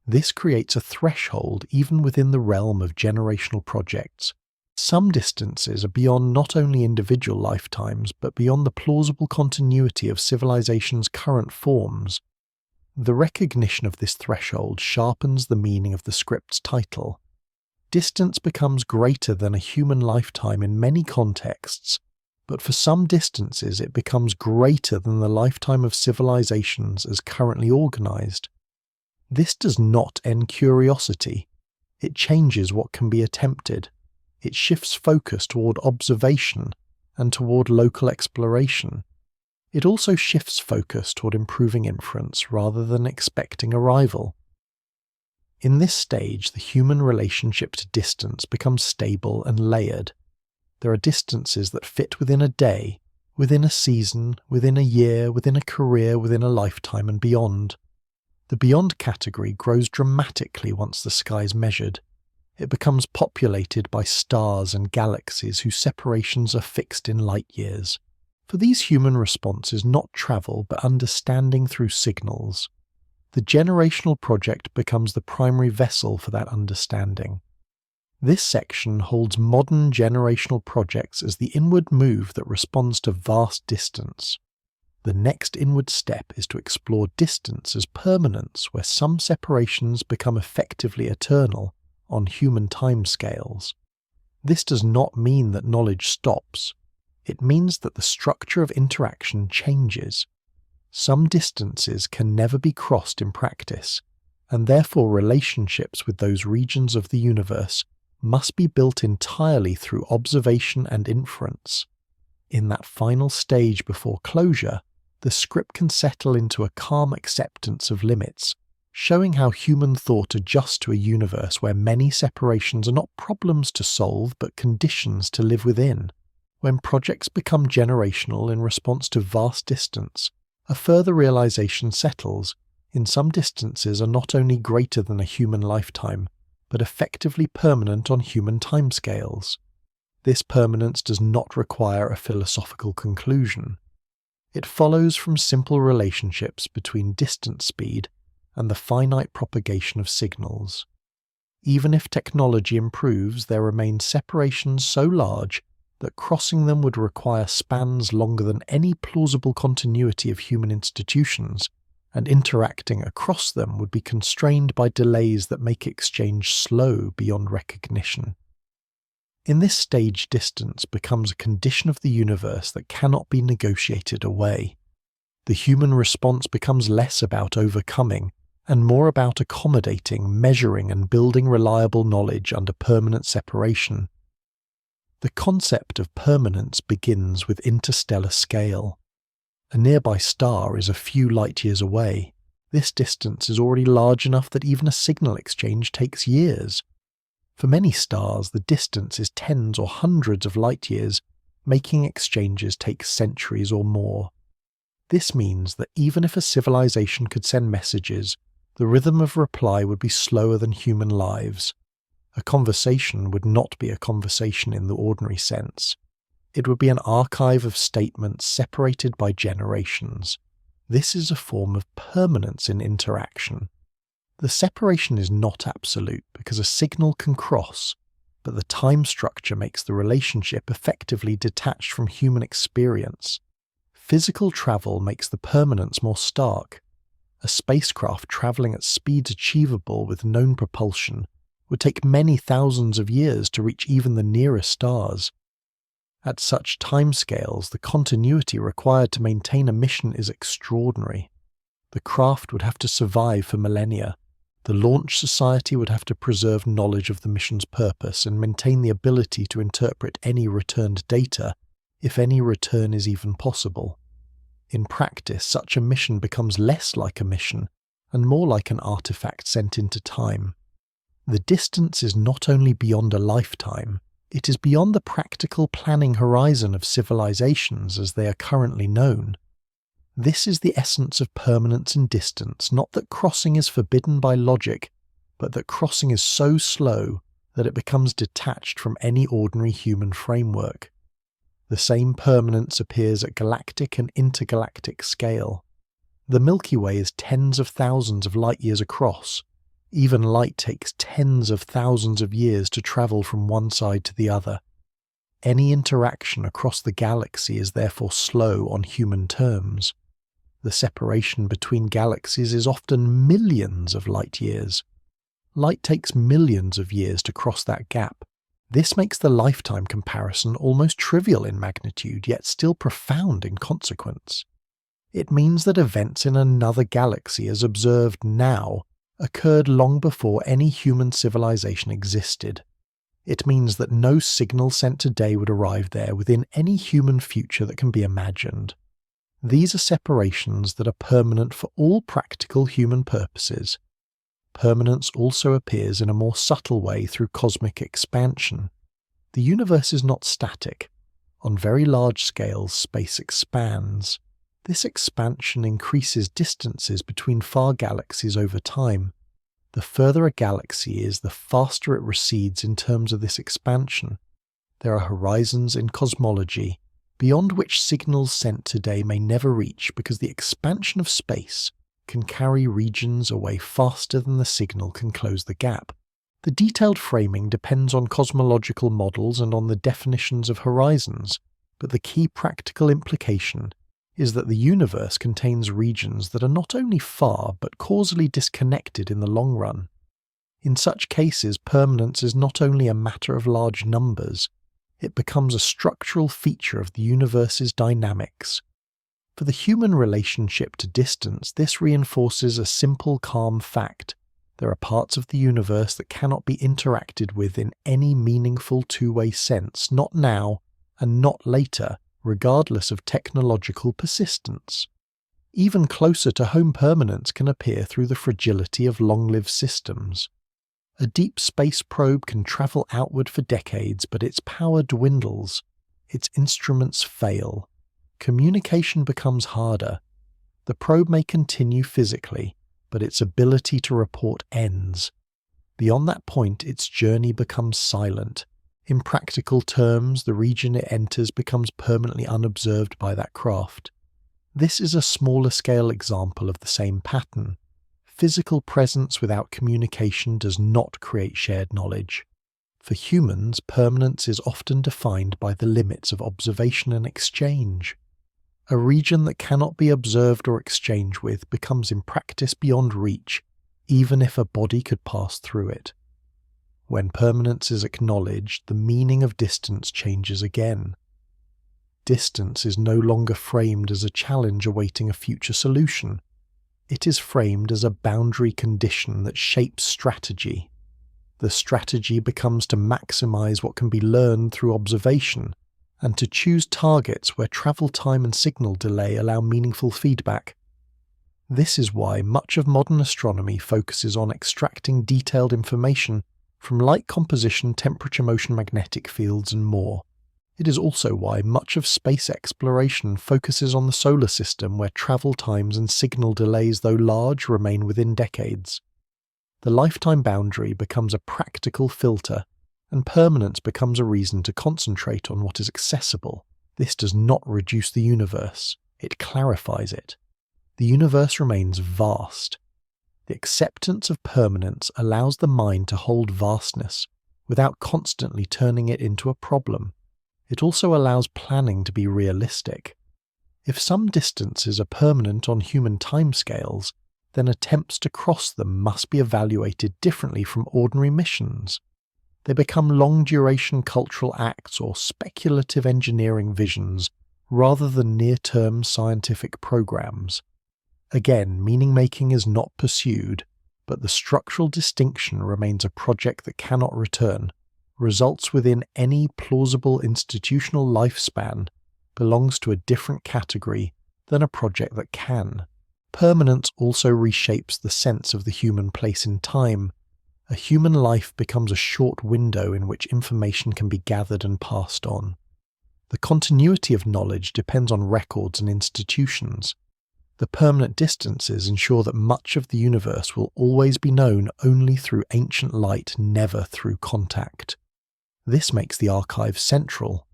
This creates a threshold even within the realm of generational projects. Some distances are beyond not only individual lifetimes, but beyond the plausible continuity of civilization's current forms. The recognition of this threshold sharpens the meaning of the script's title. Distance becomes greater than a human lifetime in many contexts, but for some distances it becomes greater than the lifetime of civilizations as currently organized. This does not end curiosity. It changes what can be attempted. It shifts focus toward observation and toward local exploration. It also shifts focus toward improving inference rather than expecting arrival. In this stage, the human relationship to distance becomes stable and layered. There are distances that fit within a day, within a season, within a year, within a career, within a lifetime, and beyond. The beyond category grows dramatically once the sky is measured. It becomes populated by stars and galaxies whose separations are fixed in light years. For these, human response is not travel but understanding through signals. The generational project becomes the primary vessel for that understanding. This section holds modern generational projects as the inward move that responds to vast distance. The next inward step is to explore distance as permanence, where some separations become effectively eternal on human timescales. This does not mean that knowledge stops. It means that the structure of interaction changes. Some distances can never be crossed in practice, and therefore relationships with those regions of the universe must be built entirely through observation and inference. In that final stage before closure, the script can settle into a calm acceptance of limits, showing how human thought adjusts to a universe where many separations are not problems to solve but conditions to live within. When projects become generational in response to vast distance, a further realization settles. In some distances are not only greater than a human lifetime, but effectively permanent on human timescales. This permanence does not require a philosophical conclusion. It follows from simple relationships between distance speed and the finite propagation of signals. Even if technology improves, there remain separations so large that crossing them would require spans longer than any plausible continuity of human institutions, and interacting across them would be constrained by delays that make exchange slow beyond recognition. In this stage, distance becomes a condition of the universe that cannot be negotiated away. The human response becomes less about overcoming and more about accommodating, measuring, and building reliable knowledge under permanent separation. The concept of permanence begins with interstellar scale. A nearby star is a few light years away. This distance is already large enough that even a signal exchange takes years. For many stars, the distance is tens or hundreds of light years, making exchanges take centuries or more. This means that even if a civilization could send messages, the rhythm of reply would be slower than human lives. A conversation would not be a conversation in the ordinary sense. It would be an archive of statements separated by generations. This is a form of permanence in interaction. The separation is not absolute because a signal can cross, but the time structure makes the relationship effectively detached from human experience. Physical travel makes the permanence more stark. A spacecraft traveling at speeds achievable with known propulsion would take many thousands of years to reach even the nearest stars. At such timescales, the continuity required to maintain a mission is extraordinary. The craft would have to survive for millennia. The launch society would have to preserve knowledge of the mission's purpose and maintain the ability to interpret any returned data, if any return is even possible. In practice, such a mission becomes less like a mission and more like an artifact sent into time. The distance is not only beyond a lifetime, it is beyond the practical planning horizon of civilizations as they are currently known. This is the essence of permanence in distance, not that crossing is forbidden by logic, but that crossing is so slow that it becomes detached from any ordinary human framework. The same permanence appears at galactic and intergalactic scale. The Milky Way is tens of thousands of light years across. Even light takes tens of thousands of years to travel from one side to the other. Any interaction across the galaxy is therefore slow on human terms. The separation between galaxies is often millions of light years. Light takes millions of years to cross that gap. This makes the lifetime comparison almost trivial in magnitude, yet still profound in consequence. It means that events in another galaxy as observed now occurred long before any human civilization existed. It means that no signal sent today would arrive there within any human future that can be imagined. These are separations that are permanent for all practical human purposes. Permanence also appears in a more subtle way through cosmic expansion. The universe is not static. On very large scales, space expands. This expansion increases distances between far galaxies over time. The further a galaxy is, the faster it recedes in terms of this expansion. There are horizons in cosmology, beyond which signals sent today may never reach because the expansion of space can carry regions away faster than the signal can close the gap. The detailed framing depends on cosmological models and on the definitions of horizons, but the key practical implication is that the universe contains regions that are not only far but causally disconnected in the long run. In such cases, permanence is not only a matter of large numbers, it becomes a structural feature of the universe's dynamics. For the human relationship to distance, this reinforces a simple, calm fact. There are parts of the universe that cannot be interacted with in any meaningful two-way sense, not now and not later, regardless of technological persistence. Even closer to home, permanence can appear through the fragility of long-lived systems. A deep space probe can travel outward for decades, but its power dwindles. Its instruments fail. Communication becomes harder. The probe may continue physically, but its ability to report ends. Beyond that point, its journey becomes silent. In practical terms, the region it enters becomes permanently unobserved by that craft. This is a smaller scale example of the same pattern. Physical presence without communication does not create shared knowledge. For humans, permanence is often defined by the limits of observation and exchange. A region that cannot be observed or exchanged with becomes in practice beyond reach, even if a body could pass through it. When permanence is acknowledged, the meaning of distance changes again. Distance is no longer framed as a challenge awaiting a future solution. It is framed as a boundary condition that shapes strategy. The strategy becomes to maximize what can be learned through observation, and to choose targets where travel time and signal delay allow meaningful feedback. This is why much of modern astronomy focuses on extracting detailed information from light composition, temperature, motion, magnetic fields, and more. It is also why much of space exploration focuses on the solar system, where travel times and signal delays, though large, remain within decades. The lifetime boundary becomes a practical filter, and permanence becomes a reason to concentrate on what is accessible. This does not reduce the universe, it clarifies it. The universe remains vast. The acceptance of permanence allows the mind to hold vastness without constantly turning it into a problem. It also allows planning to be realistic. If some distances are permanent on human timescales, then attempts to cross them must be evaluated differently from ordinary missions. They become long-duration cultural acts or speculative engineering visions rather than near-term scientific programs. Again, meaning-making is not pursued, but the structural distinction remains a project that cannot return. Results within any plausible institutional lifespan belongs to a different category than a project that can. Permanence also reshapes the sense of the human place in time. A human life becomes a short window in which information can be gathered and passed on. The continuity of knowledge depends on records and institutions. The permanent distances ensure that much of the universe will always be known only through ancient light, never through contact. This makes the archive central.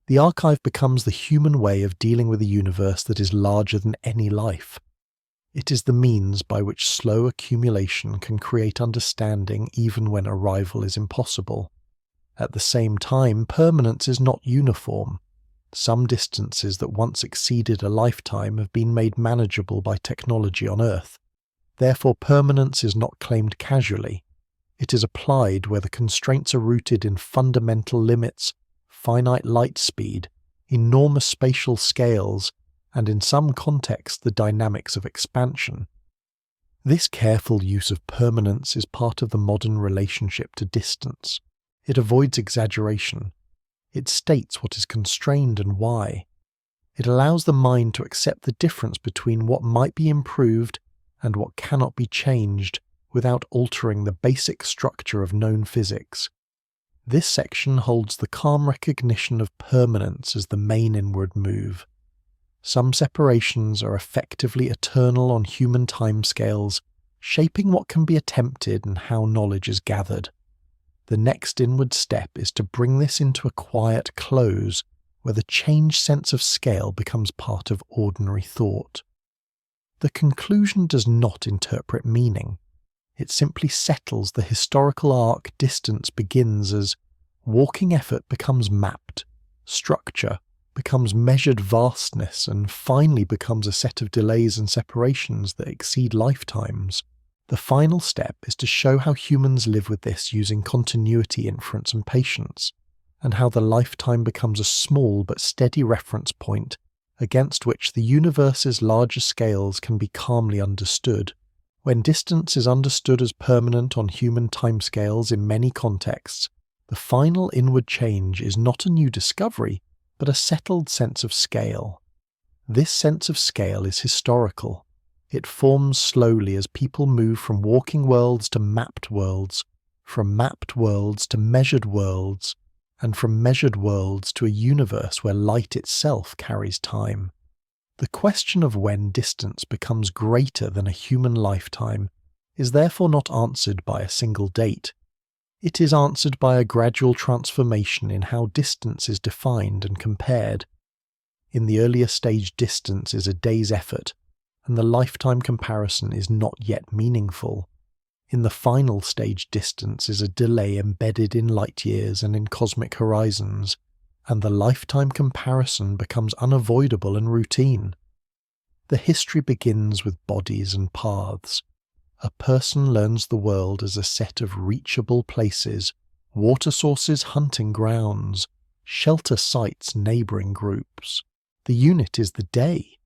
The archive becomes the human way of dealing with a universe that is larger than any life. It is the means by which slow accumulation can create understanding even when arrival is impossible. At the same time, permanence is not uniform. Some distances that once exceeded a lifetime have been made manageable by technology on Earth. Therefore, permanence is not claimed casually. It is applied where the constraints are rooted in fundamental limits, finite light speed, enormous spatial scales, and in some contexts the dynamics of expansion. This careful use of permanence is part of the modern relationship to distance. It avoids exaggeration. It states what is constrained and why. It allows the mind to accept the difference between what might be improved and what cannot be changed without altering the basic structure of known physics. This section holds the calm recognition of permanence as the main inward move. Some separations are effectively eternal on human timescales, shaping what can be attempted and how knowledge is gathered. The next inward step is to bring this into a quiet close, where the changed sense of scale becomes part of ordinary thought. The conclusion does not interpret meaning. It simply settles the historical arc distance begins as walking effort becomes mapped, structure becomes measured vastness, and finally becomes a set of delays and separations that exceed lifetimes. The final step is to show how humans live with this using continuity inference and patience, and how the lifetime becomes a small but steady reference point against which the universe's larger scales can be calmly understood. When distance is understood as permanent on human timescales in many contexts, the final inward change is not a new discovery, but a settled sense of scale. This sense of scale is historical. It forms slowly as people move from walking worlds to mapped worlds, from mapped worlds to measured worlds, and from measured worlds to a universe where light itself carries time. The question of when distance becomes greater than a human lifetime is therefore not answered by a single date. It is answered by a gradual transformation in how distance is defined and compared. In the earlier stage, distance is a day's effort, and the lifetime comparison is not yet meaningful. In the final stage, distance is a delay embedded in light years and in cosmic horizons, and the lifetime comparison becomes unavoidable and routine. The history begins with bodies and paths. A person learns the world as a set of reachable places, water sources, hunting grounds, shelter sites, neighbouring groups. The unit is the day.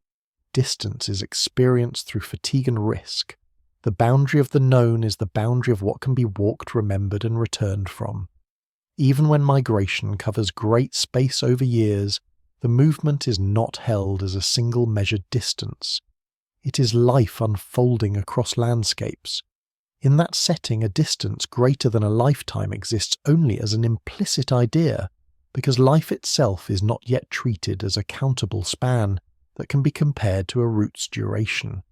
Distance is experienced through fatigue and risk. The boundary of the known is the boundary of what can be walked, remembered, and returned from. Even when migration covers great space over years, the movement is not held as a single measured distance. It is life unfolding across landscapes. In that setting, a distance greater than a lifetime exists only as an implicit idea, because life itself is not yet treated as a countable span that can be compared to a route's duration.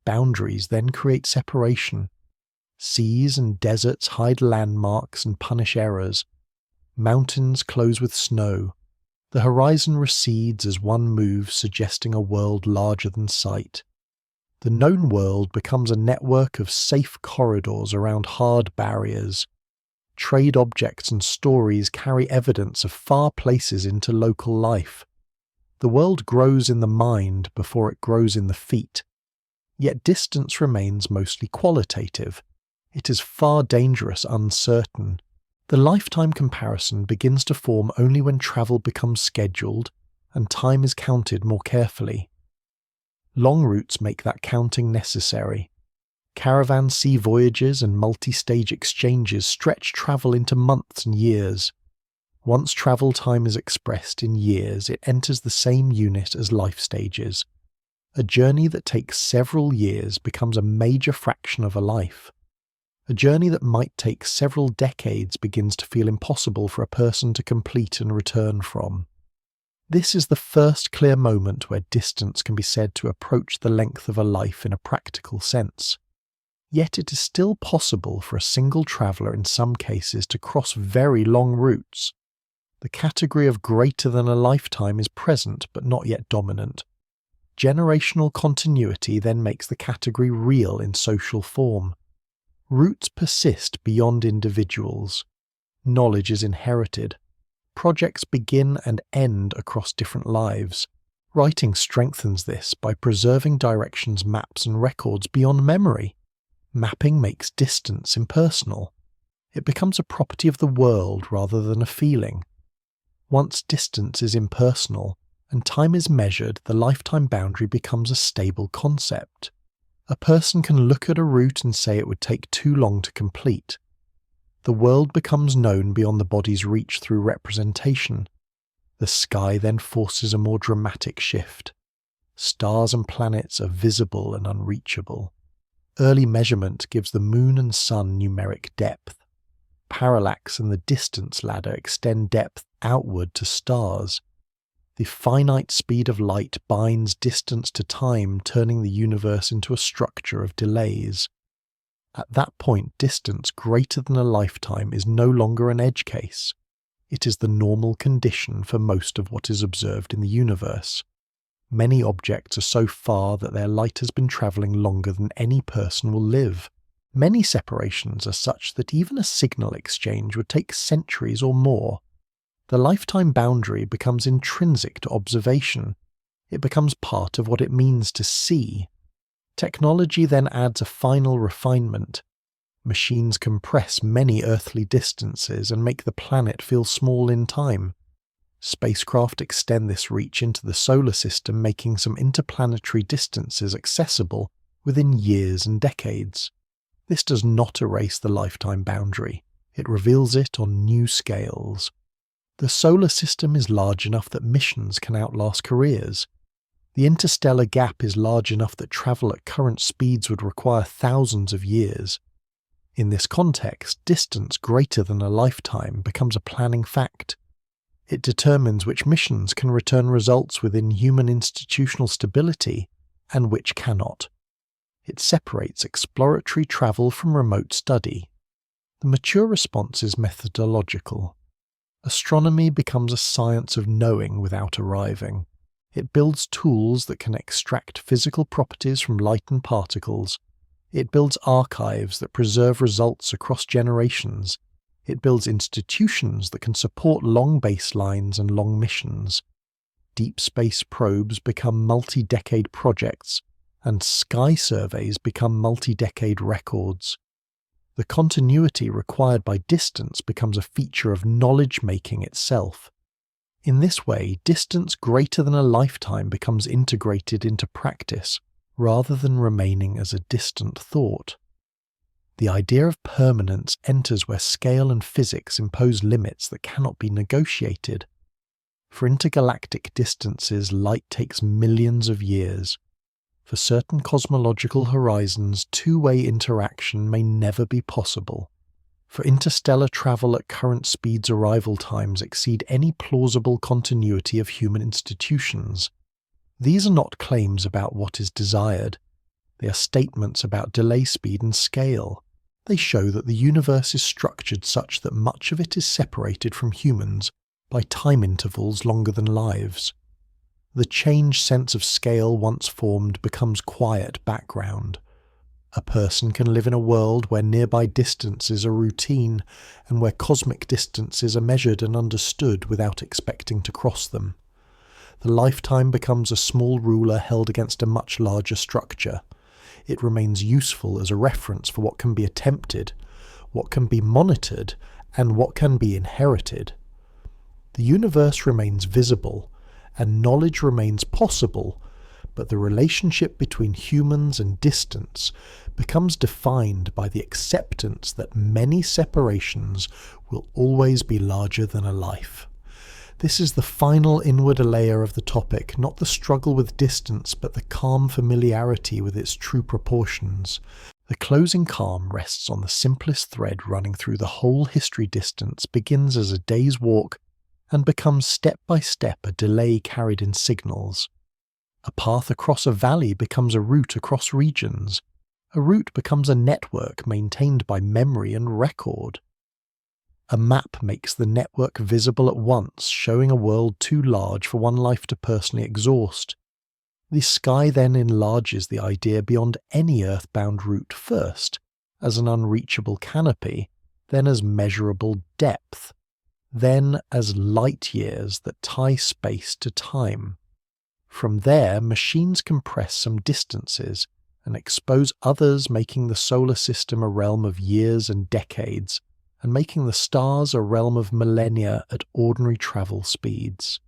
Boundaries then create separation. Seas and deserts hide landmarks and punish errors. Mountains close with snow. The horizon recedes as one moves, suggesting a world larger than sight. The known world becomes a network of safe corridors around hard barriers. Trade objects and stories carry evidence of far places into local life. The world grows in the mind before it grows in the feet. Yet distance remains mostly qualitative. It is far dangerous, uncertain. The lifetime comparison begins to form only when travel becomes scheduled and time is counted more carefully. Long routes make that counting necessary. Caravan sea voyages and multi-stage exchanges stretch travel into months and years. Once travel time is expressed in years, it enters the same unit as life stages. A journey that takes several years becomes a major fraction of a life. A journey that might take several decades begins to feel impossible for a person to complete and return from. This is the first clear moment where distance can be said to approach the length of a life in a practical sense. Yet it is still possible for a single traveller in some cases to cross very long routes. The category of greater than a lifetime is present but not yet dominant. Generational continuity then makes the category real in social form. Roots persist beyond individuals. Knowledge is inherited. Projects begin and end across different lives. Writing strengthens this by preserving directions, maps, and records beyond memory. Mapping makes distance impersonal. It becomes a property of the world rather than a feeling. Once distance is impersonal and time is measured, the lifetime boundary becomes a stable concept. A person can look at a route and say it would take too long to complete. The world becomes known beyond the body's reach through representation. The sky then forces a more dramatic shift. Stars and planets are visible and unreachable. Early measurement gives the moon and sun numeric depth. Parallax and the distance ladder extend depth outward to stars. The finite speed of light binds distance to time, turning the universe into a structure of delays. At that point, distance greater than a lifetime is no longer an edge case. It is the normal condition for most of what is observed in the universe. Many objects are so far that their light has been travelling longer than any person will live. Many separations are such that even a signal exchange would take centuries or more. The lifetime boundary becomes intrinsic to observation. It becomes part of what it means to see. Technology then adds a final refinement. Machines compress many earthly distances and make the planet feel small in time. Spacecraft extend this reach into the solar system, making some interplanetary distances accessible within years and decades. This does not erase the lifetime boundary. It reveals it on new scales. The solar system is large enough that missions can outlast careers. The interstellar gap is large enough that travel at current speeds would require thousands of years. In this context, distance greater than a lifetime becomes a planning fact. It determines which missions can return results within human institutional stability and which cannot. It separates exploratory travel from remote study. The mature response is methodological. Astronomy becomes a science of knowing without arriving. It builds tools that can extract physical properties from light and particles. It builds archives that preserve results across generations. It builds institutions that can support long baselines and long missions. Deep space probes become multi-decade projects, and sky surveys become multi-decade records. The continuity required by distance becomes a feature of knowledge-making itself. In this way, distance greater than a lifetime becomes integrated into practice, rather than remaining as a distant thought. The idea of permanence enters where scale and physics impose limits that cannot be negotiated. For intergalactic distances, light takes millions of years. For certain cosmological horizons, two-way interaction may never be possible. For interstellar travel at current speeds, arrival times exceed any plausible continuity of human institutions. These are not claims about what is desired. They are statements about delay speed and scale. They show that the universe is structured such that much of it is separated from humans by time intervals longer than lives. The changed sense of scale once formed becomes quiet background. A person can live in a world where nearby distances are routine and where cosmic distances are measured and understood without expecting to cross them. The lifetime becomes a small ruler held against a much larger structure. It remains useful as a reference for what can be attempted, what can be monitored, and what can be inherited. The universe remains visible, and knowledge remains possible, but the relationship between humans and distance becomes defined by the acceptance that many separations will always be larger than a life. This is the final inward layer of the topic, not the struggle with distance, but the calm familiarity with its true proportions. The closing calm rests on the simplest thread running through the whole history. Distance begins as a day's walk and becomes step by step a delay carried in signals. A path across a valley becomes a route across regions. A route becomes a network maintained by memory and record. A map makes the network visible at once, showing a world too large for one life to personally exhaust. The sky then enlarges the idea beyond any earthbound route first, as an unreachable canopy, then as measurable depth, then as light years that tie space to time. From there, machines compress some distances and expose others, making the solar system a realm of years and decades, and making the stars a realm of millennia at ordinary travel speeds.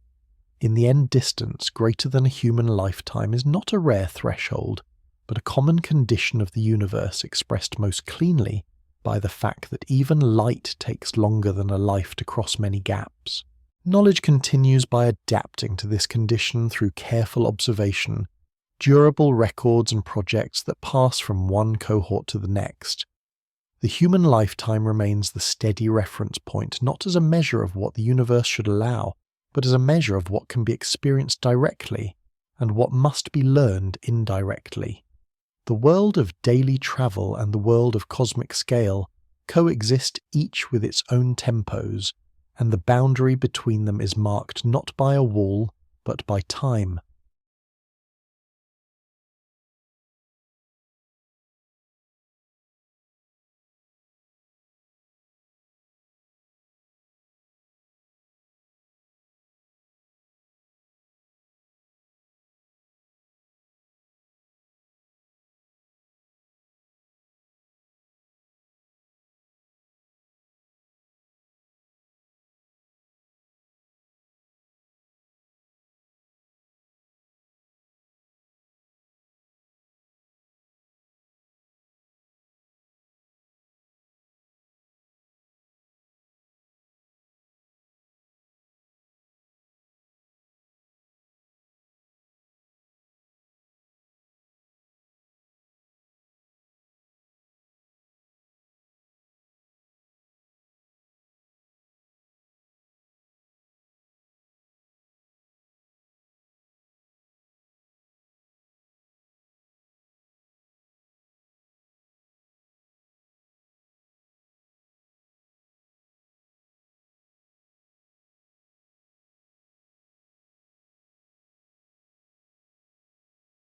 In the end, distance greater than a human lifetime is not a rare threshold, but a common condition of the universe expressed most cleanly by the fact that even light takes longer than a life to cross many gaps. Knowledge continues by adapting to this condition through careful observation, durable records and projects that pass from one cohort to the next. The human lifetime remains the steady reference point, not as a measure of what the universe should allow, but as a measure of what can be experienced directly and what must be learned indirectly. The world of daily travel and the world of cosmic scale coexist each with its own tempos, and the boundary between them is marked not by a wall, but by time.